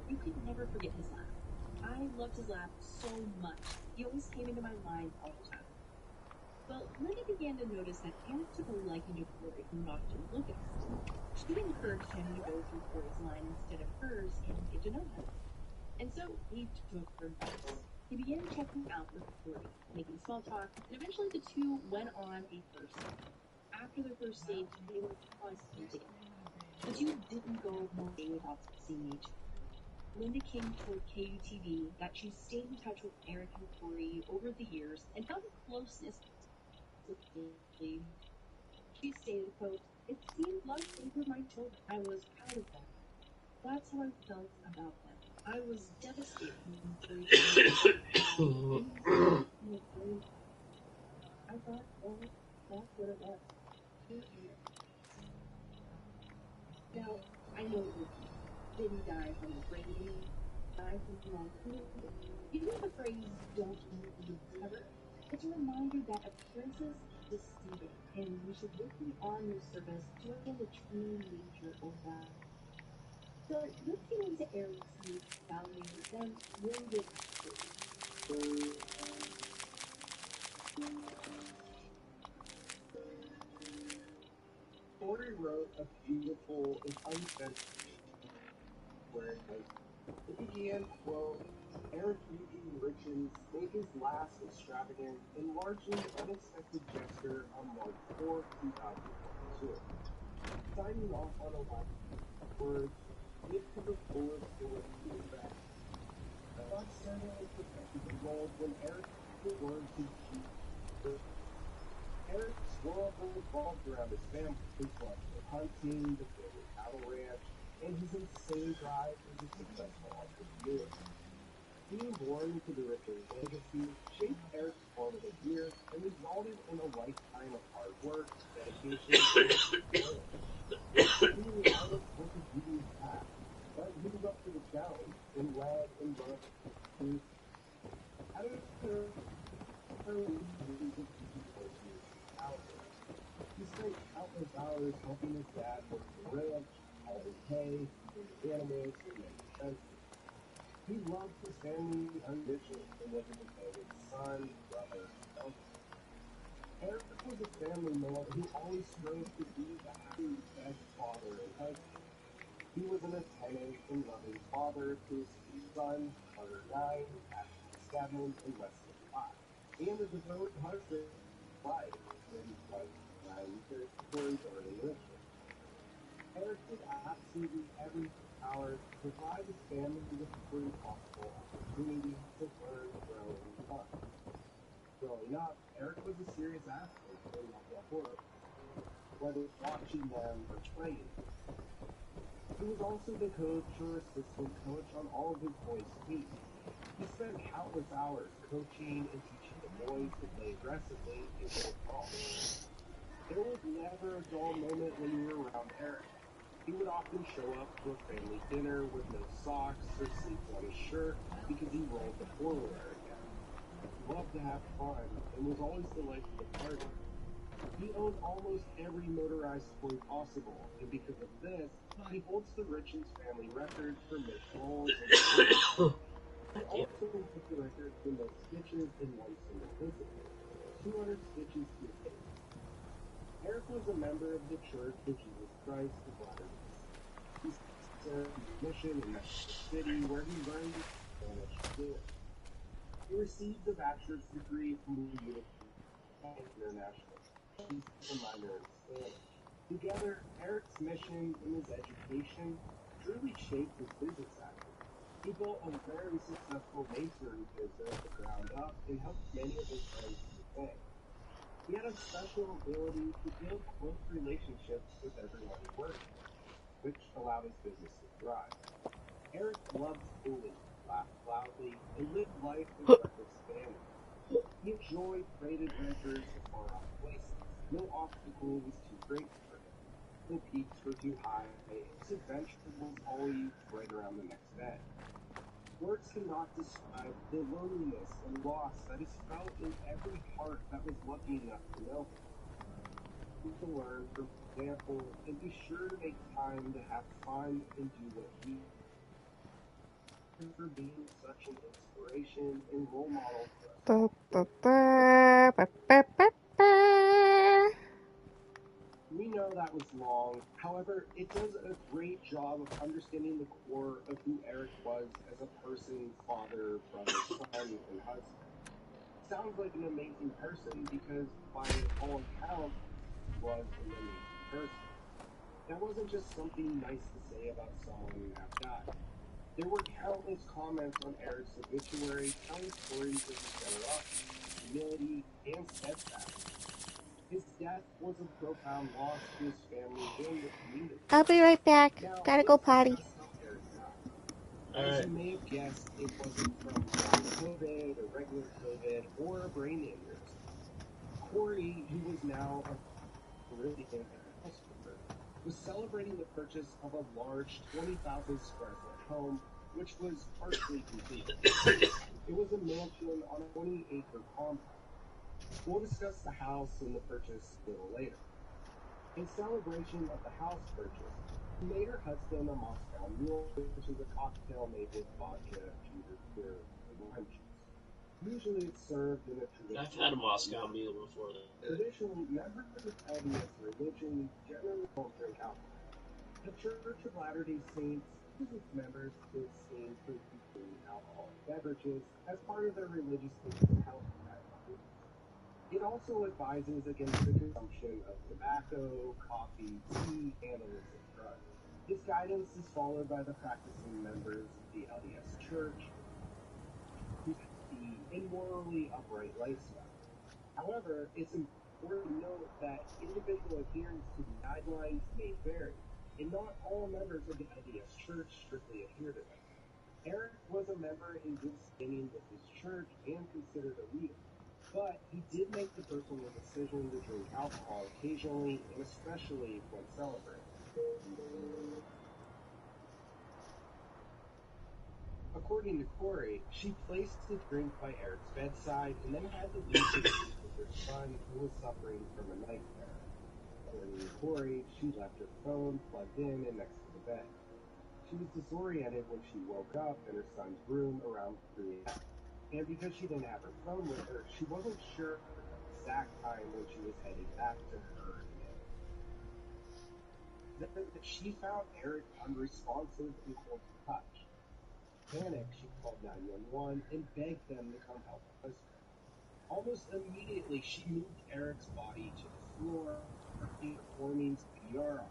"You could never forget his laugh. I loved his laugh so much. He always came into my line all the time." Well, Linda began to notice that Eric took a liking to Corey and often look at her. She encouraged him to go through Corey's line instead of hers and get to know him. And so he took her advice. He began checking out with Corey, making small talk, and eventually the two went on a first date. After their first date, they were constantly together. The two didn't go one day without seeing each other. Linda King told KUTV that she stayed in touch with Eric and Corey over the years and felt a closeness with Lee. She stated, quote, "It seemed like they were my children. I was proud of them. That's how I felt about them. I was devastated when Corey I thought, well, that's what it was." Now, I know it was did he die from a brain injury? Die from wrong food? Even the phrase "don't recover," it's a reminder that appearances deceiving, and we should look beyond the surface to understand the true nature of that. So let's get into Eric's youth, Valerie, then we'll get Corey wrote a beautiful and uncensored where it began, quote, "Eric Eugene Richens made his last extravagant and largely unexpected gesture on March 4, 2022. Signing off on a line of words, give to the fullest for what he expects. But certainly protected the role when Eric put words his cheek. Eric's world revolved around his family, his love for hunting, the family cattle ranch, and his insane drive as a successful entrepreneur. Being born into the Richens legacy shaped Eric's formative years and resulted in a lifetime of hard work, dedication, and skill. Being the artist was a dubious path, but he was up to the challenge and led and learned to he spent countless hours helping his dad work the ranch, hauling hay, animals, and making fences. He loved his family unconditionally and was a devoted son, brother, and uncle. Eric was a family man who always strove to be the happy, best father and husband. He was an attentive and loving father to his three sons, Carter 9, Ashley 7, and Wesley 5, and a devoted husband wife when his wife cared for his early Richard. Eric did absolutely everything in his power to provide his family with every possible opportunity to learn, grow, and fun. Growing up, Eric was a serious athlete and loved the sport, whether watching them or training. He was also the coach or assistant coach on all of his boys' teams, He spent countless hours coaching and teaching the boys to play aggressively and go tall. There was never a dull moment when you were around Eric. He would often show up to a family dinner with no socks or sleeves on his shirt because he rolled the four-wheeler again. He loved to have fun and was always the life of the party. He owned almost every motorized toy possible, and because of this, he holds the Richens family record for most rolls and he also holds the record for most stitches in one single visit. 200 stitches to his face. Eric was a member of the Church of Jesus Christ of Latter-day Saints. He served his mission in Mexico City, where he learned Spanish fluent. He received a bachelor's degree from the University of International. He's a minor in Spanish. Together, Eric's mission and his education truly shaped his business acumen. He built a very successful masonry business from the ground up and helped many of his friends to this day. He had a special ability to build close relationships with everyone he worked with, which allowed his business to thrive. Eric loved schooling, laughed loudly, and lived life in reckless abandon. He enjoyed great adventures to far-off places. No obstacle was too great for him. No peaks were too high. His adventure was always right around the next bend. Words cannot describe the loneliness and loss that is felt in every heart that was lucky enough to know him. To learn from example and be sure to make time to have fun and do what he for being such an inspiration and role model for us. We know that was long. However, it does a great job of understanding the core of who Eric was as a person, father, brother, son, and husband. Sounds like an amazing person because, by all accounts, he was an amazing person. That wasn't just something nice to say about someone who now died. There were countless comments on Eric's obituary telling stories of his generosity, humility, and steadfastness. His death was a profound loss to his family and the community. I'll be right back. Now, Gotta go potty. let's discuss how Eric died. As you may have guessed, it wasn't from long COVID or regular COVID or a brain aneurysm. Corey, who was now a Caribbean housekeeper, was celebrating the purchase of a large 20,000 square foot home, which was partially completed. It was a mansion on a 20-acre compound. We'll discuss the house and the purchase a little later. In celebration of the house purchase, she made her husband a Moscow Mule, which is a cocktail made with vodka, ginger beer, and lime juice. Usually it's served in a traditional... I've had a Moscow Mule before. Traditionally, members of the LDS religion generally don't drink alcohol. The Church of Latter-day Saints uses members to abstain from consuming alcoholic beverages as part of their religious faith and health guidelines. It also advises against the consumption of tobacco, coffee, tea, and illicit drugs. This guidance is followed by the practicing members of the LDS Church who have the immorally upright lifestyle. However, it's important to note that individual adherence to the guidelines may vary, and not all members of the LDS Church strictly adhere to them. Eric was a member in good standing with his church and considered a leader. But he did make the personal decision to drink alcohol occasionally, and especially when celebrating. According to Corey, she placed the drink by Eric's bedside and then had to leave to sleep with her son, who was suffering from a night terror. According to Corey, she left her phone plugged in and next to the bed. She was disoriented when she woke up in her son's room around 3 a.m. And because she didn't have her phone with her, she wasn't sure the exact time when she was heading back to her inn. Then she found Eric unresponsive and cold to touch. Panicked, she called 911 and begged them to come help her husband. Almost immediately, she moved Eric's body to the floor, performing CPR on him.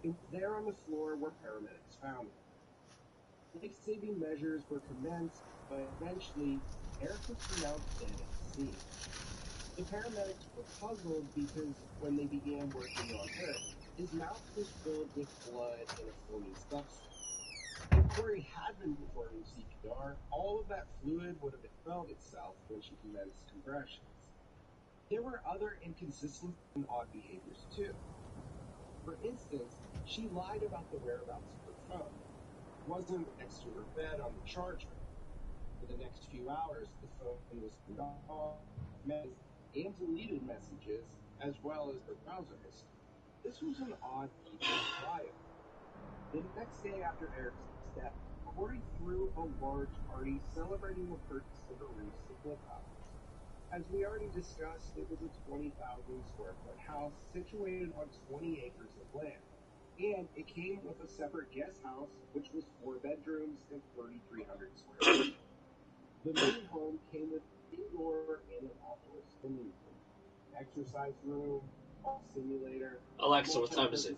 It was there on the floor where paramedics found him. Life-saving measures were commenced, but eventually, Eric was pronounced dead at the scene. The paramedics were puzzled because when they began working on Eric, his mouth was filled with blood and a foamy substance. If Corey had been performing CPR, all of that fluid would have expelled itself when she commenced compressions. There were other inconsistencies and odd behaviors too. For instance, she lied about the whereabouts of her phone. It wasn't next to her bed on the charger. For the next few hours, the phone was turned off, and deleted messages, as well as her browser history. This was an odd piece of lie. The next day after Eric's death, Corey threw a large party celebrating the purchase of the Reese Flip House. As we already discussed, it was a 20,000 square foot house situated on 20 acres of land. And it came with a separate guest house, which was 4 bedrooms and 3,300 square feet. The main home came with an indoor and an outdoor swimming pool, exercise room, golf simulator, Alexa, what time is it?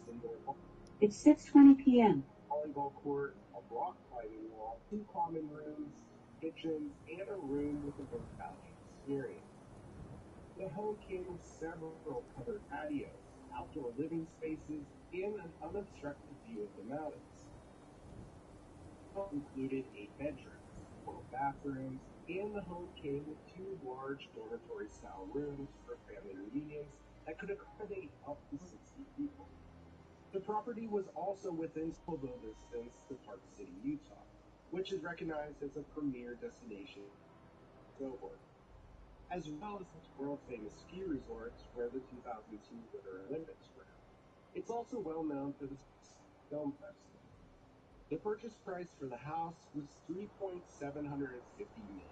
It's 6:20 p.m. volleyball court, a rock climbing wall, 2 common rooms, kitchens, and a room with a boat balcony exterior. The home came with several covered patios, outdoor living spaces, and an unobstructed view of the mountains. The home included 8 bedrooms, 4 bathrooms, and the home came with 2 large dormitory-style rooms for family reunions that could accommodate up to 60 people. The property was also within snowmobile distance to Park City, Utah, which is recognized as a premier destination for snowboarding, as well as the world-famous ski resorts where the 2002 Winter Olympics were held. It's also well known for the film festival. The purchase price for the house was $3.750 million.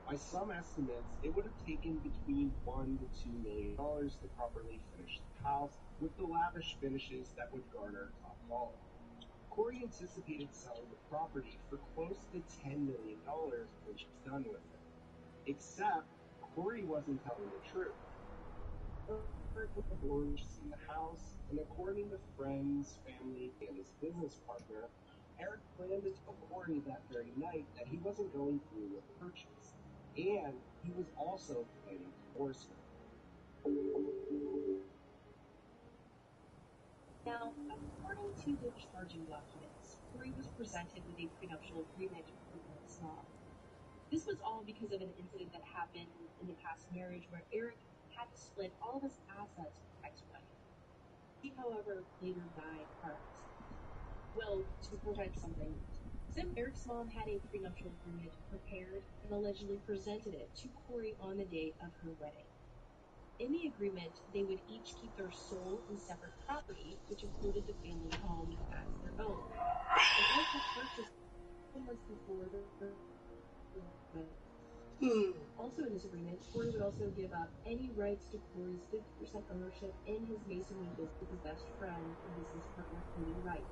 By some estimates, it would have taken between $1 to $2 million to properly finish the house with the lavish finishes that would garner top dollar. Corey anticipated selling the property for close to $10 million when she's done with it. Except, Corey wasn't telling the truth. Eric was aboard in the house, and according to friends, family, and his business partner, Eric planned to tell Corey that very night that he wasn't going through with the purchase, and he was also planning to divorce her. Now, according to the charging documents, Corey was presented with a prenuptial agreement with his mom. This was all because of an incident that happened in the past marriage where Eric had to split all of his assets with his ex-wife. He, however, later died car accident. Well, to protect something, since Eric's mom had a prenuptial agreement prepared and allegedly presented it to Corey on the day of her wedding. In the agreement, they would each keep their sole and separate property, which included the family home, as their own. And Eric had purchased 2 months before the Also in this agreement, Corey would also give up any rights to Corey's 50% ownership in his masonry business with his best friend and business partner, Cody Wright.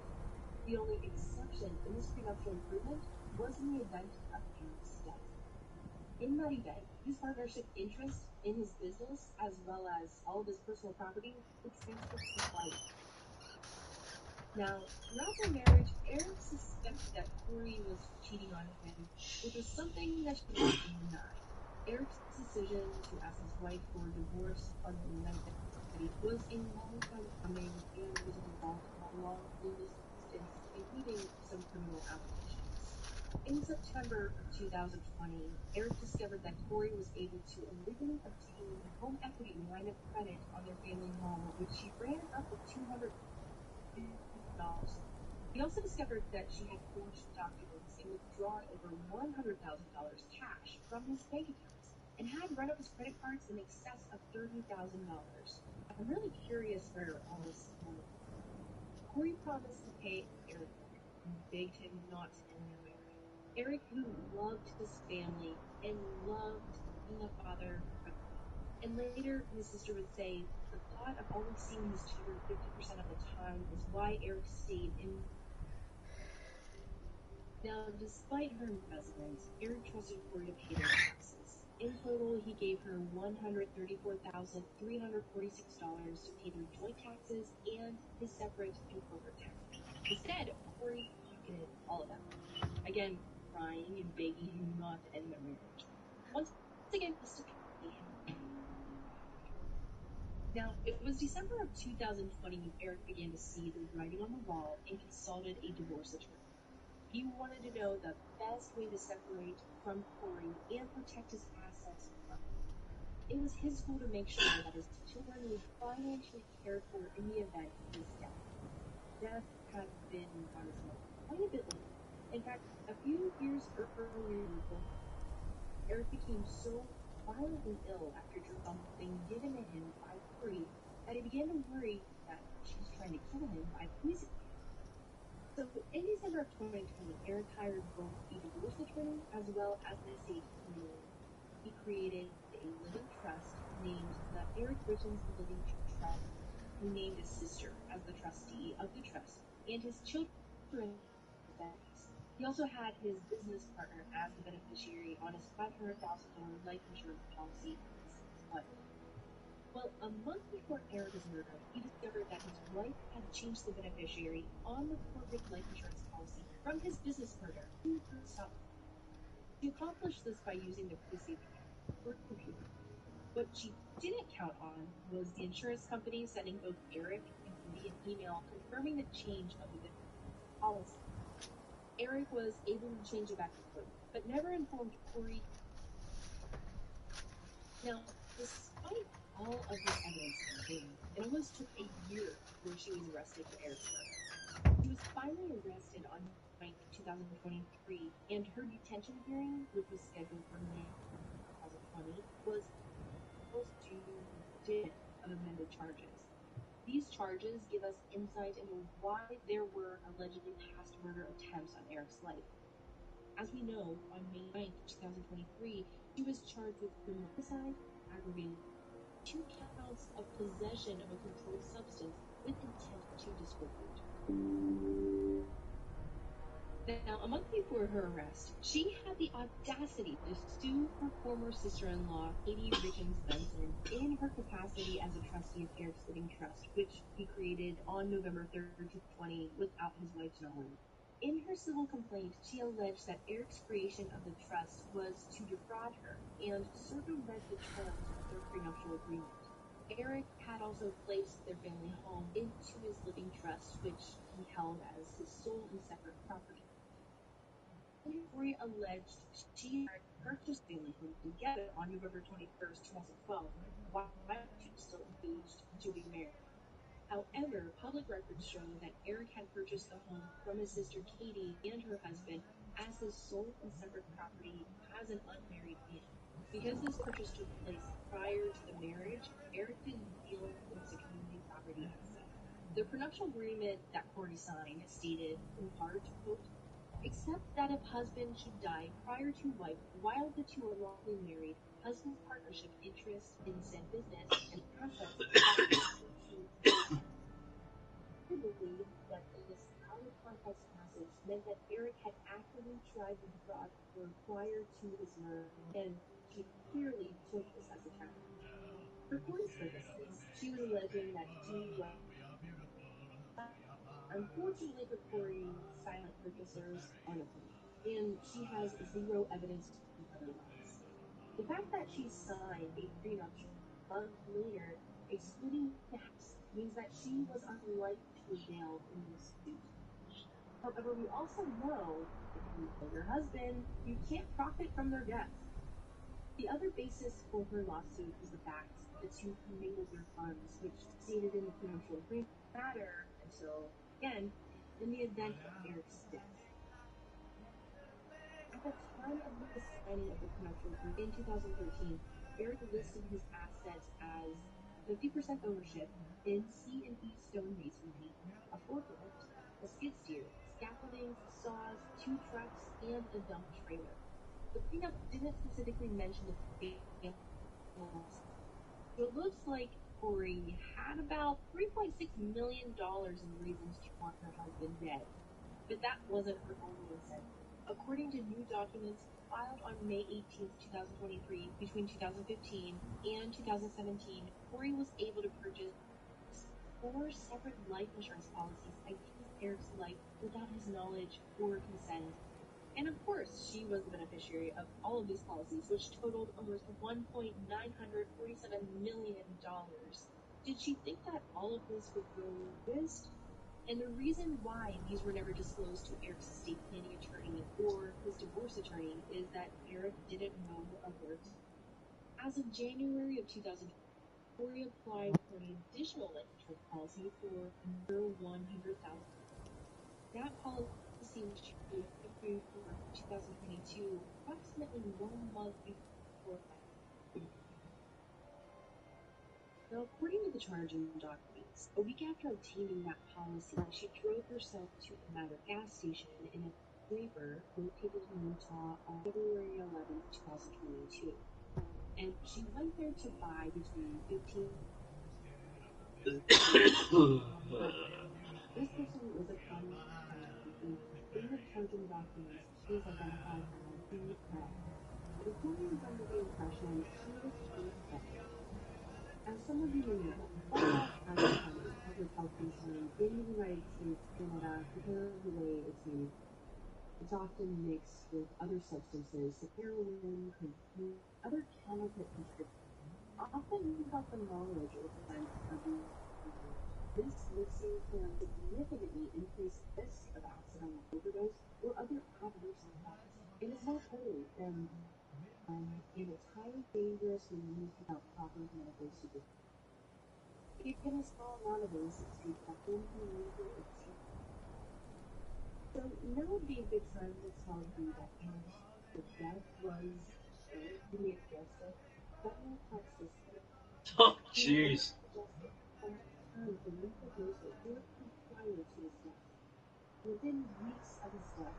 The only exception in this prenuptial agreement was in the event of Eric's death. In that event, his partnership interest in his business, as well as all of his personal property, would transfer to his wife. Now, throughout their marriage, Eric suspected that Corey was cheating on him, which was something that she didn't deny. Eric's decision to ask his wife for a divorce on the night that he was a long time coming and was involved in a long list, including some criminal applications. In September of 2020, Eric discovered that Corey was able to illegally obtain a home equity line of credit on their family home, which she ran up to $250,000. He also discovered that she had forged documents and withdrawn over $100,000 cash from his bank accounts and had run up his credit cards in excess of $30,000. I'm really curious where all this went. Corey promised to pay Eric and begged him not to end their marriage. Eric, who loved his family and loved being a father, and later his sister would say the thought of only seeing his children 50% of the time is why Eric stayed in. Now, despite her investment, Eric trusted Corey to pay their taxes. In total, he gave her $134,346 to pay their joint taxes and his separate and corporate taxes. Instead, Corey pocketed all of them. Again, crying and begging him not to end their marriage. Once again, just to pay him. Now, it was December of 2020 when Eric began to see the writing on the wall and consulted a divorce attorney. He wanted to know the best way to separate from Corey and protect his assets from him. It was his goal to make sure that his children would be financially cared for in the event of his death. Death had been on his mind quite a bit later. In fact, a few years earlier, Eric became so violently ill after something given to him by Corey that he began to worry that she was trying to kill him by poisoning him. So in December of 2020, Eric hired both a divorce attorney as well as an estate planner. He created a living trust named the Eric Richens Living Trust. He named his sister as the trustee of the trust and his children as beneficiaries. He also had his business partner as the beneficiary on his $500,000 life insurance policy. Well, a month before Eric's murder, he discovered that his wife had changed the beneficiary on the corporate life insurance policy from his business partner to herself. She accomplished this by using the pre-saved account for a computer. What she didn't count on was the insurance company sending both Eric and Corey an email confirming the change of the policy. Eric was able to change it back to Corey, but never informed Corey. Now, despite all of this evidence came, it almost took a year before she was arrested for Eric's murder. She was finally arrested on May 2023, and her detention hearing, which was scheduled for May 2020, was supposed to did of amended charges. These charges give us insight into why there were allegedly past murder attempts on Eric's life. As we know, on May 9th, 2023, she was charged with criminal homicide, aggravated 2 counts of possession of a controlled substance with intent to distribute. Now, a month before her arrest, she had the audacity to sue her former sister-in-law, Katie Richens Benson, in her capacity as a trustee of Eric's Living Trust, which he created on November 3rd, 2020, without his wife's knowledge. In her civil complaint, she alleged that Eric's creation of the trust was to defraud her and circumvent the terms of their prenuptial agreement. Eric had also placed their family home into his living trust, which he held as his sole and separate property. Corey alleged she had purchased the family home together on November 21st, 2012, while she was still engaged to be married. However, public records show that Eric had purchased the home from his sister Katie and her husband as his sole and separate property as an unmarried man. Because this purchase took place prior to the marriage, Eric didn't feel it was a community property asset. The prenuptial agreement that Corey signed stated, in part, quote, except that if husband should die prior to wife while the two are lawfully married, husband's partnership interest in said business and assets I believe that this out-of-context passage meant that Eric had actively tried to defraud her prior to his murder, and she clearly took this as a tactic. For Corey's purposes, she was alleging that she was. Unfortunately for Corey, silent purchasers are nothing, and she has zero evidence to otherwise. The fact that she signed a prenuptial month later, excluding the house, means that she was unlikely to prevail in this suit. However, we also know if you kill your husband, you can't profit from their death. The other basis for her lawsuit is the fact that the two commingled their funds, which stated in the prenuptial agreement matter until, again, in the event of Eric's death. At the time of the signing of the prenuptial agreement in 2013, Eric listed his assets as 50% ownership in C&E Stone Masonry, a forklift, a skid steer, scaffolding, saws, 2 trucks, and a dump trailer. The prenup didn't specifically mention the family, so it looks like Corey had about $3.6 million in reasons to want her husband dead. But that wasn't her only incentive. According to new documents filed on May 18, 2023, between 2015 and 2017, Corey was able to purchase 4 separate life insurance policies against Eric's life without his knowledge or consent. And of course, she was the beneficiary of all of these policies, which totaled almost $1.947 million. Did she think that all of this would go unnoticed? And the reason why these were never disclosed to Eric's estate planning attorney or his divorce attorney is that Eric didn't know of work. As of January of 2000, Corey applied for an additional life insurance policy for another $100,000. That policy was approved for 2022, approximately 1 month before that. Now, according to the charging documents, a week after obtaining that policy, she drove herself to another gas station in a Draper located in Utah on February 11, 2022. And she went there to buy between 15. This person was a common in the charging documents. She was identified as B. Craig. The courier was under the impression she was perfect. As some of you may know, public health concern in the United States, Canada, because of the way it's often mixed with other substances, heroin, cocaine, other counterfeit prescriptions, often without the knowledge or sense of this would seem to significantly increase the risk of accidental overdose or other adverse effects. It is more clear than and it's highly dangerous when used without proper medical supervision. Even a small amount of illicit street cocaine can lead to addiction. So none of the big friends that tell you that the death was immediate justice, federal toxicity. Oh, jeez. Within weeks of his death,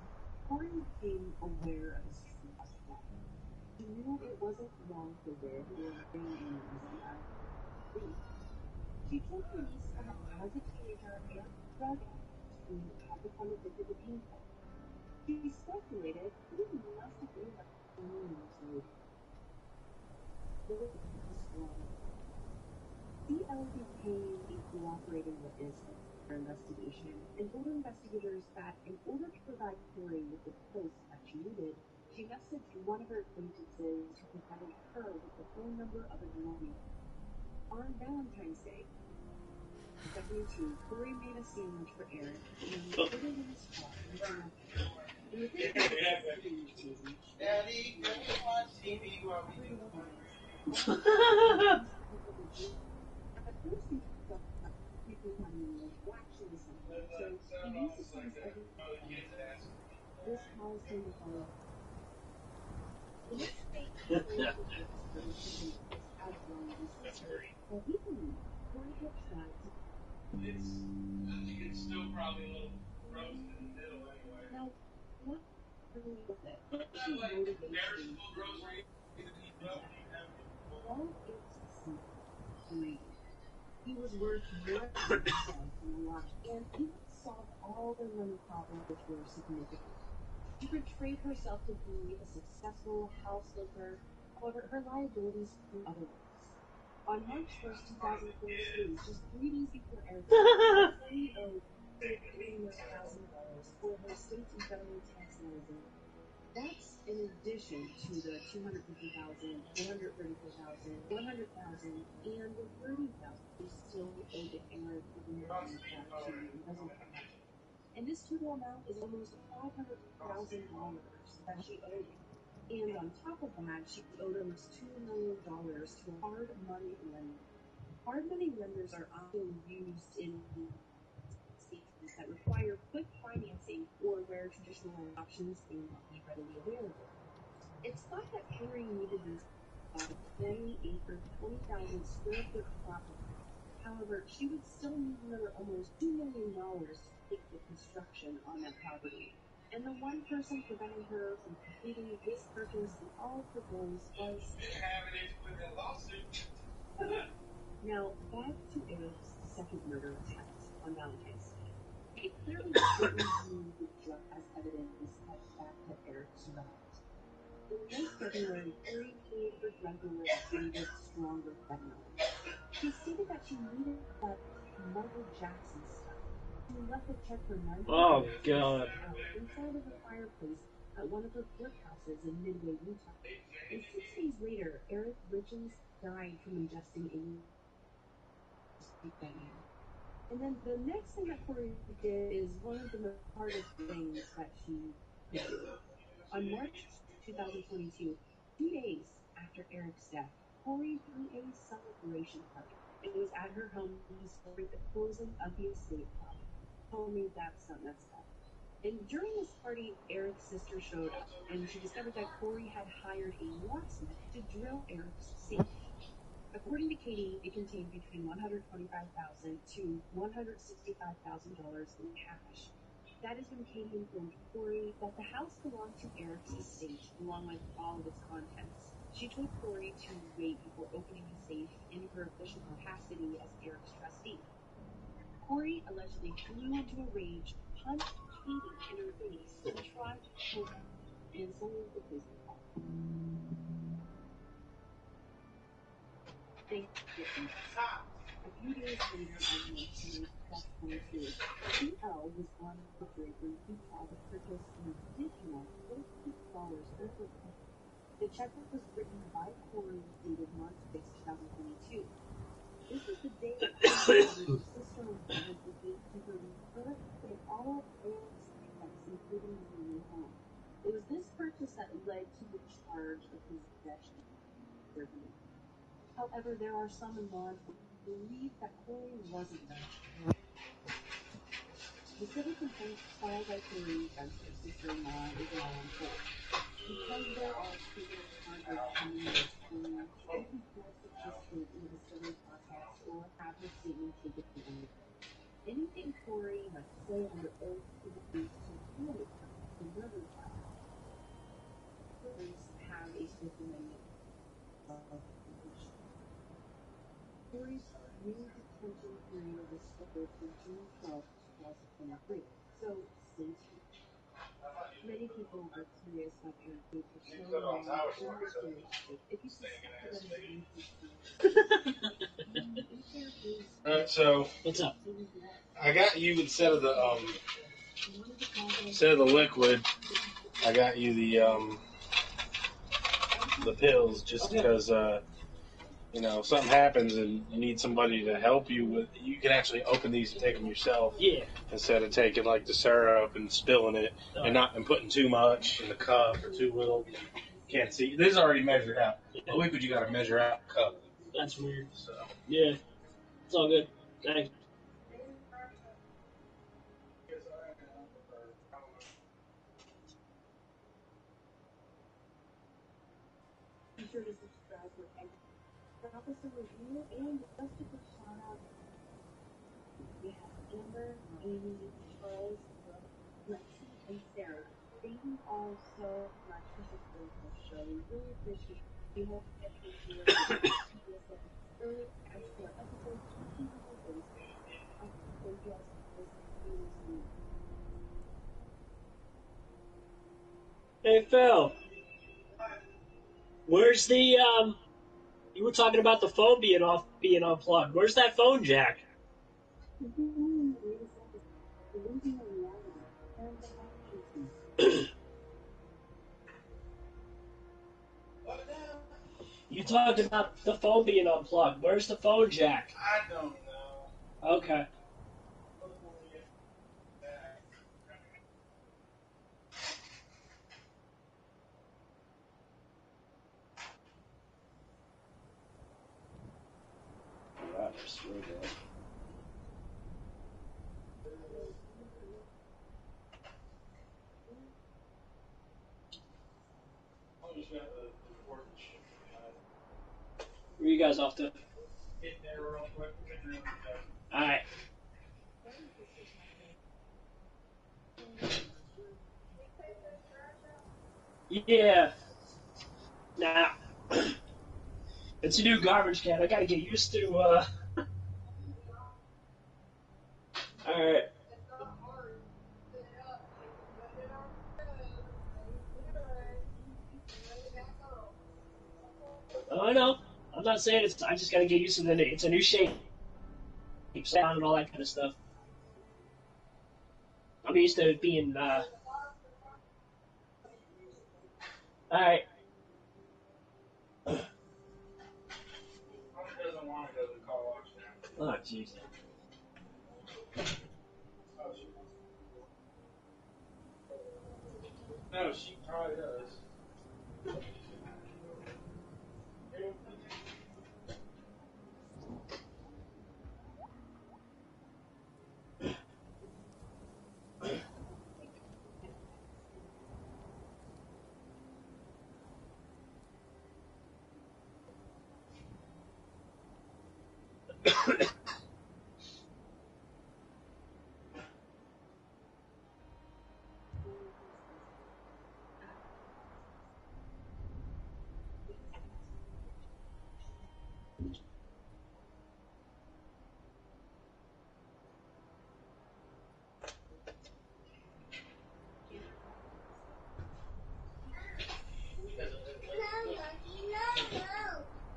Corey became aware of his true death. He knew it wasn't wrong to live or bring in as an She told police that as a teenager, Eric drug addict who had become addicted to painkillers. She speculated he must have been like 20 years old. CL became a cooperating witness in her investigation and told investigators that in order to provide Corey with the post that she needed, she messaged one of her acquaintances who provided her with the phone number of a woman. On Valentine's Day, 72, Corey made a sandwich for Eric and put it in his car and within Daddy, can we watch TV while we do This caused him to follow. It's still probably a little roast in the middle anyway. Now, what really was it? He was worth more than a lot, and he would solve all their money problems which were significant. She portrayed herself to be a successful houseflipper, however, her liabilities proved otherwise. On March 1st, 2023, just 3 days before Eric's death, Corey owed $300,000 for her state and federal tax liability. That's in addition to the $250,000, $134,000, $100,000, and the $30,000 she still owed to Eric even though he got to investment. And this total amount is almost $500,000 that she owed him. And on top of that, she owed almost $2 million to a hard money lender. Hard money lenders are often used in states that require quick financing or where traditional options may not be readily available. It's thought that Corey needed this 20-acre, 20,000 square foot property. However, she would still need another almost $2 million to complete the construction on that property. And the one person preventing her from completing this purchase and all of her goals was Now, back to Eric's second murder attempt on Valentine's Day. It clearly didn't use the drug as evidence of the fact that Eric survived. In late February, Corey gave her drug dealer a treated stronger fentanyl. She stated that she needed that Michael Jackson stuff. She left a check for $900 inside of a fireplace at one of her courthouses in Midway, Utah. And 6 days later, Eric Richens died from ingesting a fentanyl. And then the next thing that Corey did is one of the most hardest things that she could do. On March 2022, 2 days after Eric's death, Corey threw a celebration party. It was at her home to celebrate the closing of the estate plot. Told me that's not messed up. And during this party, Eric's sister showed up, and she discovered that Corey had hired a locksmith to drill Eric's safe. According to Katie, it contained between $125,000 to $165,000 in cash. That is when Katie informed Corey that the house belonged to Eric's estate, along with all of its contents. She told Corey to wait before opening the safe in her official capacity as Eric's trustee. Corey allegedly flew into a rage, punched Katie in her face, and tried to choke her, and sold the prison call. Thank goodness. A few days later, on March 9th, 2022, PL was on the jury for Utah to purchase an additional $50 worth of check. The check was written by Corey dated March 6, 2022. This was the day her sister was ordered to give to her refer and all Eric's items, including the new home. It was this purchase that led to the charge of possession. However, there are some in law enforcement who believe that Corey wasn't there. The civil complaint filed by Corey against her sister-in-law is now on hold. Because there are civil charges pending against Corey, she will be forced to participate in the civil process or have her statement taken away. Anything Corey must say under oath to the police to avoid the murder trial. Police have a Fifth Amendment of completion. Corey's new detention period was scheduled for June 12, 2023. So stay tuned. Many people are curious about Eric Tate for so long and mysterious. If you suspect that Alright, so what's up? I got you instead of the liquid, I got you the pills just because you know, if something happens and you need somebody to help you with, you can actually open these and take them yourself. Yeah. Instead of taking like the syrup and spilling it and putting too much in the cup or too little. Can't see. This is already measured out. The liquid you got to measure out the cup. That's weird. So yeah, it's all good. Thanks. Be sure to subscribe for drop us a review and just a quick shout out. We have Amber, Amy, Charles, Lexi, and Sarah. Thank you all so much for supporting the show. We really appreciate it. We hope that you enjoy this early extra episodes. Thank you all for listening. Hey Phil, where's the you were talking about the phone being unplugged. Where's that phone jack? You talked about the phone being unplugged. Where's the phone jack? I don't know. Okay. Where you guys off to? Alright. Yeah. Nah. It's a new garbage can. I gotta get used to, Alright. Oh, I know. I'm not saying it's. I just gotta get used to it's a new shape, sound, and all that kind of stuff. I'm used to it being. All right. Oh, jeez. No, she probably does.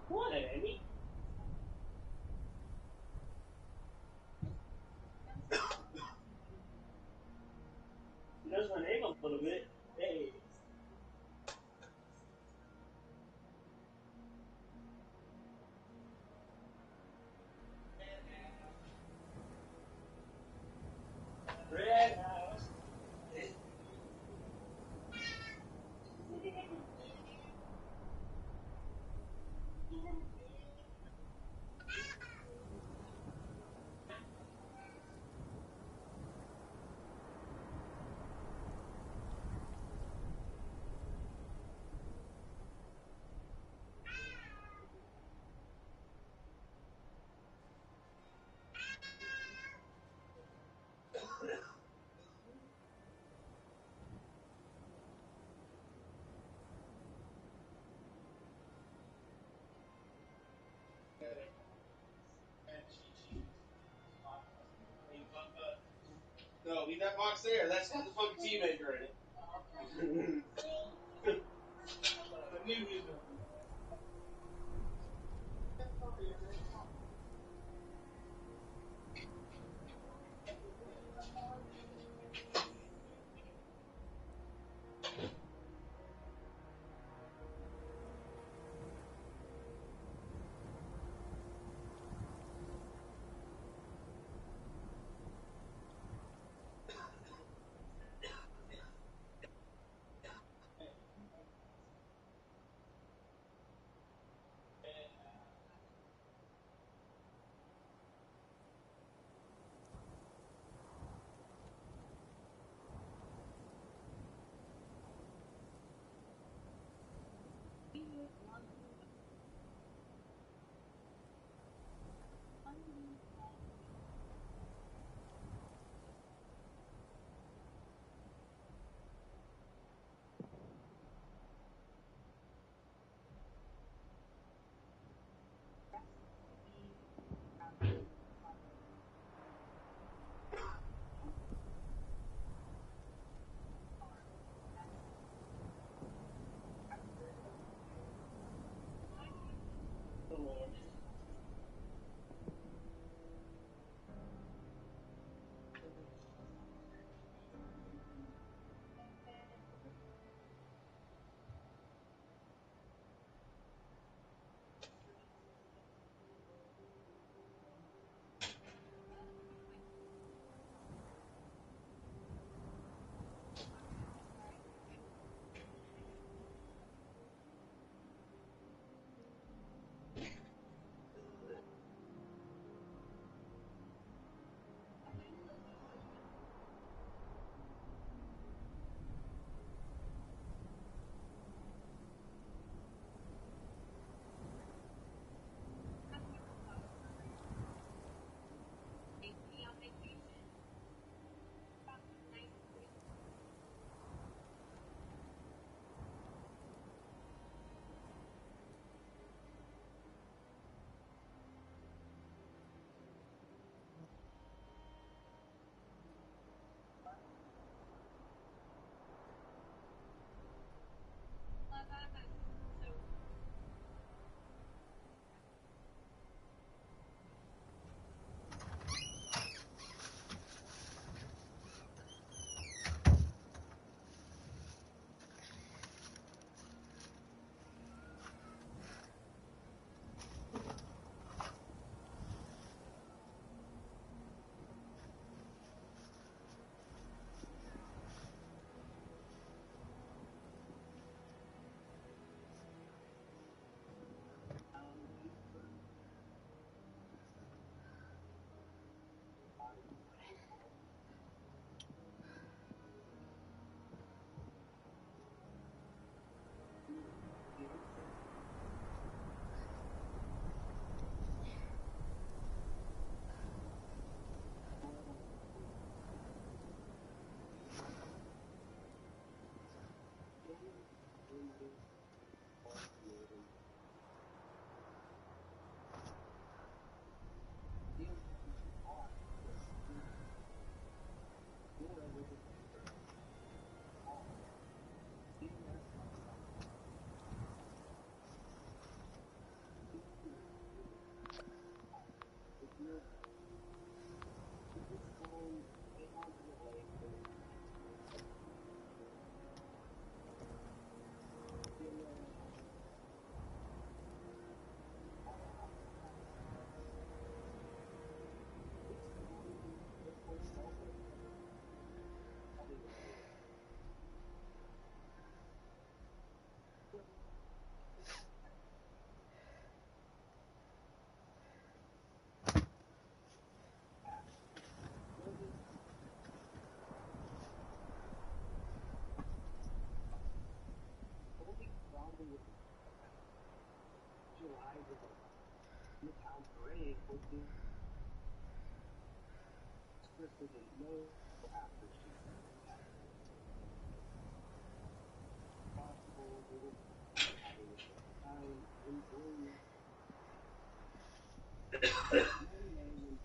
What, Amy? He knows my name a little bit. Hey. Red House. No, leave that box there. That's got the fucking tea maker in it. I knew he was gonna do that. the town parade was the Krista didn't know after she said that. Possible they were having a good time, enjoying one day when we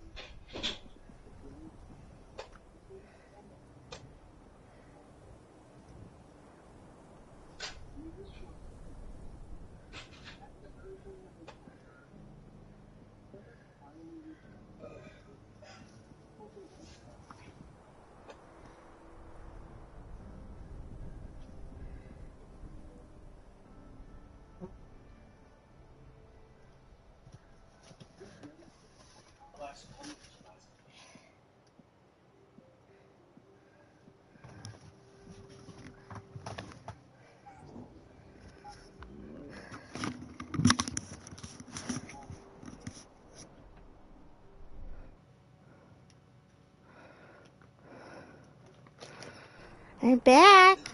I'm back.